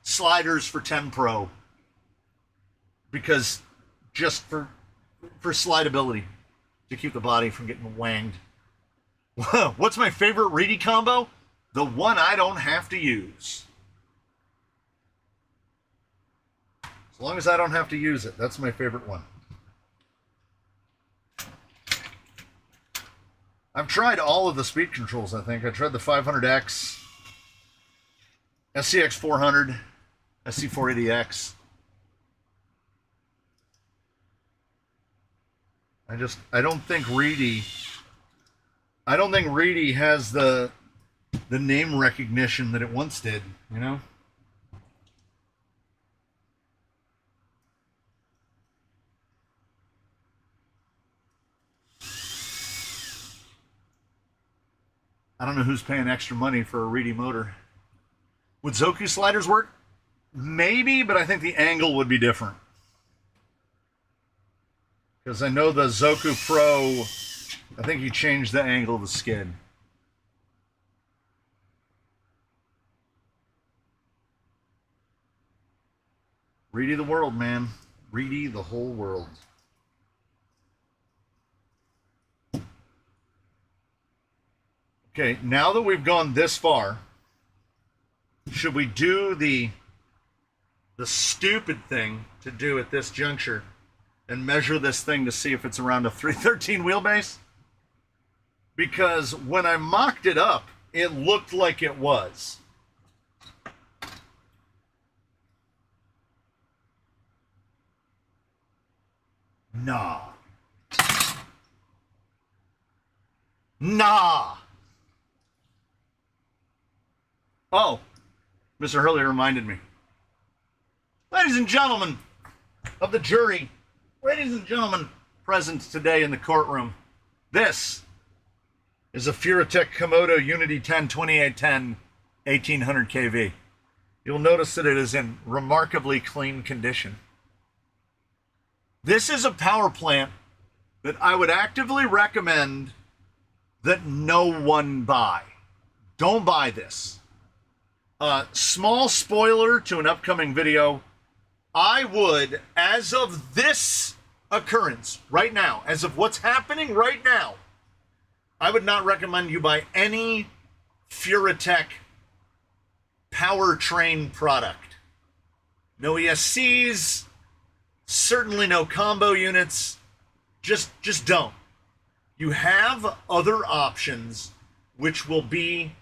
sliders for 10 Pro. Because just for slidability, to keep the body from getting wanged. What's my favorite Reedy combo? The one I don't have to use. As long as I don't have to use it, that's my favorite one. I've tried all of the speed controls, I think. I tried the 500X, SCX 400, SC480X. I don't think Reedy has the name recognition that it once did, you know? I don't know who's paying extra money for a Reedy motor. Would Zoku sliders work? Maybe, but I think the angle would be different. Because I know the Zoku Pro, I think he changed the angle of the skid. Reedy the world, man. Reedy the whole world. Okay, now that we've gone this far, should we do the stupid thing to do at this juncture and measure this thing to see if it's around a 313 wheelbase? Because when I mocked it up, it looked like it was. Nah. Nah. Oh, Mr. Hurley reminded me. Ladies and gentlemen of the jury, ladies and gentlemen present today in the courtroom, this is a Furatech Komodo Unity 10 2810 1800 kV. You'll notice that it is in remarkably clean condition. This is a power plant that I would actively recommend that no one buy. Don't buy this. Small spoiler to an upcoming video. I would, as of this occurrence right now, as of what's happening right now, I would not recommend you buy any Furatech powertrain product. No ESCs, certainly no combo units. Just don't. You have other options which will be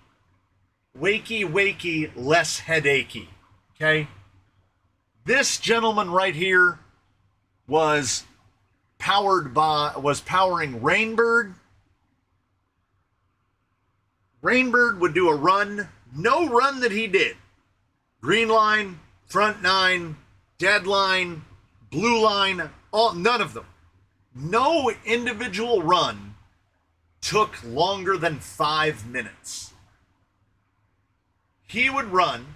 wakey, less headachy. Okay? This gentleman right here was powering Rainbird. Rainbird would do a run, no run that he did. Green line, front nine, dead line, blue line, none of them. No individual run took longer than 5 minutes. He would run,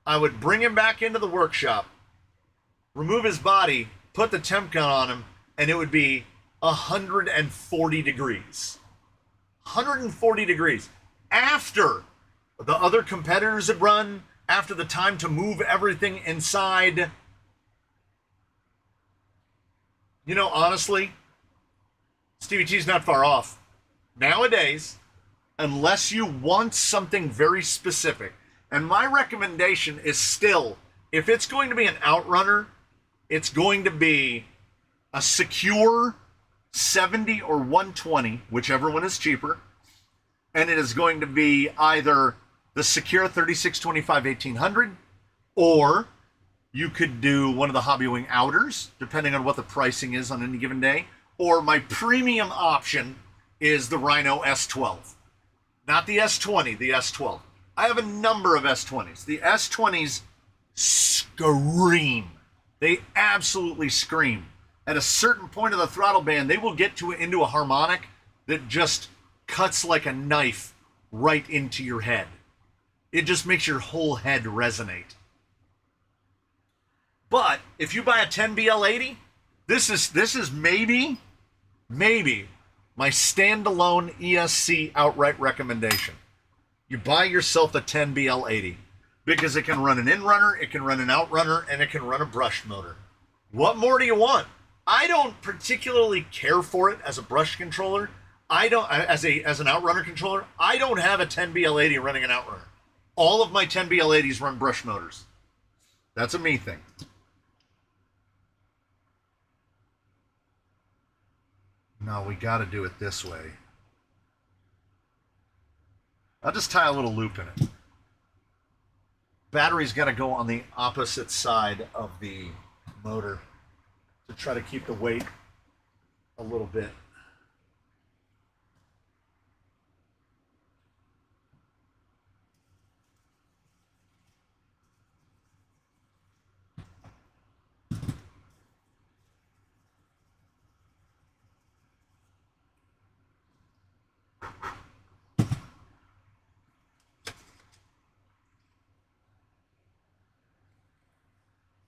I would bring him back into the workshop, remove his body, put the temp gun on him, and it would be 140 degrees. 140 degrees. After the other competitors had run, after the time to move everything inside. You know, honestly, Stevie T's not far off. Nowadays, unless you want something very specific, and my recommendation is still, if it's going to be an outrunner, it's going to be a secure 70 or 120, whichever one is cheaper, and it is going to be either the secure 3625 1800, or you could do one of the Hobby Wing outers, depending on what the pricing is on any given day, or my premium option is the Rhino S12. Not the S20, the S12. I have a number of S20s. The S20s scream. They absolutely scream. At a certain point of the throttle band, they will get into a harmonic that just cuts like a knife right into your head. It just makes your whole head resonate. But if you buy a 10BL80, this is maybe my standalone ESC outright recommendation. You buy yourself a 10BL80 because it can run an in-runner, it can run an outrunner, and it can run a brush motor. What more do you want? I don't particularly care for it as a brush controller. I don't as an outrunner controller. I don't have a 10BL80 running an outrunner. All of my 10BL80s run brush motors. That's a me thing. No, we got to do it this way. I'll just tie a little loop in it. Battery's got to go on the opposite side of the motor to try to keep the weight a little bit.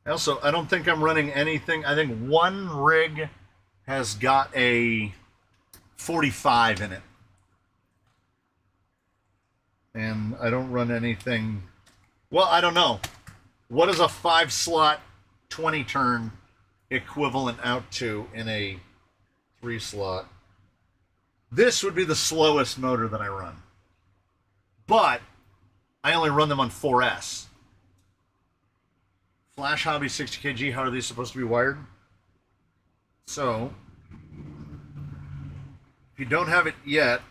Also, I don't think I'm running anything. I think one rig has got a 45 in it. And I don't run anything. Well, I don't know. What is a 5-slot 20-turn equivalent out to in a 3-slot? This would be the slowest motor that I run. But I only run them on 4S. Flash Hobby 60kg, how are these supposed to be wired? So, if you don't have it yet,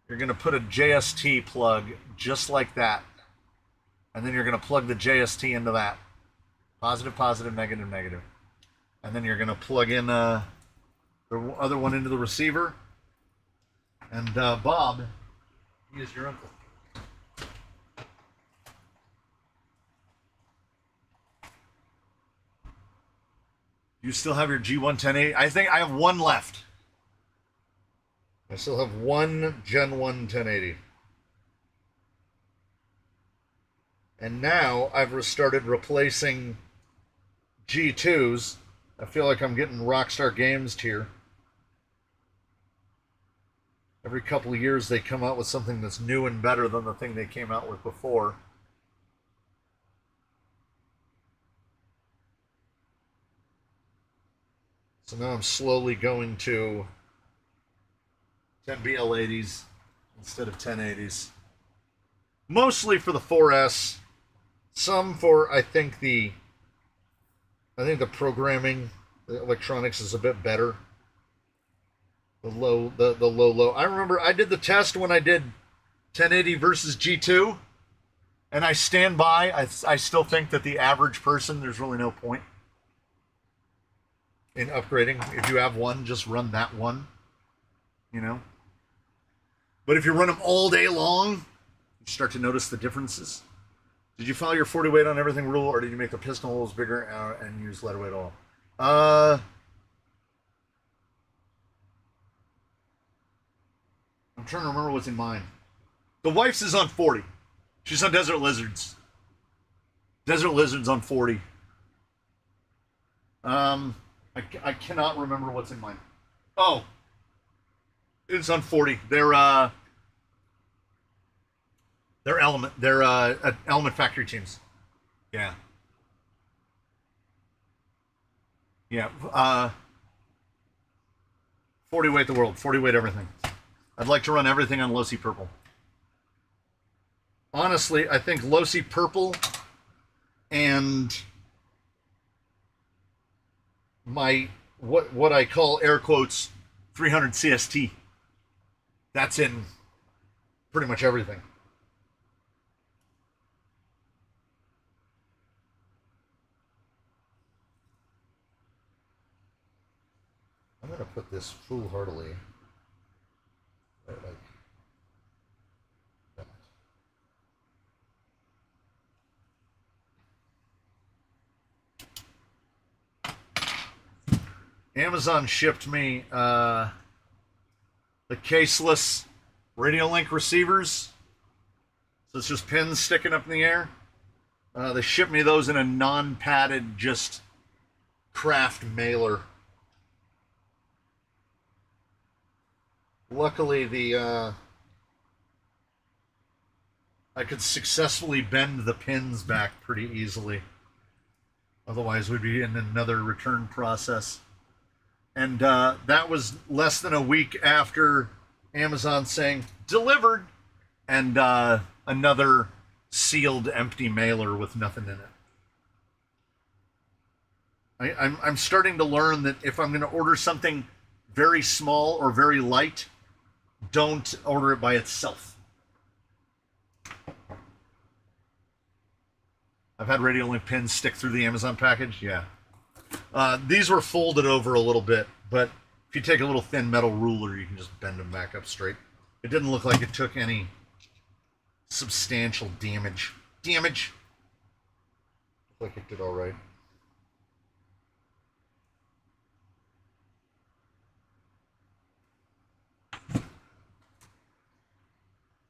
you're going to put a JST plug just like that. And then you're going to plug the JST into that. Positive, positive, negative, negative. And then you're going to plug in the other one into the receiver. And Bob, he is your uncle. You still have your G1 I think I have one left. I still have one Gen 1 1080. And now I've started replacing G2s. I feel like I'm getting Rockstar Games here. Every couple of years they come out with something that's new and better than the thing they came out with before. So now I'm slowly going to 10 BL80s instead of 1080s. Mostly for the 4S. Some for, I think the programming, the electronics is a bit better. The low. I remember I did the test when I did 1080 versus G2, and I stand by. I still think that the average person, there's really no point in upgrading. If you have one, just run that one, you know. But if you run them all day long, you start to notice the differences. Did you follow your 40 weight on everything rule, or did you make the piston holes bigger and use letter weight all? I'm trying to remember what's in mine. The wife's is on 40. She's on Desert Lizards. Desert Lizards on 40. I cannot remember what's in mine. Oh, it's on 40. They're Element. They're Element factory teams. Yeah. Yeah. 40 weight the world. 40 weight everything. I'd like to run everything on Losi Purple. Honestly, I think Losi Purple and my what I call air quotes 300 CST. That's in pretty much everything. I'm gonna put this foolhardily right like that. Amazon shipped me the caseless radio link receivers. So it's just pins sticking up in the air. They shipped me those in a non-padded, just craft mailer. Luckily, I could successfully bend the pins back pretty easily. Otherwise, we'd be in another return process. And that was less than a week after Amazon saying delivered, and another sealed empty mailer with nothing in it. I'm starting to learn that if I'm going to order something very small or very light, don't order it by itself. I've had radio link pins stick through the Amazon package. Yeah. These were folded over a little bit, but if you take a little thin metal ruler, you can just bend them back up straight. It didn't look like it took any substantial damage. Looked like it did all right.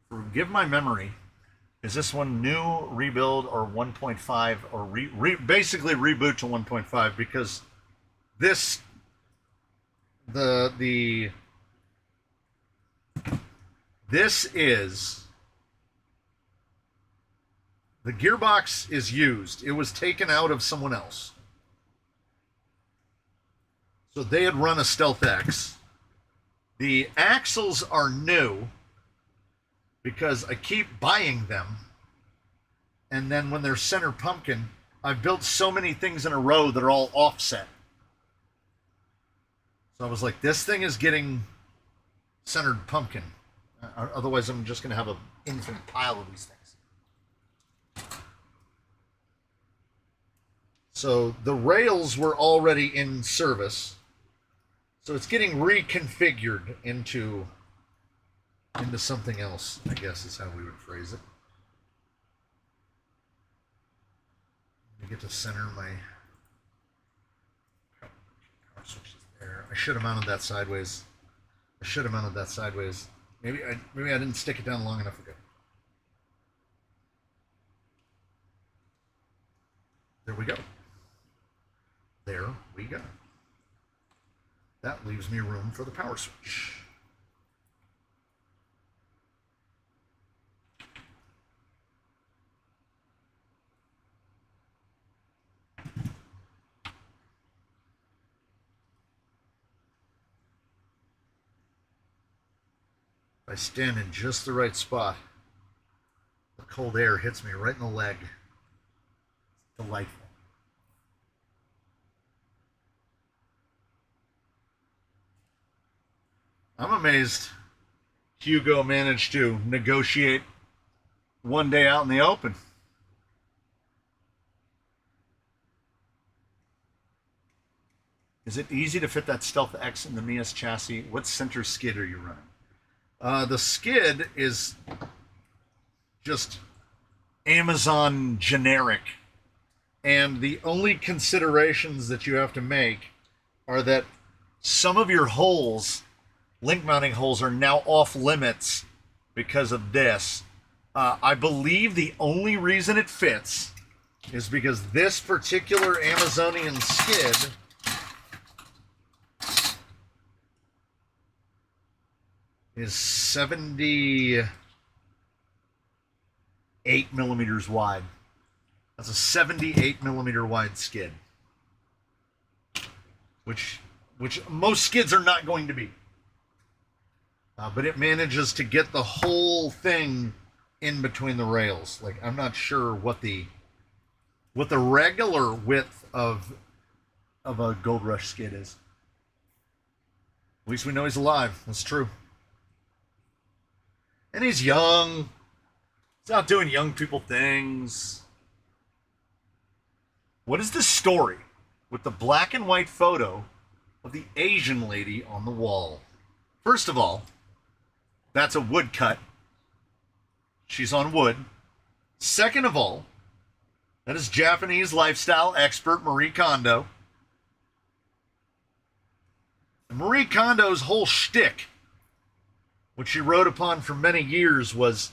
Forgive my memory. Is this one new, rebuild, or 1.5, or basically reboot to 1.5? Because this, this is, the gearbox is used. It was taken out of someone else. So they had run a Stealth X. The axles are new, because I keep buying them, and then when they're center pumpkin, I've built so many things in a row that are all offset. So I was like, this thing is getting centered pumpkin. Otherwise, I'm just going to have an infinite pile of these things. So the rails were already in service. So it's getting reconfigured into something else, I guess is how we would phrase it. Let me get to center my power switches there. I should have mounted that sideways. Maybe I didn't stick it down long enough ago. There we go. That leaves me room for the power switch. I stand in just the right spot, the cold air hits me right in the leg. It's delightful. I'm amazed Hugo managed to negotiate one day out in the open. Is it easy to fit that Stealth X in the Mias chassis? What center skid are you running? The skid is just Amazon generic. And the only considerations that you have to make are that some of your holes, link mounting holes, are now off limits because of this. I believe the only reason it fits is because this particular Amazonian skid is 78 millimeters wide. That's a 78 millimeter wide skid, which most skids are not going to be. But it manages to get the whole thing in between the rails. Like, I'm not sure what the regular width of a Gold Rush skid is. At least we know he's alive. That's true. And he's young. He's out doing young people things. What is the story with the black and white photo of the Asian lady on the wall? First of all, that's a woodcut. She's on wood. Second of all, that is Japanese lifestyle expert Marie Kondo. And Marie Kondo's whole shtick, which she wrote upon for many years, was,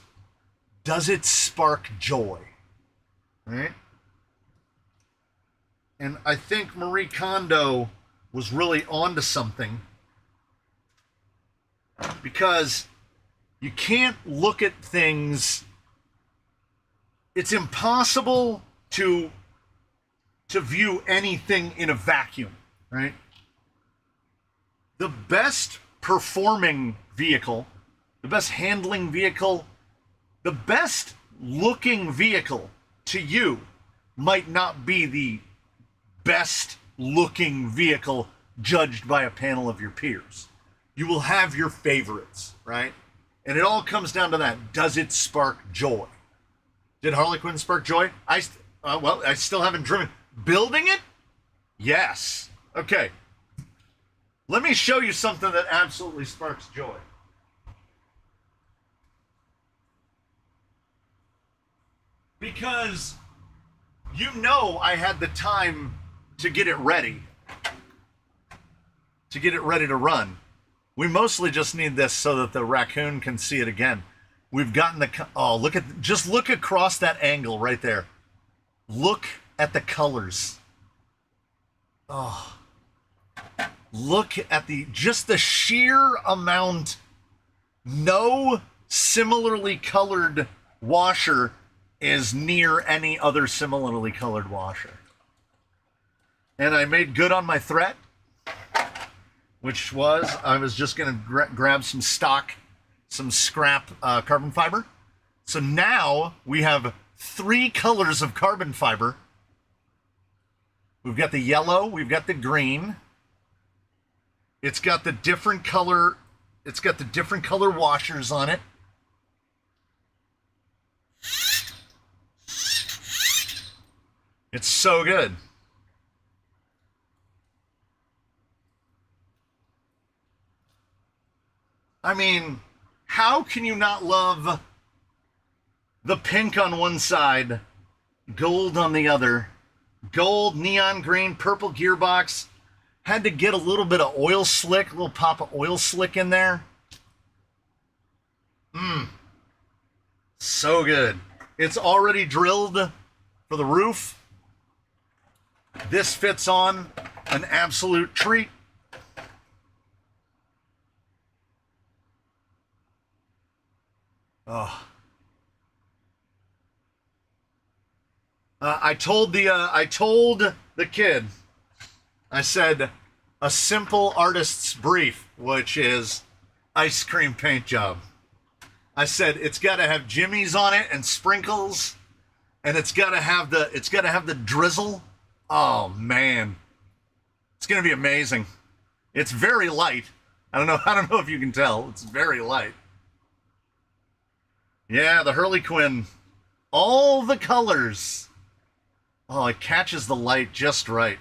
does it spark joy? Right? And I think Marie Kondo was really onto something, because you can't look at things. It's impossible to view anything in a vacuum, right? The best performing vehicle, the best handling vehicle, the best looking vehicle to you might not be the best looking vehicle judged by a panel of your peers. You will have your favorites, right? And it all comes down to that. Does it spark joy? Did Harley Quinn spark joy? I still haven't driven. Building it? Yes. Okay. Let me show you something that absolutely sparks joy. Because you know I had the time to get it ready. To get it ready to run. We mostly just need this so that the raccoon can see it again. We've gotten the, oh, look across that angle right there. Look at the colors. Oh, look at just the sheer amount. No similarly colored washer is near any other similarly colored washer. And I made good on my threat, which was I was just going to grab some stock, some scrap carbon fiber. So now we have 3 colors of carbon fiber. We've got the yellow, we've got the green. It's got the different color washers on it. It's so good. I mean, how can you not love the pink on one side, gold on the other, gold, neon green, purple gearbox? Had to get a little bit of oil slick, a little pop of oil slick in there. So good. It's already drilled for the roof. This fits on an absolute treat. Oh. I told the kid, I said, a simple artist's brief, which is ice cream paint job. I said it's got to have jimmies on it and sprinkles, and it's got to have the drizzle. Oh man, it's gonna be amazing. It's very light. I don't know if you can tell. It's very light. Yeah, the Harley Quinn, all the colors. Oh, it catches the light just right.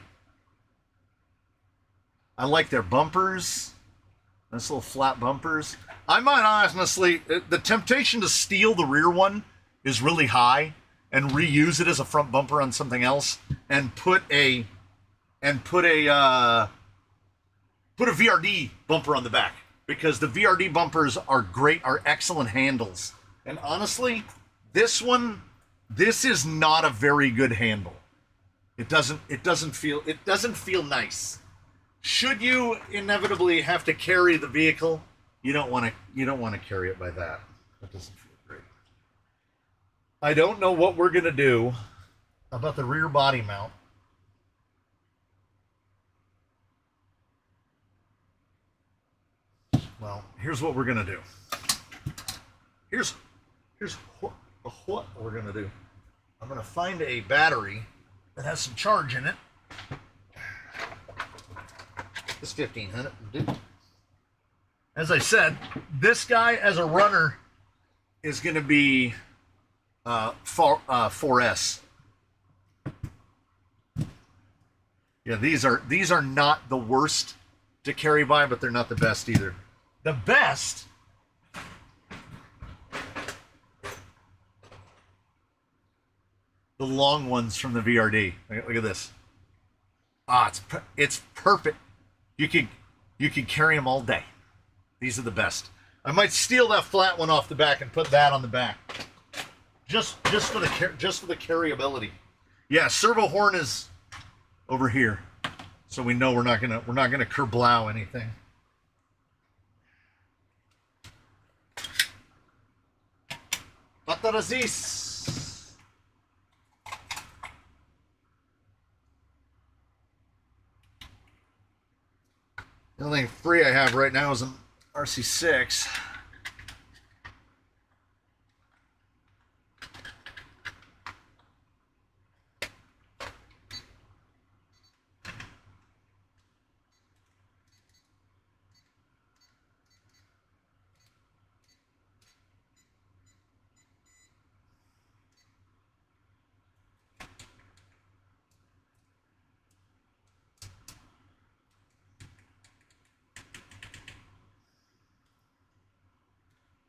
I like their bumpers. Nice little flat bumpers. I might honestly, the temptation to steal the rear one is really high and reuse it as a front bumper on something else and put a VRD bumper on the back, because the VRD bumpers are great, are excellent handles. And honestly, this is not a very good handle. It doesn't feel nice. Should you inevitably have to carry the vehicle, you don't want to carry it by that. That doesn't feel great. I don't know what we're gonna do about the rear body mount. Well, here's what we're gonna do. Here's what we're gonna do. I'm gonna find a battery that has some charge in it. This 1500. As I said, this guy as a runner is gonna be 4S. Yeah, these are not the worst to carry by, but they're not the best either. The best the long ones from the VRD. Look at this. It's perfect. You could carry them all day. These are the best. I might steal that flat one off the back and put that on the back, just for the carryability. Yeah, servo horn is over here, so we know we're not gonna kerblow anything. Patarazis. The only thing free I have right now is an RC6.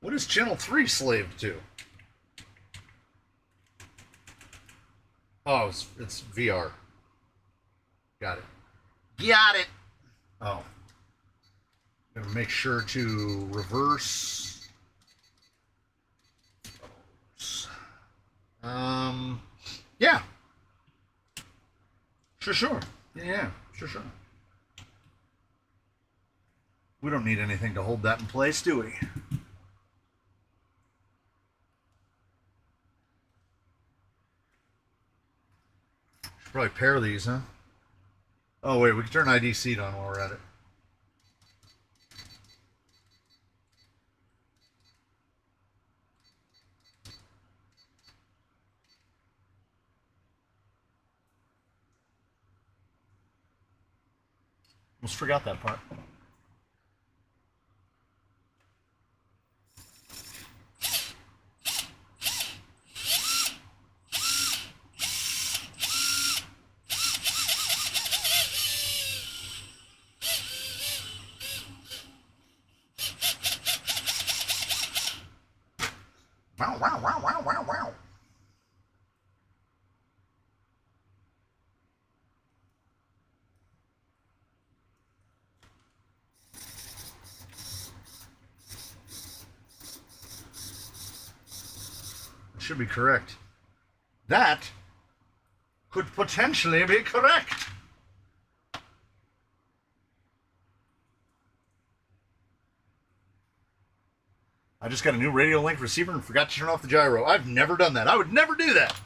What is Channel 3 slaved to? Oh, it's VR. Got it. Got it! Oh. Gonna make sure to reverse. Yeah. Sure. Yeah, sure. We don't need anything to hold that in place, do we? Probably pair these, huh? Oh, wait, we can turn ID seat on while we're at it. Almost forgot that part. Wow. It should be correct. That could potentially be correct. I just got a new radio link receiver and forgot to turn off the gyro. I've never done that. I would never do that.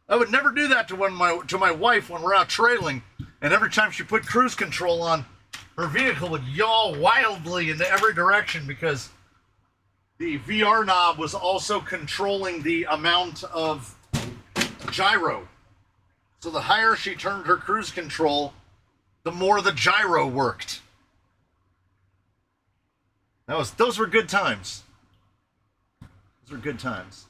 I would never do that to my wife when we're out trailing, and every time she put cruise control on, her vehicle would yaw wildly into every direction because the VR knob was also controlling the amount of gyro. So the higher she turned her cruise control, the more the gyro worked. Those were good times. Those were good times.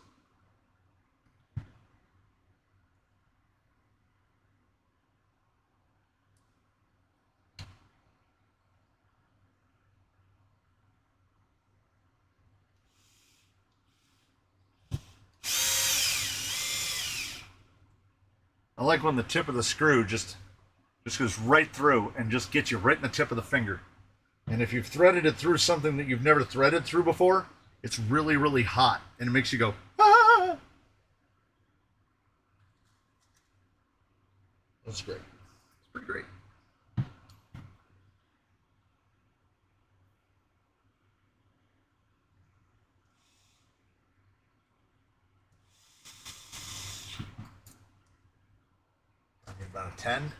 I like when the tip of the screw just goes right through and just gets you right in the tip of the finger. And if you've threaded it through something that you've never threaded through before, it's really, really hot. And it makes you go, ah! That's great. It's pretty great. I'll give about a 10.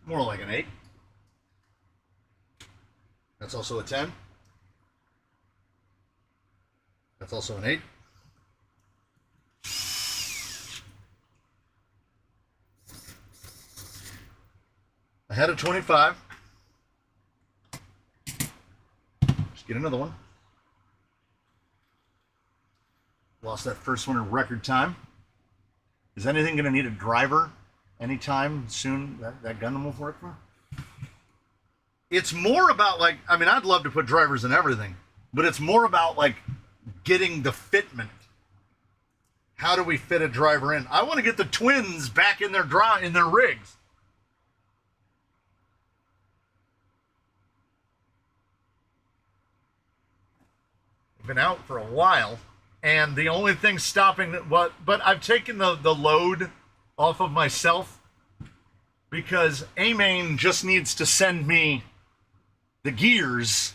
More like an 8. That's also a 10. That's also an 8. I had a 25. Just get another one. Lost that first one in record time. Is anything going to need a driver anytime soon that Gundam will work for? It's more about, like, I mean, I'd love to put drivers in everything, but it's more about, like, getting the fitment. How do we fit a driver in? I want to get the twins back in their rigs. They've been out for a while, and the only thing stopping that, but I've taken the load off of myself because A-Main just needs to send me the gears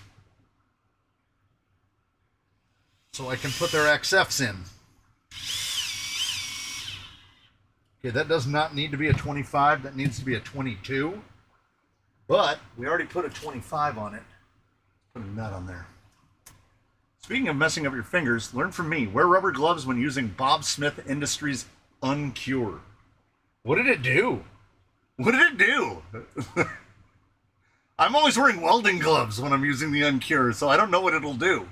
so I can put their XFs in. Okay, that does not need to be a 25. That needs to be a 22. But we already put a 25 on it. Put a nut on there. Speaking of messing up your fingers, learn from me. Wear rubber gloves when using Bob Smith Industries Uncure. What did it do? What did it do? I'm always wearing welding gloves when I'm using the Uncure, so I don't know what it'll do.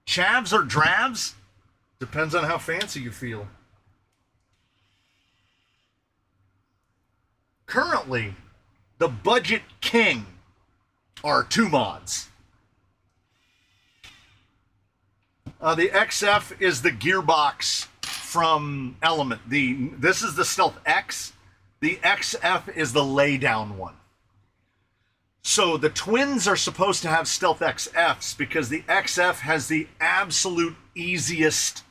Chavs or drabs? Depends on how fancy you feel. Currently, the budget king are 2 mods. The XF is the gearbox from Element. This is the Stealth X. The XF is the laydown one. So the twins are supposed to have Stealth XFs because the XF has the absolute easiest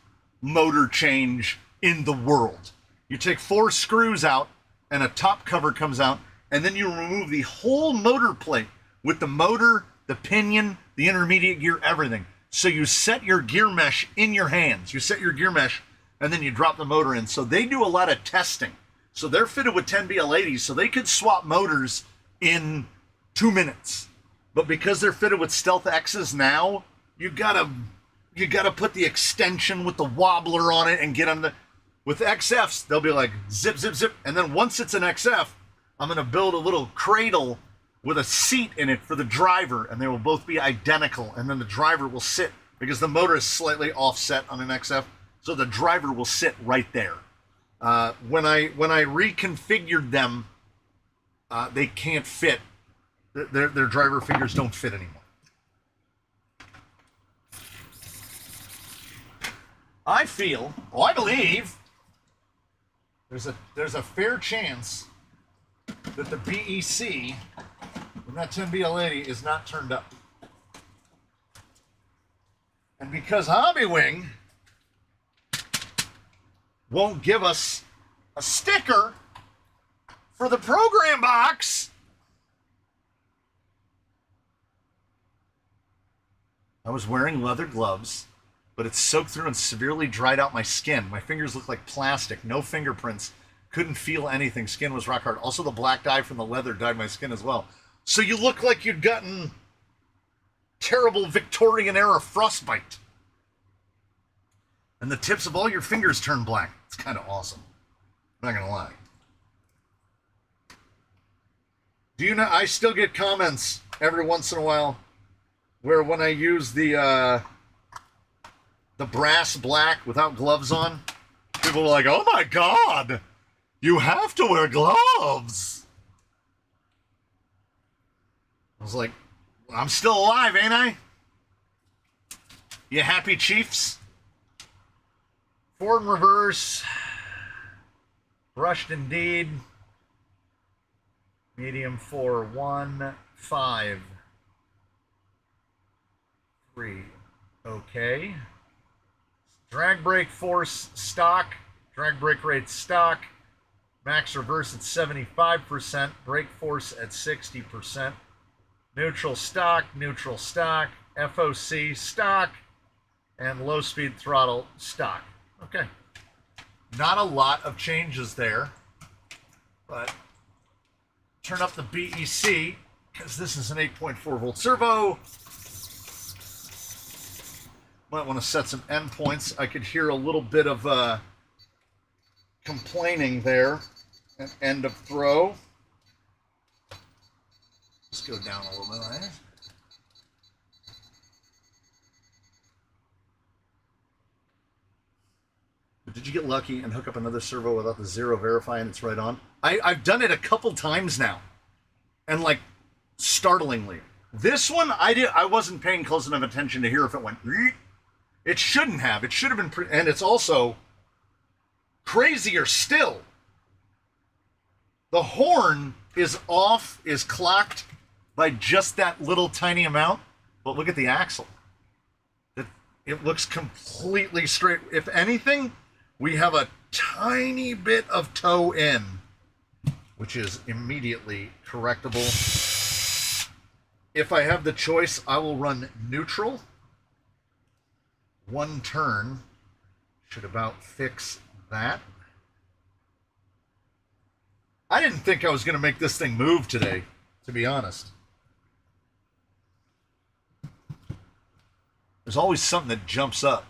motor change in the world. You take 4 screws out and a top cover comes out, and then you remove the whole motor plate with the motor, the pinion, the intermediate gear, everything. So you set your gear mesh in your hands. You set your gear mesh, and then you drop the motor in. So they do a lot of testing. So they're fitted with 10BL80s, so they could swap motors in 2 minutes. But because they're fitted with Stealth X's now, you gotta put the extension with the wobbler on it and get on the. With XFs, they'll be like zip, zip, zip, and then once it's an XF, I'm gonna build a little cradle with a seat in it for the driver, and they will both be identical, and then the driver will sit, because the motor is slightly offset on an XF, so the driver will sit right there. When I reconfigured them, they can't fit. Their driver figures don't fit anymore. I believe there's a fair chance that the BEC, when that 10BL80 is not turned up. And because Hobbywing won't give us a sticker for the program box, I was wearing leather gloves but it's soaked through and severely dried out my skin. My fingers look like plastic, no fingerprints. Couldn't feel anything. Skin was rock hard. Also, the black dye from the leather dyed my skin as well. So you look like you'd gotten terrible Victorian era frostbite. And the tips of all your fingers turn black. It's kind of awesome. I'm not going to lie. Do you know, I still get comments every once in a while where when I use the brass black without gloves on, people are like, oh my God, you have to wear gloves. I was like, I'm still alive, ain't I? You happy, Chiefs? Forward and reverse. Brushed indeed. Medium 4, 1, 5, 3. Okay. Drag brake force stock. Drag brake rate stock. Max reverse at 75%. Brake force at 60%. Neutral stock. Neutral stock. FOC stock. And low speed throttle stock. Okay. Not a lot of changes there, but turn up the BEC because this is an 8.4 volt servo. Might want to set some endpoints. I could hear a little bit of complaining there at end of throw. Let's go down a little bit, right? Did you get lucky and hook up another servo without the zero verifying it's right on? I've done it a couple times now, and like startlingly. This one I wasn't paying close enough attention to hear if it went. It shouldn't have. It should have been. And it's also crazier still. The horn is off, is clocked by just that little tiny amount. But look at the axle. It looks completely straight. If anything, we have a tiny bit of toe in, which is immediately correctable. If I have the choice, I will run neutral. One turn should about fix that. I didn't think I was going to make this thing move today, to be honest. There's always something that jumps up.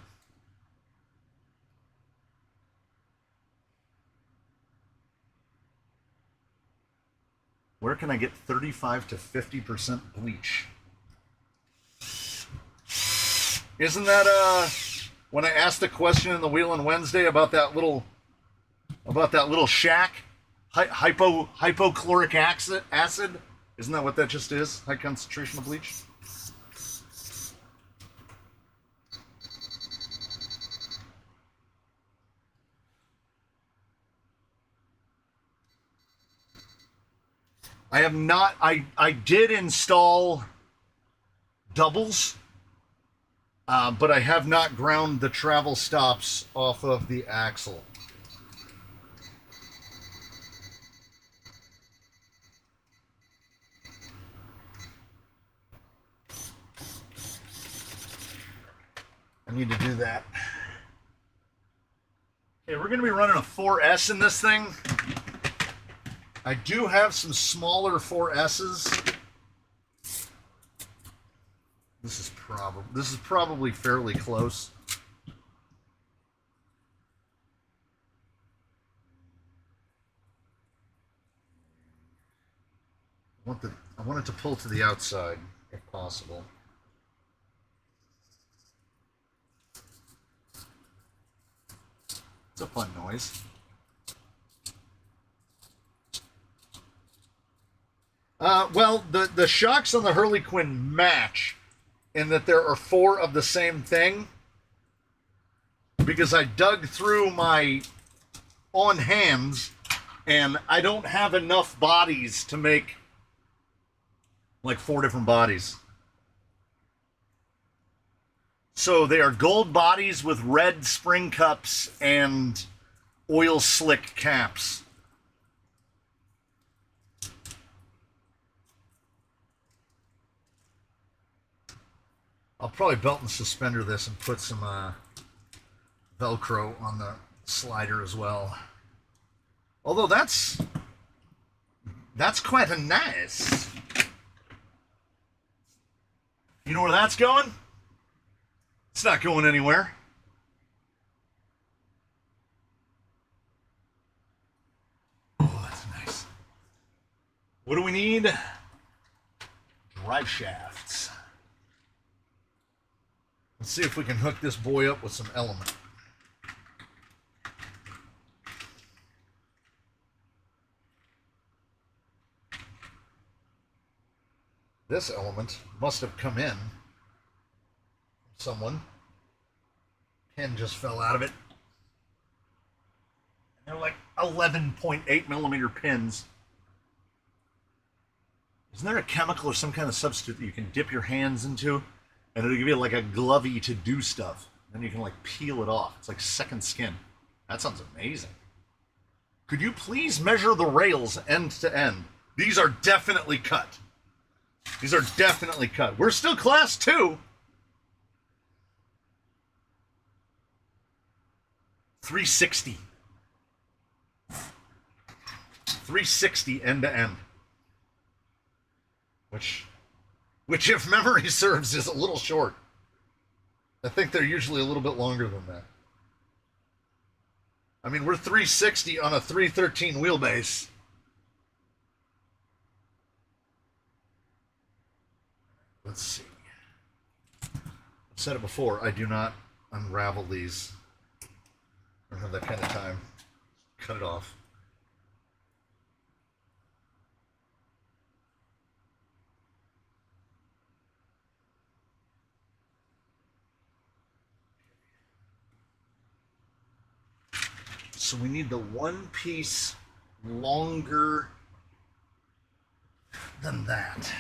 Where can I get 35 to 50% bleach? Isn't that when I asked a question in the Wheel on Wednesday about that little shack, hypochloric acid? Isn't that what that just is? High concentration of bleach. I have not. I did install doubles, but I have not ground the travel stops off of the axle. I need to do that. Okay, we're going to be running a 4S in this thing. I do have some smaller 4S's. This is probably fairly close. I want it to pull to the outside if possible. It's a fun noise. Well, the shocks on the Hurley Quinn match in that there are 4 of the same thing, because I dug through my on hands and I don't have enough bodies to make like 4 different bodies. So they are gold bodies with red spring cups and oil slick caps. I'll probably belt and suspender this and put some Velcro on the slider as well. Although that's quite a nice. You know where that's going? It's not going anywhere. Oh, that's nice. What do we need? Drive shafts. Let's see if we can hook this boy up with some element. This element must have come in from someone. Pin just fell out of it. They're like 11.8 millimeter pins. Isn't there a chemical or some kind of substitute that you can dip your hands into and it'll give you like a glovey to do stuff? Then you can like peel it off. It's like second skin. That sounds amazing. Could you please measure the rails end to end? These are definitely cut. These are definitely cut. We're still class 2. 360. 360 end to end. Which if memory serves is a little short. I think they're usually a little bit longer than that. I mean, we're 360 on a 313 wheelbase. Let's see. I've said it before, I do not unravel these. I don't have that kind of time. Cut it off. So we need the one piece longer than that.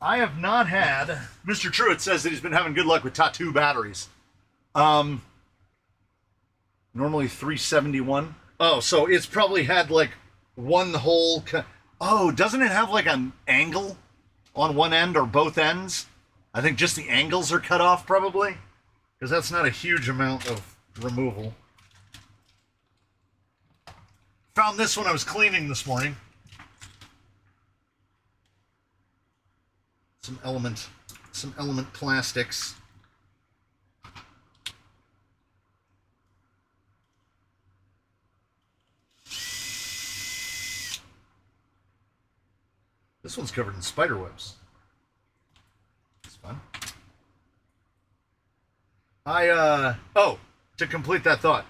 I have not had. Mr. Truitt says that he's been having good luck with tattoo batteries. Normally 371. Oh, so it's probably had like one whole. Oh, doesn't it have like an angle on one end or both ends? I think just the angles are cut off probably, because that's not a huge amount of removal. Found this when I was cleaning this morning. Some element plastics. This one's covered in spider webs. It's fun. To complete that thought,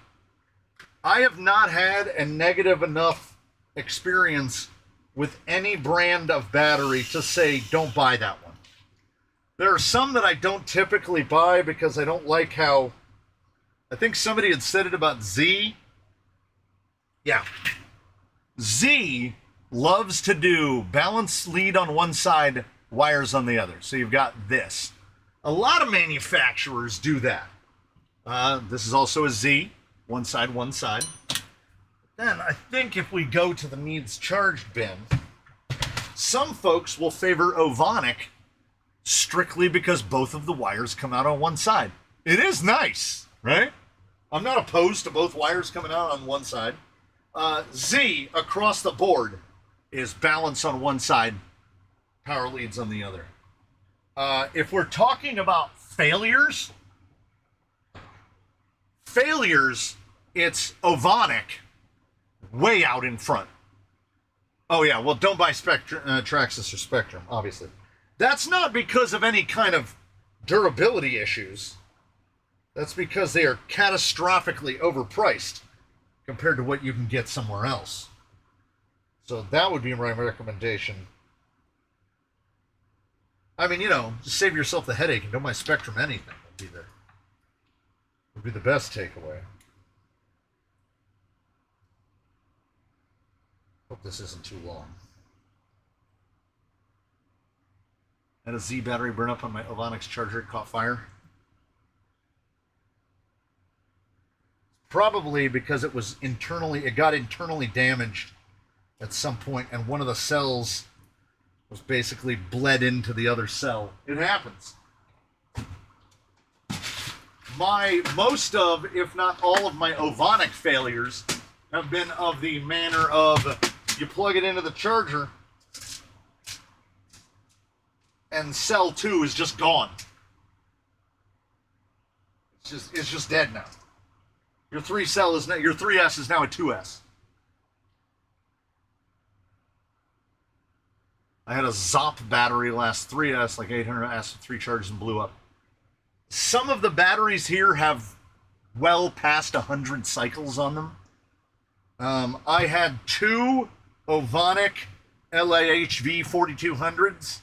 I have not had a negative enough experience with any brand of battery to say don't buy that one. There are some that I don't typically buy because I don't like how, I think somebody had said it about Z. Yeah. Z loves to do balance lead on one side, wires on the other. So you've got this. A lot of manufacturers do that. This is also a Z, one side, one side. Then I think if we go to the needs charged bin, some folks will favor Ovonic strictly because both of the wires come out on one side. It is nice, right? I'm not opposed to both wires coming out on one side. Z, across the board, is balance on one side, power leads on the other. If we're talking about failures, it's Ovonic way out in front. Oh yeah, well don't buy Traxxas or Spectrum, obviously. That's not because of any kind of durability issues. That's because they are catastrophically overpriced compared to what you can get somewhere else. So that would be my recommendation. I mean, just save yourself the headache and don't buy Spectrum anything. Would be the best takeaway. Hope this isn't too long. Had a Z battery burn up on my Ovonics charger. It caught fire. Probably because it got internally damaged at some point, and one of the cells was basically bled into the other cell. It happens. Most of, if not all of my Ovonic failures have been of the manner of you plug it into the charger and cell 2 is just gone. It's just dead now. Your 3S is now a 2S. I had a ZOP battery last 3S, like 800S, 3 charges and blew up. Some of the batteries here have well past 100 cycles on them. I had 2 Ovonic LAHV 4200s.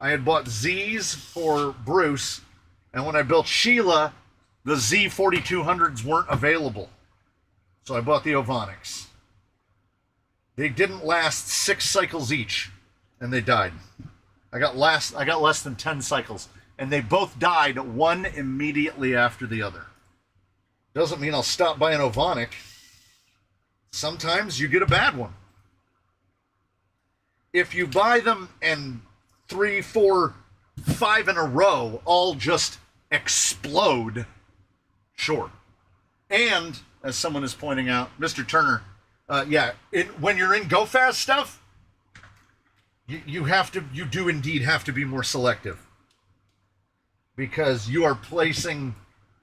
I had bought Z's for Bruce, and when I built Sheila, the Z 4200s weren't available. So I bought the Ovonics. They didn't last 6 cycles each, and they died. I got less than 10 cycles, and they both died, one immediately after the other. Doesn't mean I'll stop buying Ovonic. Sometimes you get a bad one. If you buy them and 3, 4, 5 in a row all just explode, sure. And, as someone is pointing out, Mr. Turner, when you're in go fast stuff, you do indeed have to be more selective, because you are placing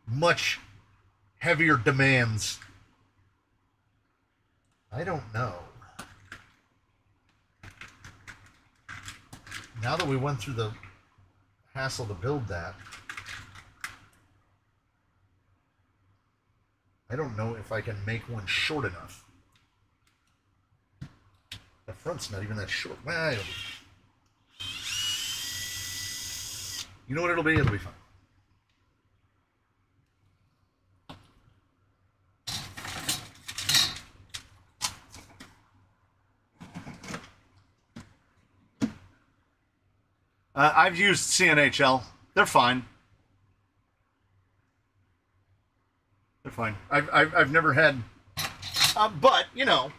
much heavier demands. I don't know. Now that we went through the hassle to build that, I don't know if I can make one short enough. The front's not even that short. Well, you know what it'll be? It'll be fun. I've used CNHL. They're fine. They're fine. I've never had, but you know,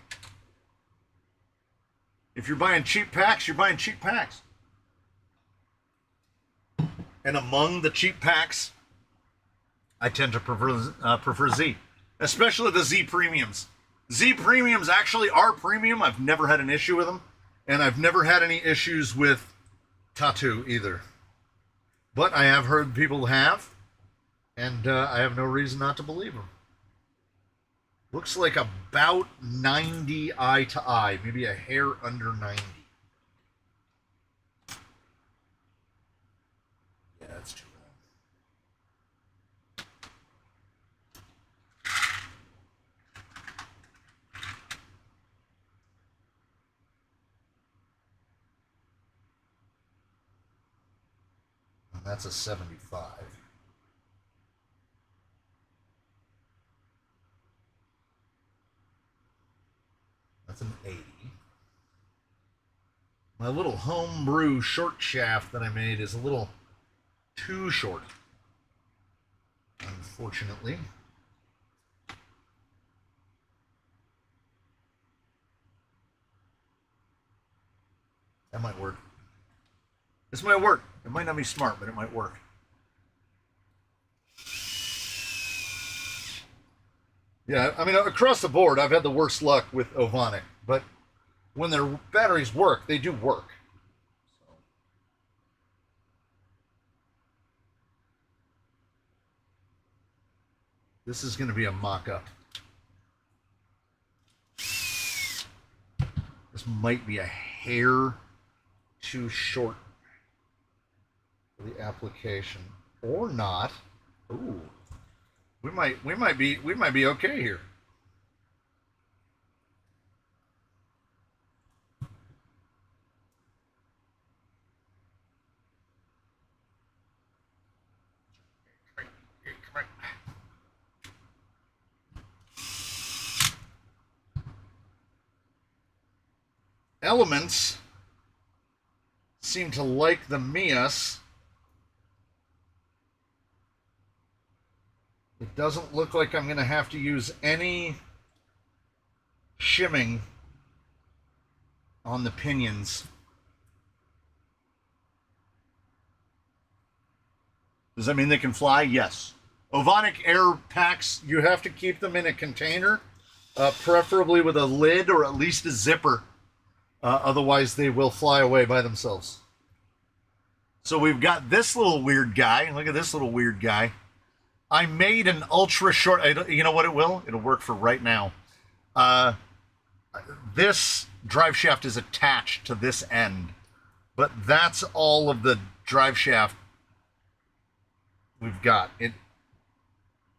if you're buying cheap packs, you're buying cheap packs. And among the cheap packs, I tend to prefer Z, especially the Z premiums. Z premiums actually are premium. I've never had an issue with them, and I've never had any issues with Tattoo either. But I have heard people have, and I have no reason not to believe them. Looks like about 90 eye to eye, maybe a hair under 90. Yeah, that's too long. That's a 75. That's an 80. My little homebrew short shaft that I made is a little too short, unfortunately. That might work. This might work. It might not be smart, but it might work. Yeah, I mean, across the board, I've had the worst luck with Ovonic, but when their batteries work, they do work. So. This is going to be a mock-up. This might be a hair too short for the application, or not. Ooh. We might be okay here. Elements seem to like the Mias. It doesn't look like I'm going to have to use any shimming on the pinions. Does that mean they can fly? Yes. Ovonic air packs, you have to keep them in a container, preferably with a lid or at least a zipper. Otherwise, they will fly away by themselves. So we've got this little weird guy. Look at this little weird guy. I made an ultra short. You know what it will? It'll work for right now. This drive shaft is attached to this end, but that's all of the drive shaft we've got.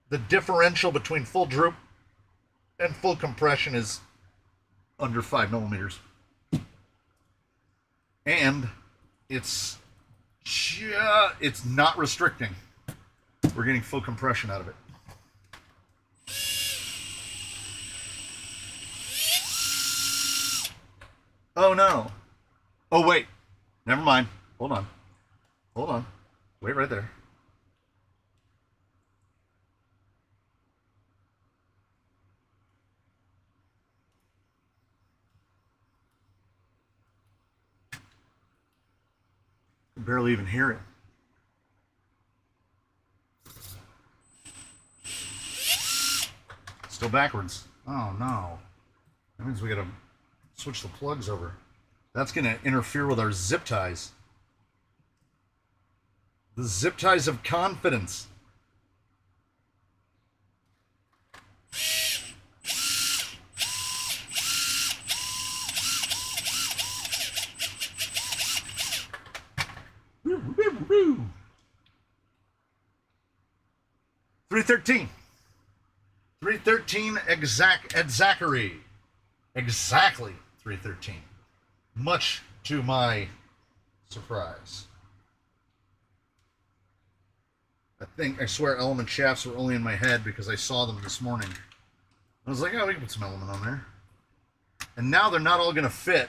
The differential between full droop and full compression is under 5 millimeters. And it's not restricting. We're getting full compression out of it. Oh no. Oh wait. Never mind. Hold on. Hold on. Wait right there. I can barely even hear it. Still backwards. Oh no. That means we gotta switch the plugs over. That's gonna interfere with our zip ties. The zip ties of confidence. Woo, woo, woo. 313. 313 exactly 313. Much to my surprise. I swear element shafts were only in my head because I saw them this morning. I was like, oh, we can put some element on there. And now they're not all going to fit.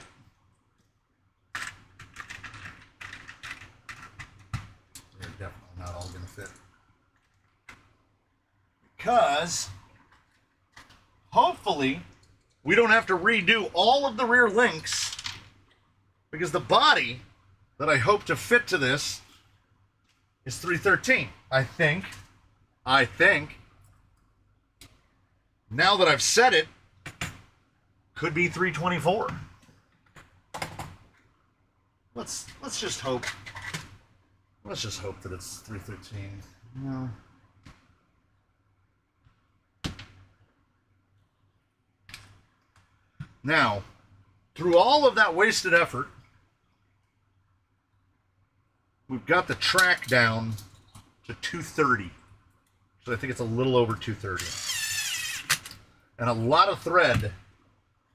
They're definitely not all going to fit. Because hopefully we don't have to redo all of the rear links, because the body that I hope to fit to this is 313. I think. Now that I've said it, could be 324. Let's just hope. Let's just hope that it's 313. No. Now, through all of that wasted effort, we've got the track down to 230. So I think it's a little over 230. And a lot of thread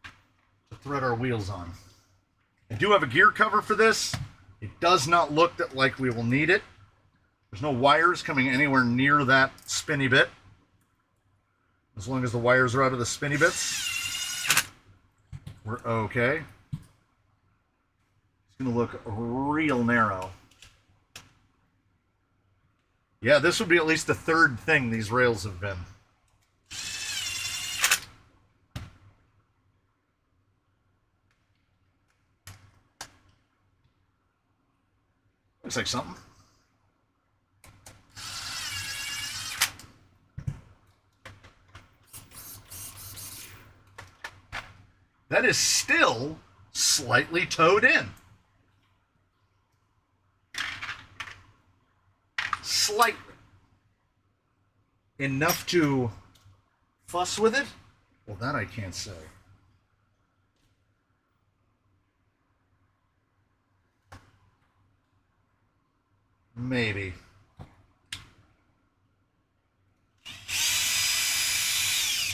to thread our wheels on. I do have a gear cover for this. It does not look like we will need it. There's no wires coming anywhere near that spinny bit. As long as the wires are out of the spinny bits, we're okay. It's going to look real narrow. Yeah, this would be at least the third thing these rails have been. Looks like something. That is still slightly towed in. Slightly. Enough to fuss with it? Well, that I can't say. Maybe.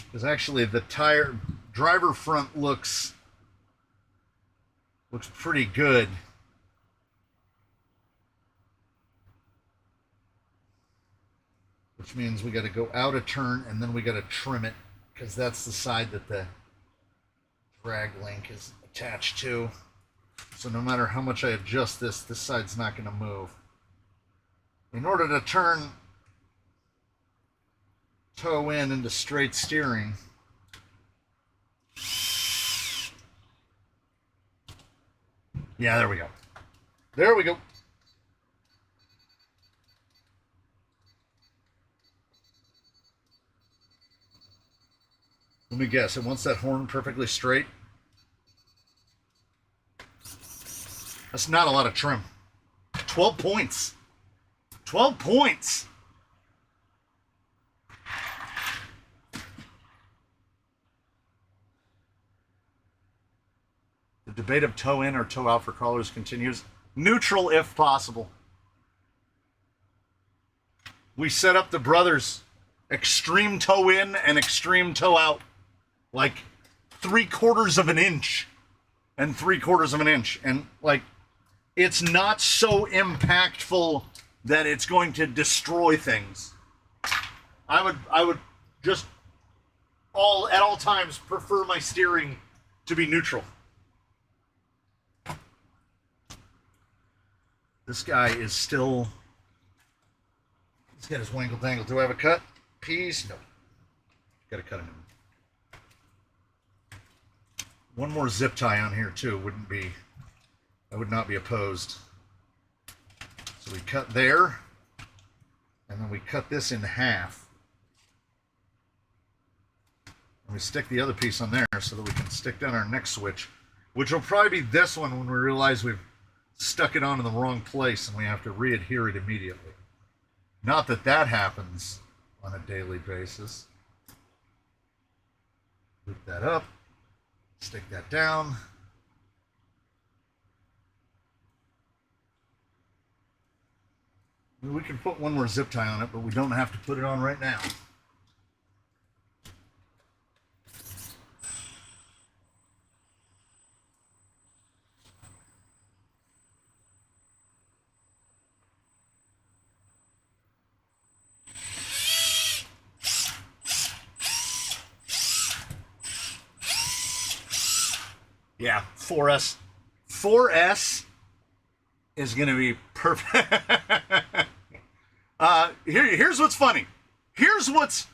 Because actually the driver front looks pretty good. Which means we got to go out a turn and then we got to trim it, because that's the side that the drag link is attached to. So no matter how much I adjust this side's not going to move. In order to turn toe in into straight steering. Yeah, there we go. There we go. Let me guess, it wants that horn perfectly straight. That's not a lot of trim. 12 points. 12 points. The debate of toe in or toe out for crawlers continues. Neutral if possible. We set up the brothers extreme toe in and extreme toe out. Like 3/4 of an inch and 3/4 of an inch. And like, it's not so impactful that it's going to destroy things. I would just at all times prefer my steering to be neutral. This guy is still, he's got his wangle dangle. Do I have a cut piece? No. Got to cut him in. One more zip tie on here too I would not be opposed. So we cut there, and then we cut this in half. And we stick the other piece on there so that we can stick down our next switch, which will probably be this one when we realize we've stuck it on in the wrong place and we have to re-adhere it immediately. Not that that happens on a daily basis. Loop that up. Stick that down. We can put one more zip tie on it, but we don't have to put it on right now. Yeah, 4S. 4S is going to be perfect. Here's what's funny. Here's what's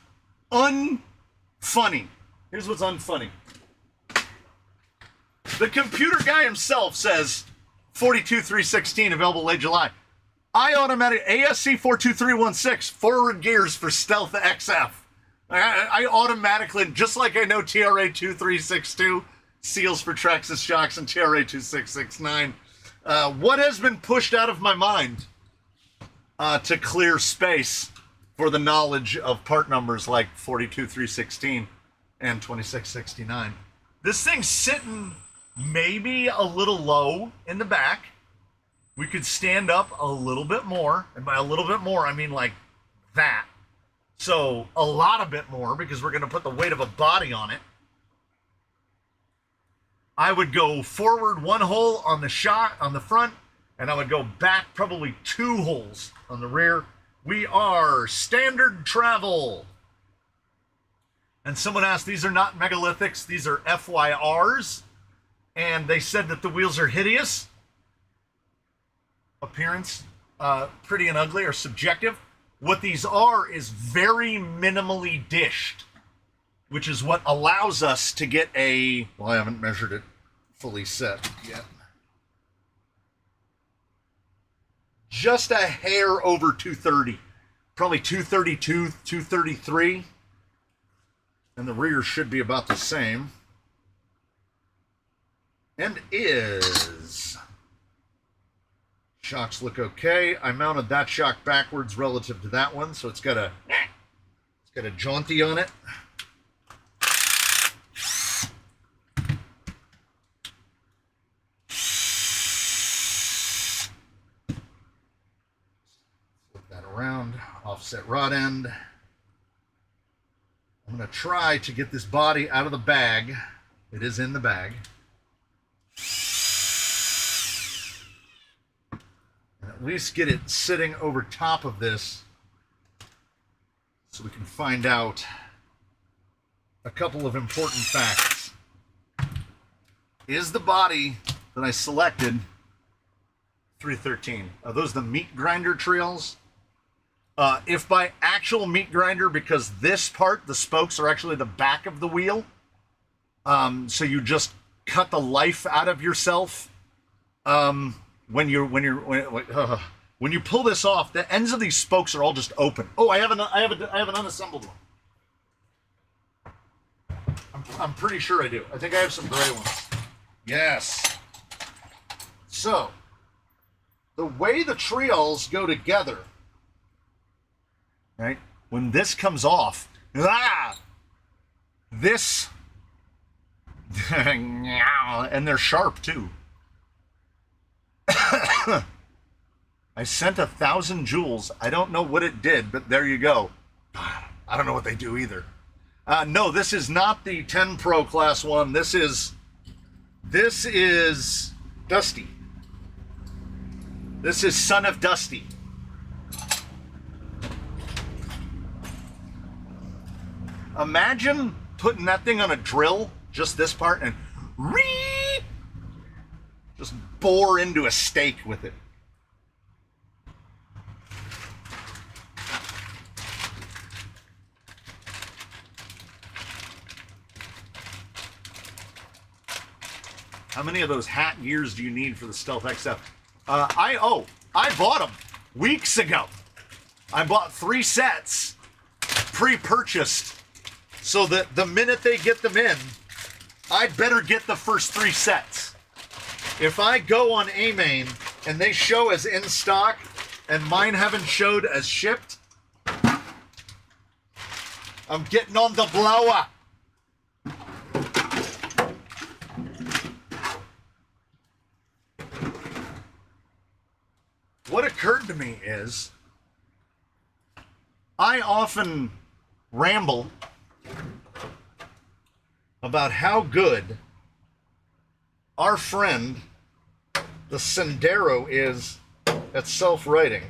unfunny. Here's what's unfunny. The computer guy himself says 42316 available late July. I automatic ASC 42316 forward gears for Stealth XF. I automatically, just like I know TRA 2362 seals for Traxxas shocks and TRA 2669. What has been pushed out of my mind to clear space for the knowledge of part numbers like 42316 and 2669? This thing's sitting maybe a little low in the back. We could stand up a little bit more, and by a little bit more I mean like that. So a lot of bit more, because we're going to put the weight of a body on it. I would go forward 1 hole on the shot on the front, and I would go back probably 2 holes on the rear. We are standard travel. And someone asked, these are not megalithics, these are FYRs. And they said that the wheels are hideous. Appearance, pretty and ugly, are subjective. What these are is very minimally dished, which is what allows us to get a, well, I haven't measured it fully set yet. Just a hair over 230. Probably 232, 233. And the rear should be about the same. And is. Shocks look okay. I mounted that shock backwards relative to that one, so it's got a jaunty on it. Flip that around, offset rod end. I'm going to try to get this body out of the bag. It is in the bag. And at least get it sitting over top of this so we can find out a couple of important facts. Is the body that I selected 313? Are those the meat grinder trails? If by actual meat grinder, because this part, the spokes are actually the back of the wheel, so you just cut the life out of yourself. When you pull this off, the ends of these spokes are all just open. Oh, I have an unassembled one. I'm pretty sure I do. I think I have some gray ones. Yes. So, the way the trials go together, right? When this comes off, this, and they're sharp too. I sent 1,000 joules. I don't know what it did, but there you go. I don't know what they do either. No, this is not the 10 Pro Class 1. This is Dusty. This is Son of Dusty. Imagine putting that thing on a drill, just this part, and just bore into a steak with it. How many of those hat gears do you need for the Stealth XF? I bought them weeks ago. I bought 3 sets pre-purchased so that the minute they get them in, I'd better get the first 3 sets. If I go on A-Main and they show as in stock and mine haven't showed as shipped, I'm getting on the blower. What occurred to me is I often ramble about how good our friend, the Sendero, is at self-writing.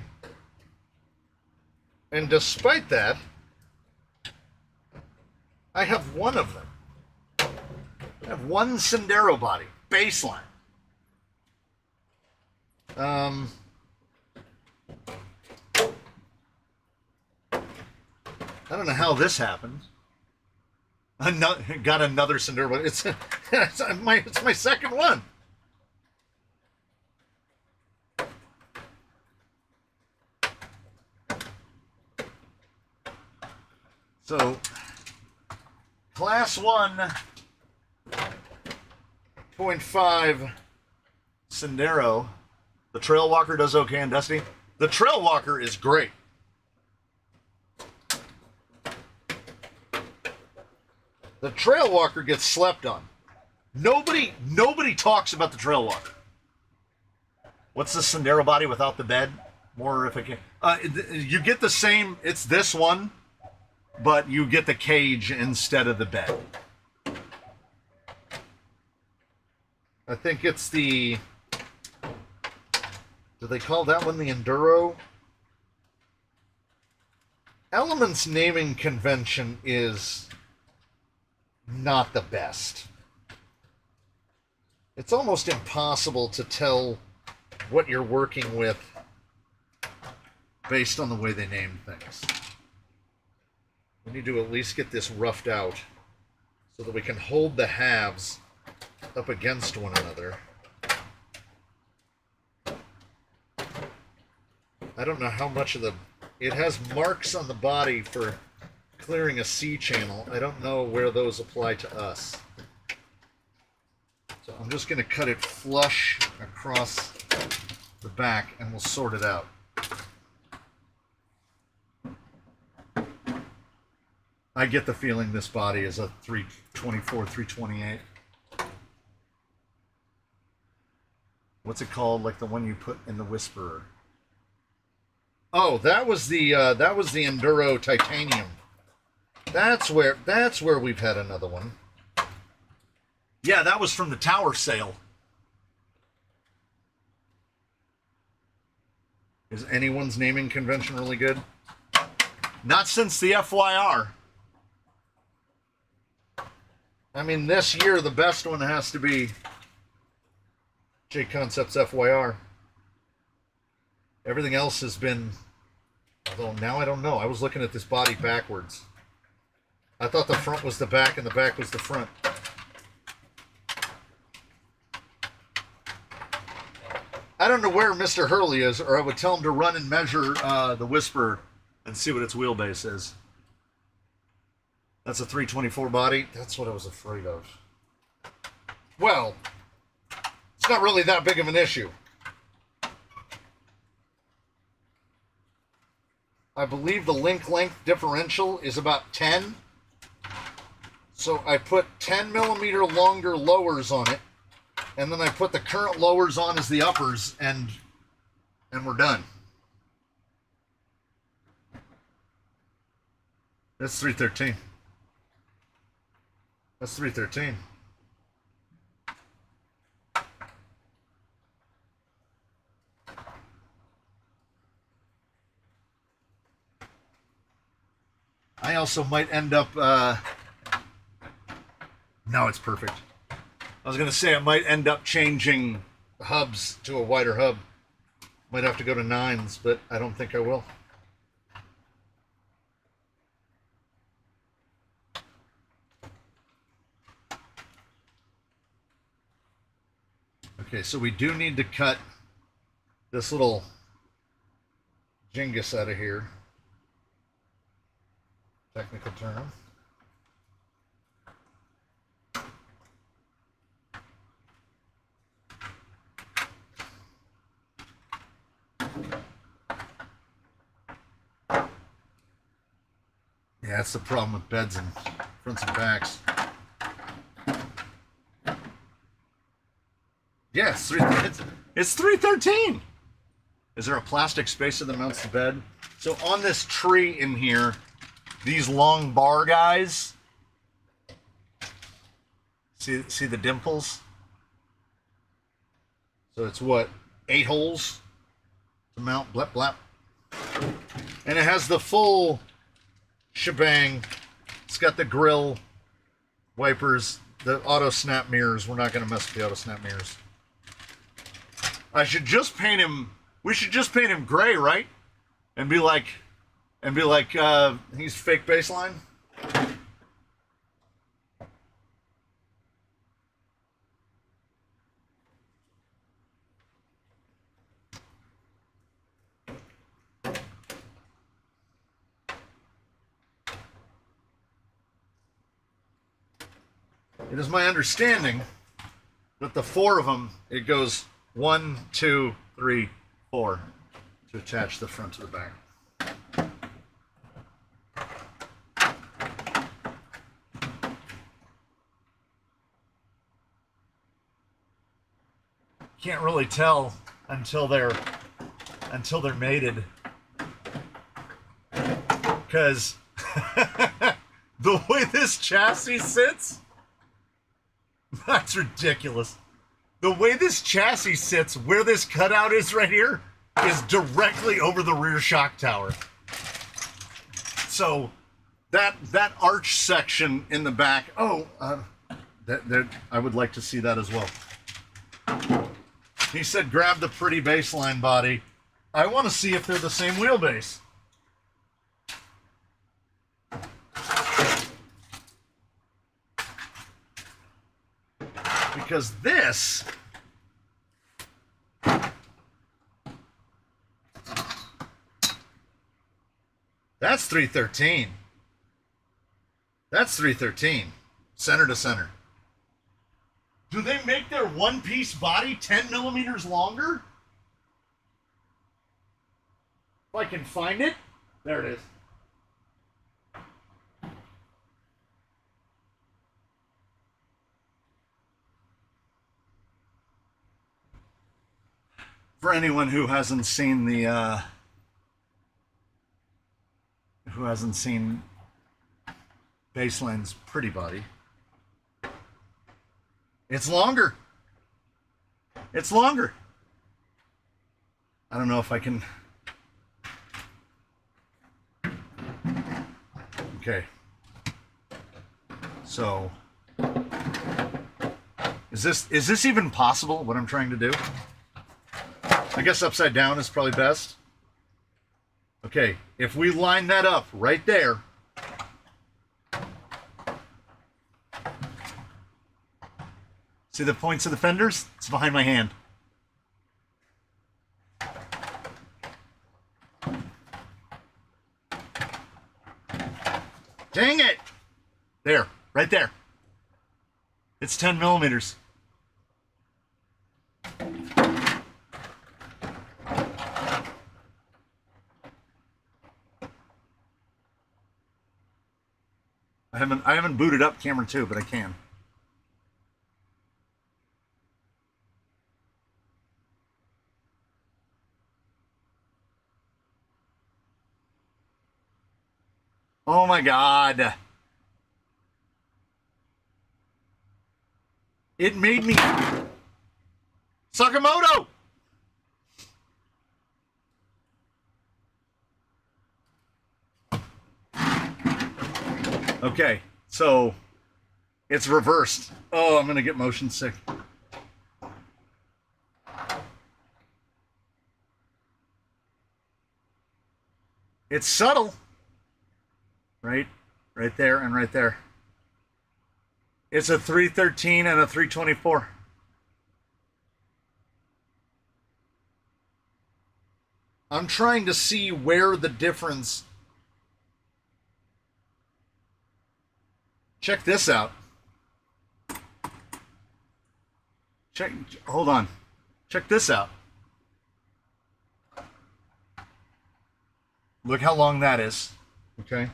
And despite that, I have one of them. I have one Sendero body, baseline. I don't know how this happened. Got another Sendero, but it's my second one. So, Class 1.5 Sendero. The Trail Walker does okay in Dusty. The Trail Walker is great. The Trail Walker gets slept on. Nobody talks about the Trail Walker. What's the Sendero body without the bed? More if it can. You get the same. It's this one, but you get the cage instead of the bed. I think it's the. Do they call that one the Enduro? Element's naming convention is not the best. It's almost impossible to tell what you're working with based on the way they name things. We need to at least get this roughed out so that we can hold the halves up against one another. I don't know how much of the... It has marks on the body for clearing a C channel. I don't know where those apply to us. So I'm just going to cut it flush across the back and we'll sort it out. I get the feeling this body is a 324, 328. What's it called? Like the one you put in the Whisperer. Oh, that was the Enduro Titanium. That's where we've had another one. Yeah, that was from the tower sale. Is anyone's naming convention really good? Not since the FYR. I mean, this year the best one has to be J Concepts FYR. Everything else has been Although now I don't know. I was looking at this body backwards. I thought the front was the back and the back was the front. I don't know where Mr. Hurley is, or I would tell him to run and measure the Whisper and see what its wheelbase is. That's a 324 body. That's what I was afraid of. Well, it's not really that big of an issue. I believe the link length differential is about 10. So I put 10 millimeter longer lowers on it, and then I put the current lowers on as the uppers, and we're done. That's 313. That's 313. I also might end up, no, it's perfect. I was going to say I might end up changing hubs to a wider hub. Might have to go to 9s, but I don't think I will. Okay, so we do need to cut this little jingus out of here. Technical term. Yeah, that's the problem with beds and fronts and backs. Yeah, it's 313. Is there a plastic spacer that mounts the bed? So on this tree in here, these long bar guys, see the dimples? So it's what, 8 holes to mount, blep blap. And it has the full shebang. It's got the grill, wipers, the auto snap mirrors. We're not going to mess with the auto snap mirrors. I should just paint him. We should just paint him gray, right? And be like, he's fake baseline. It is my understanding that the 4 of them, it goes 1, 2, 3, 4 to attach the front to the back. Can't really tell until they're mated, because the way this chassis sits, that's ridiculous. The way this chassis sits, where this cutout is right here, is directly over the rear shock tower. So that arch section in the back, that I would like to see that as well. He said grab the pretty baseline body. I want to see if they're the same wheelbase. Because this, that's 313. That's 313. Center to center. Do they make their one-piece body 10 millimeters longer? If I can find it. There it is. For anyone who hasn't seen the Baseline's pretty body, it's longer. It's longer. I don't know if I can. Okay. So, is this even possible, what I'm trying to do? I guess upside down is probably best. Okay, if we line that up right there, see the points of the fenders? It's behind my hand. Dang it! There, right there. It's 10 millimeters. I haven't booted up camera 2, but I can. Oh my God. It made me Sakamoto. Okay, so it's reversed. Oh, I'm gonna get motion sick. It's subtle. Right there and right there. It's a 313 and a 324. I'm trying to see where the difference. Check this out. Hold on. Check this out. Look how long that is. Okay.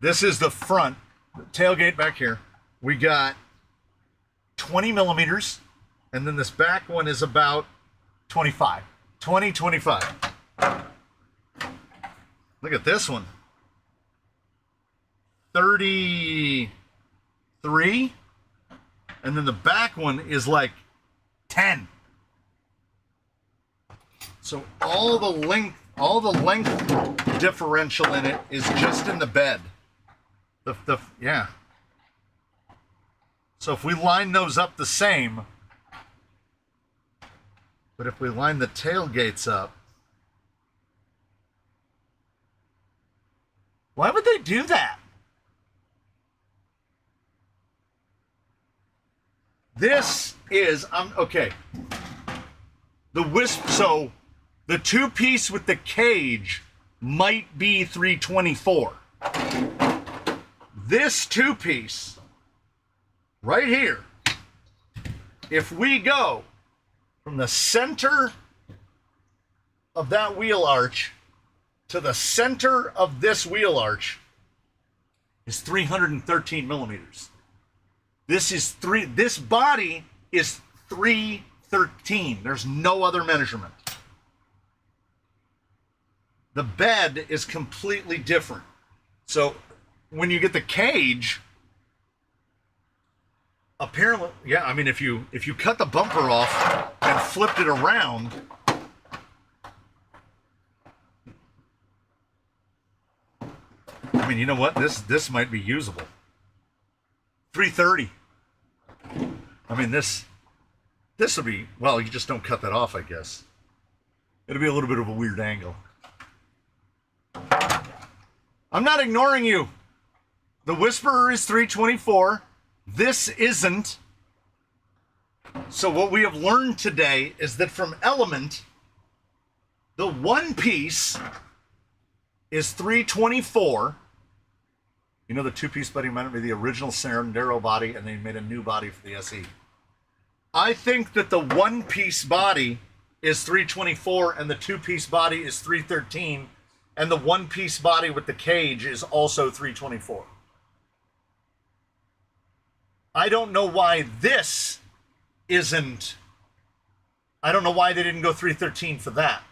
This is the front tailgate back here. We got 20 millimeters, and then this back one is about 25. 25. Look at this one. 33. And then the back one is like 10. So all the length differential in it is just in the bed. Yeah. So if we line those up the same, but if we line the tailgates up, why would they do that? This is, okay. The Wisp, so the two-piece with the cage might be 324. This two-piece right here, if we go from the center of that wheel arch to the center of this wheel arch, is 313 millimeters. This body is 313. There's no other measurement. The bed is completely different. So when you get the cage, apparently, yeah, I mean, if you cut the bumper off and flipped it around, I mean, you know what? This might be usable. 330. I mean, this will be, well, you just don't cut that off, I guess. It'll be a little bit of a weird angle. I'm not ignoring you. The Whisperer is 324. This isn't. So what we have learned today is that from Element, the one piece is 324. You know, the two-piece body might be the original Sandero body, and they made a new body for the SE. I think that the one-piece body is 324, and the two-piece body is 313, and the one-piece body with the cage is also 324. I don't know why this isn't. I don't know why they didn't go 313 for that.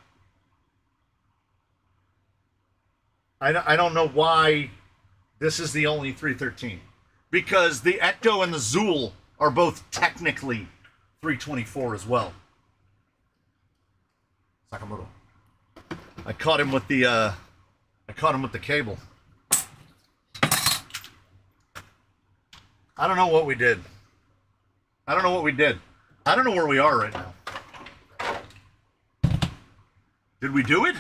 I don't know why this is the only 313. Because the Ecto and the Zool are both technically 324 as well. Sakamoto. I caught him with the cable. I don't know what we did. I don't know what we did. I don't know where we are right now. Did we do it?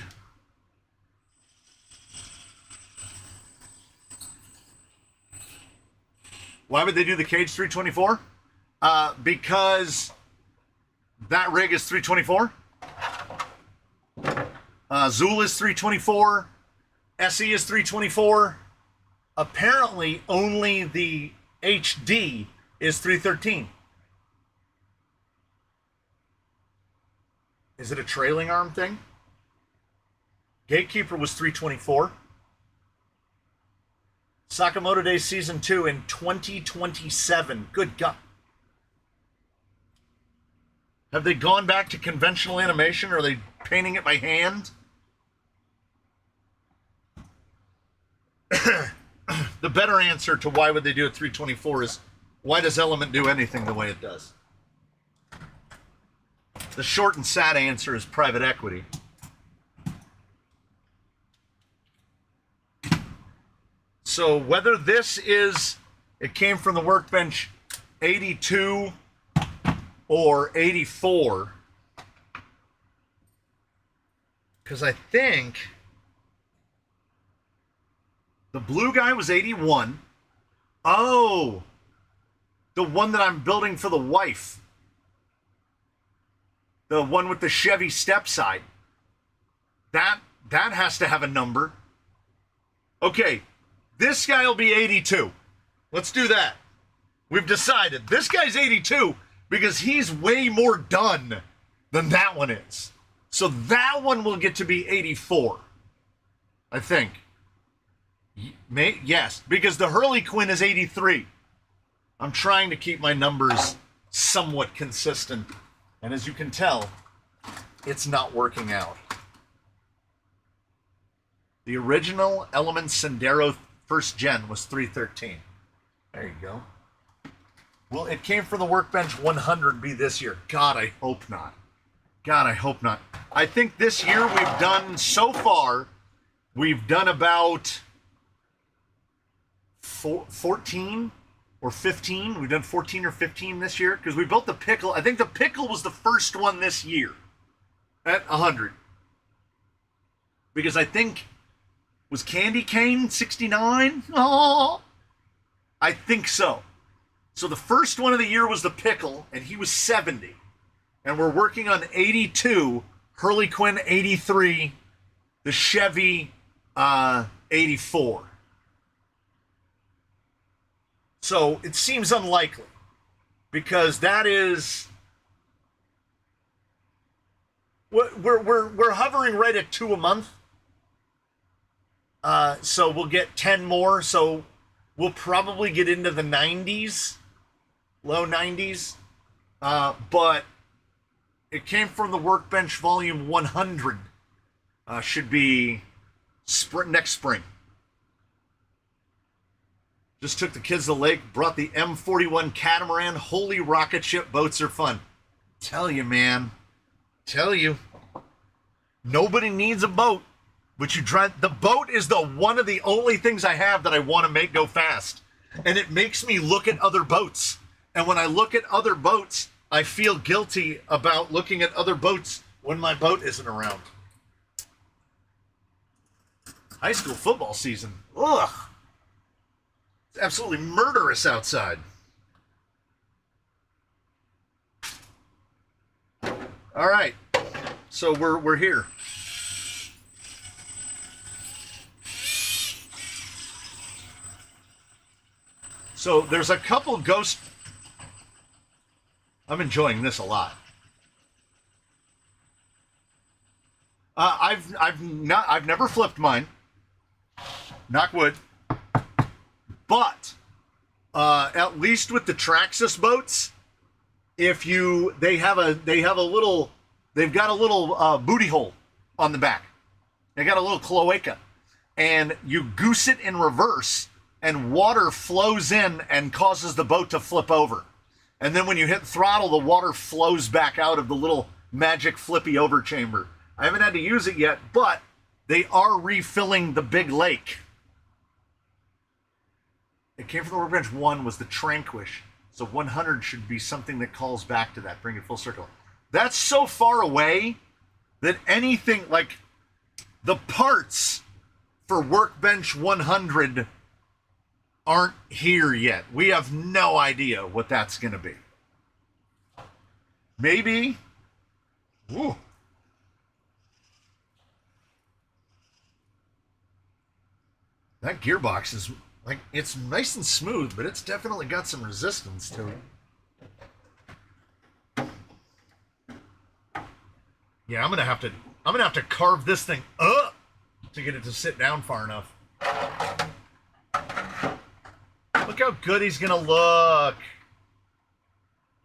Why would they do the cage 324? Because that rig is 324. Zool is 324. SE is 324. Apparently, only the HD is 313. Is it a trailing arm thing? Gatekeeper was 324. Sakamoto Day Season 2 in 2027. Good God. Have they gone back to conventional animation? Or are they painting it by hand? The better answer to why would they do it 324 is, why does Element do anything the way it does? The short and sad answer is private equity. So whether this is, it came from the workbench 82 or 84, because I think the blue guy was 81. Oh, the one that I'm building for the wife. The one with the Chevy step side. That has to have a number. Okay, this guy will be 82. Let's do that. We've decided. This guy's 82 because he's way more done than that one is. So that one will get to be 84, I think. Yes, because the Hurley Quinn is 83. I'm trying to keep my numbers somewhat consistent. And as you can tell, it's not working out. The original Element Sendero first gen was 313. There you go. Will it came from the Workbench 100 this year? God, I hope not. God, I hope not. I think this year we've done, so far, we've done about 14 or 15. We've done 14 or 15 this year because we built the Pickle. I think the Pickle was the first one this year at 100. Because I think, was Candy Cane 69? Oh, I think so. So the first one of the year was the Pickle, and he was 70. And we're working on 82, Hurley Quinn 83, the Chevy 84. So it seems unlikely because that is, we're hovering right at 2 a month. So we'll get 10 more. So we'll probably get into the 90s, low 90s. But it came from the Workbench Volume 100. Should be next spring. Just took the kids to the lake, brought the M41 catamaran. Holy rocket ship boats are fun. Tell you, man. Tell you. Nobody needs a boat, but you drive. The boat is one of the only things I have that I want to make go fast. And it makes me look at other boats. And when I look at other boats, I feel guilty about looking at other boats when my boat isn't around. High school football season. Ugh. It's absolutely murderous outside. All right. So we're here. So there's a couple ghost. I'm enjoying this a lot. I've never flipped mine. Knock wood. But at least with the Traxxas boats, they've got a little booty hole on the back. They got a little cloaca, and you goose it in reverse, and water flows in and causes the boat to flip over. And then when you hit throttle, the water flows back out of the little magic flippy over chamber. I haven't had to use it yet, but they are refilling the big lake. It came from the Workbench 1 was the Tranquish. So 100 should be something that calls back to that, bring it full circle. That's so far away that anything like the parts for Workbench 100 aren't here yet. We have no idea what that's going to be. Maybe. Ooh. That gearbox is like, it's nice and smooth, but it's definitely got some resistance to it. Yeah, I'm gonna have to carve this thing up to get it to sit down far enough. Look how good he's gonna look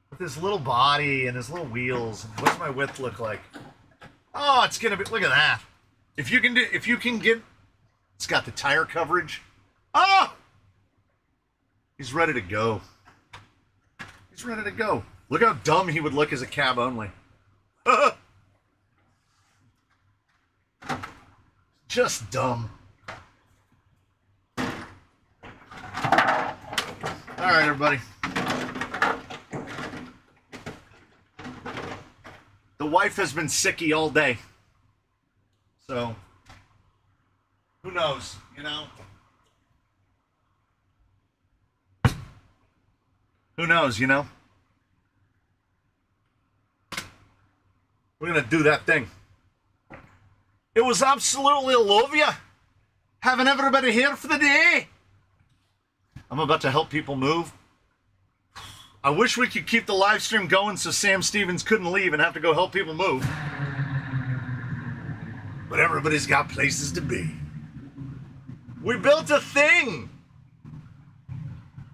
with his little body and his little wheels. What's my width look like? Oh, it's gonna be. Look at that. If you can get, it's got the tire coverage. Oh, he's ready to go. He's ready to go. Look how dumb he would look as a cab only. Just dumb. All right, everybody. The wife has been sicky all day. So, who knows, you know? Who knows, you know? We're going to do that thing. It was absolutely lovely having everybody here for the day. I'm about to help people move. I wish we could keep the live stream going so Sam Stevens couldn't leave and have to go help people move. But everybody's got places to be. We built a thing.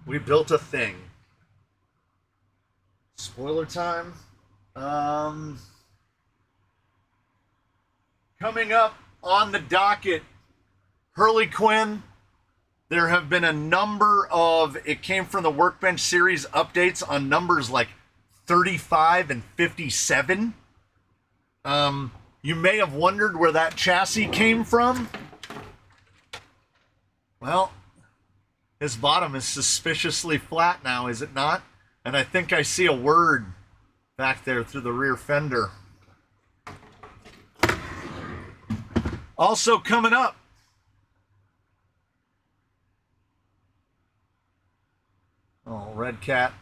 We built a thing. Spoiler time. Coming up on the docket, Harley Quinn. There have been a number of, it came from the Workbench series updates on numbers like 35 and 57. You may have wondered where that chassis came from. Well, his bottom is suspiciously flat now, is it not? And I think I see a word back there through the rear fender. Also coming up, oh, Red Cat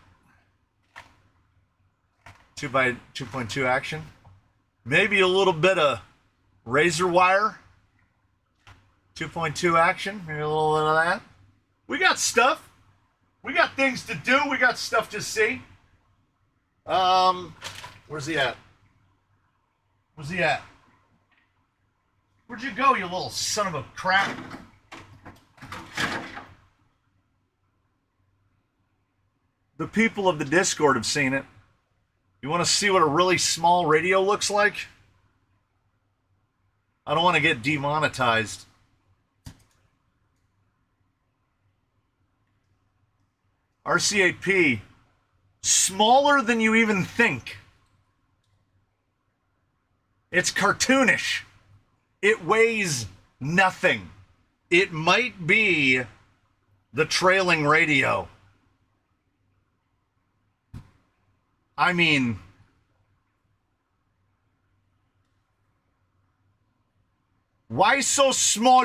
2x2.2 action. Maybe a little bit of razor wire 2.2 action. Maybe a little bit of that. We got stuff. We got things to do. We got stuff to see. Where's he at? Where's he at? Where'd you go, you little son of a crap? The people of the Discord have seen it. You want to see what a really small radio looks like? I don't want to get demonetized. RCAP, smaller than you even think. It's cartoonish. It weighs nothing. It might be the trailing radio. I mean, why so small?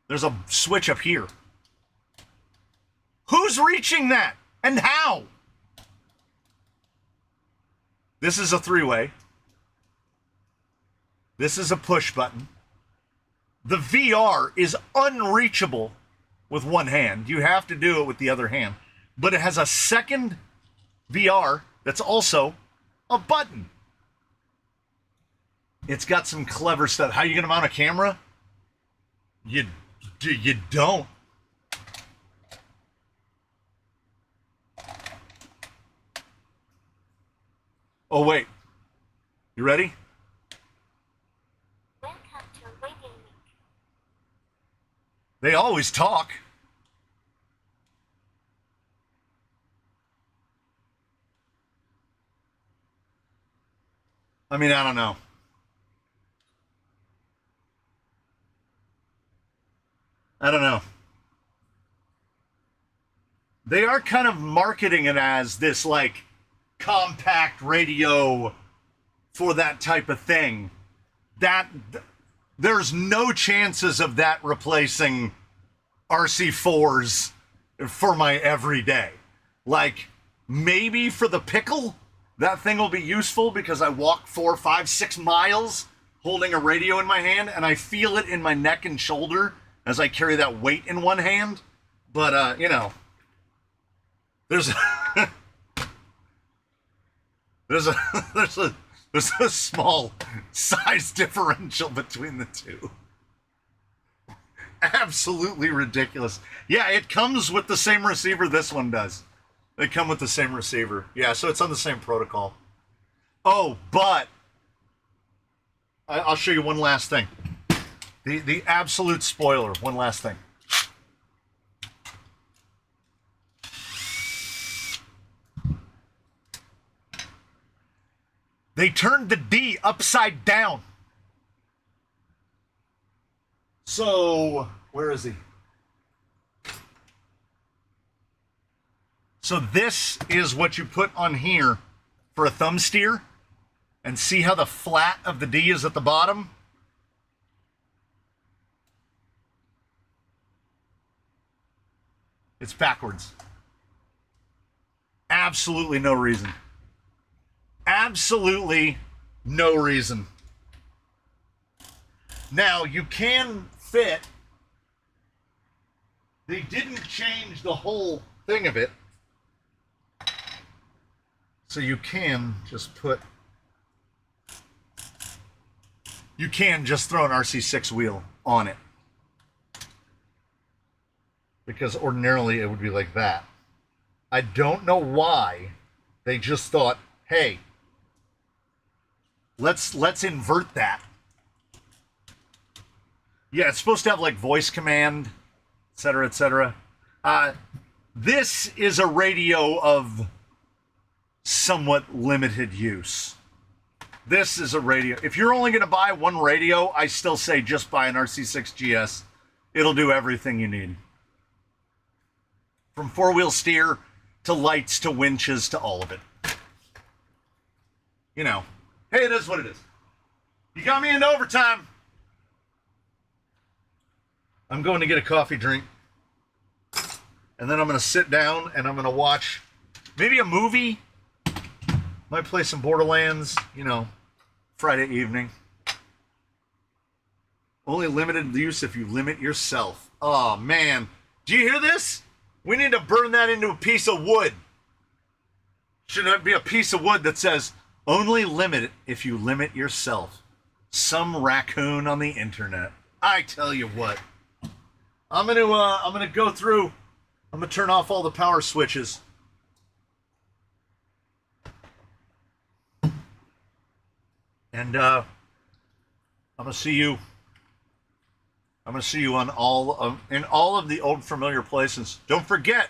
There's a switch up here. Who's reaching that? And how? This is a three-way. This is a push button. The VR is unreachable with one hand. You have to do it with the other hand. But it has a second VR that's also a button. It's got some clever stuff. How are you going to mount a camera? You don't. Oh, wait. You ready? Welcome to waiting link. They always talk. I mean, I don't know. I don't know. they are kind of marketing it as this like compact radio for that type of thing. That there's no chances of that replacing RC4s for my everyday. Like, maybe for the pickle, that thing will be useful because I walk 4, 5, 6 miles holding a radio in my hand, and I feel it in my neck and shoulder as I carry that weight in one hand. But, you know, there's there's a small size differential between the two. Absolutely ridiculous. Yeah, it comes with the same receiver this one does. They come with the same receiver. Yeah, so it's on the same protocol. Oh, but I'll show you one last thing. The absolute spoiler. One last thing. They turned the D upside down. So, where is he? So this is what you put on here for a thumb steer. And see how the flat of the D is at the bottom? It's backwards. Absolutely no reason. Absolutely no reason. Now, you can fit. They didn't change the whole thing of it. So you can just put. You can just throw an RC6 wheel on it. Because ordinarily it would be like that. I don't know why they just thought, hey, let's invert that. Yeah, it's supposed to have like voice command, etc., etc. This is a radio of somewhat limited use. This is a radio. If you're only going to buy one radio, I still say just buy an RC6 GS. It'll do everything you need. From four-wheel steer to lights to winches to all of it. You know, hey, it is what it is. You got me into overtime. I'm going to get a coffee drink. And then I'm going to sit down and I'm going to watch maybe a movie. Might play some Borderlands, you know, Friday evening. Only limited use if you limit yourself. Oh, man. Do you hear this? We need to burn that into a piece of wood. Should it be a piece of wood that says, only limit it if you limit yourself. Some raccoon on the internet. I tell you what. I'm gonna go through. I'm gonna turn off all the power switches. And I'm gonna see you. I'm gonna see you on in all of the old familiar places. Don't forget,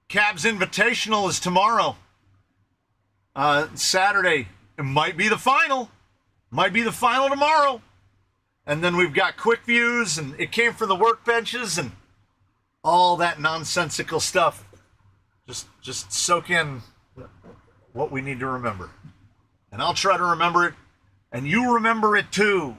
Cabs Invitational is tomorrow. Saturday. It might be the final. Might be the final tomorrow. And then we've got quick views, and it came from the workbenches, and all that nonsensical stuff. Just soak in what we need to remember. And I'll try to remember it, and you remember it too.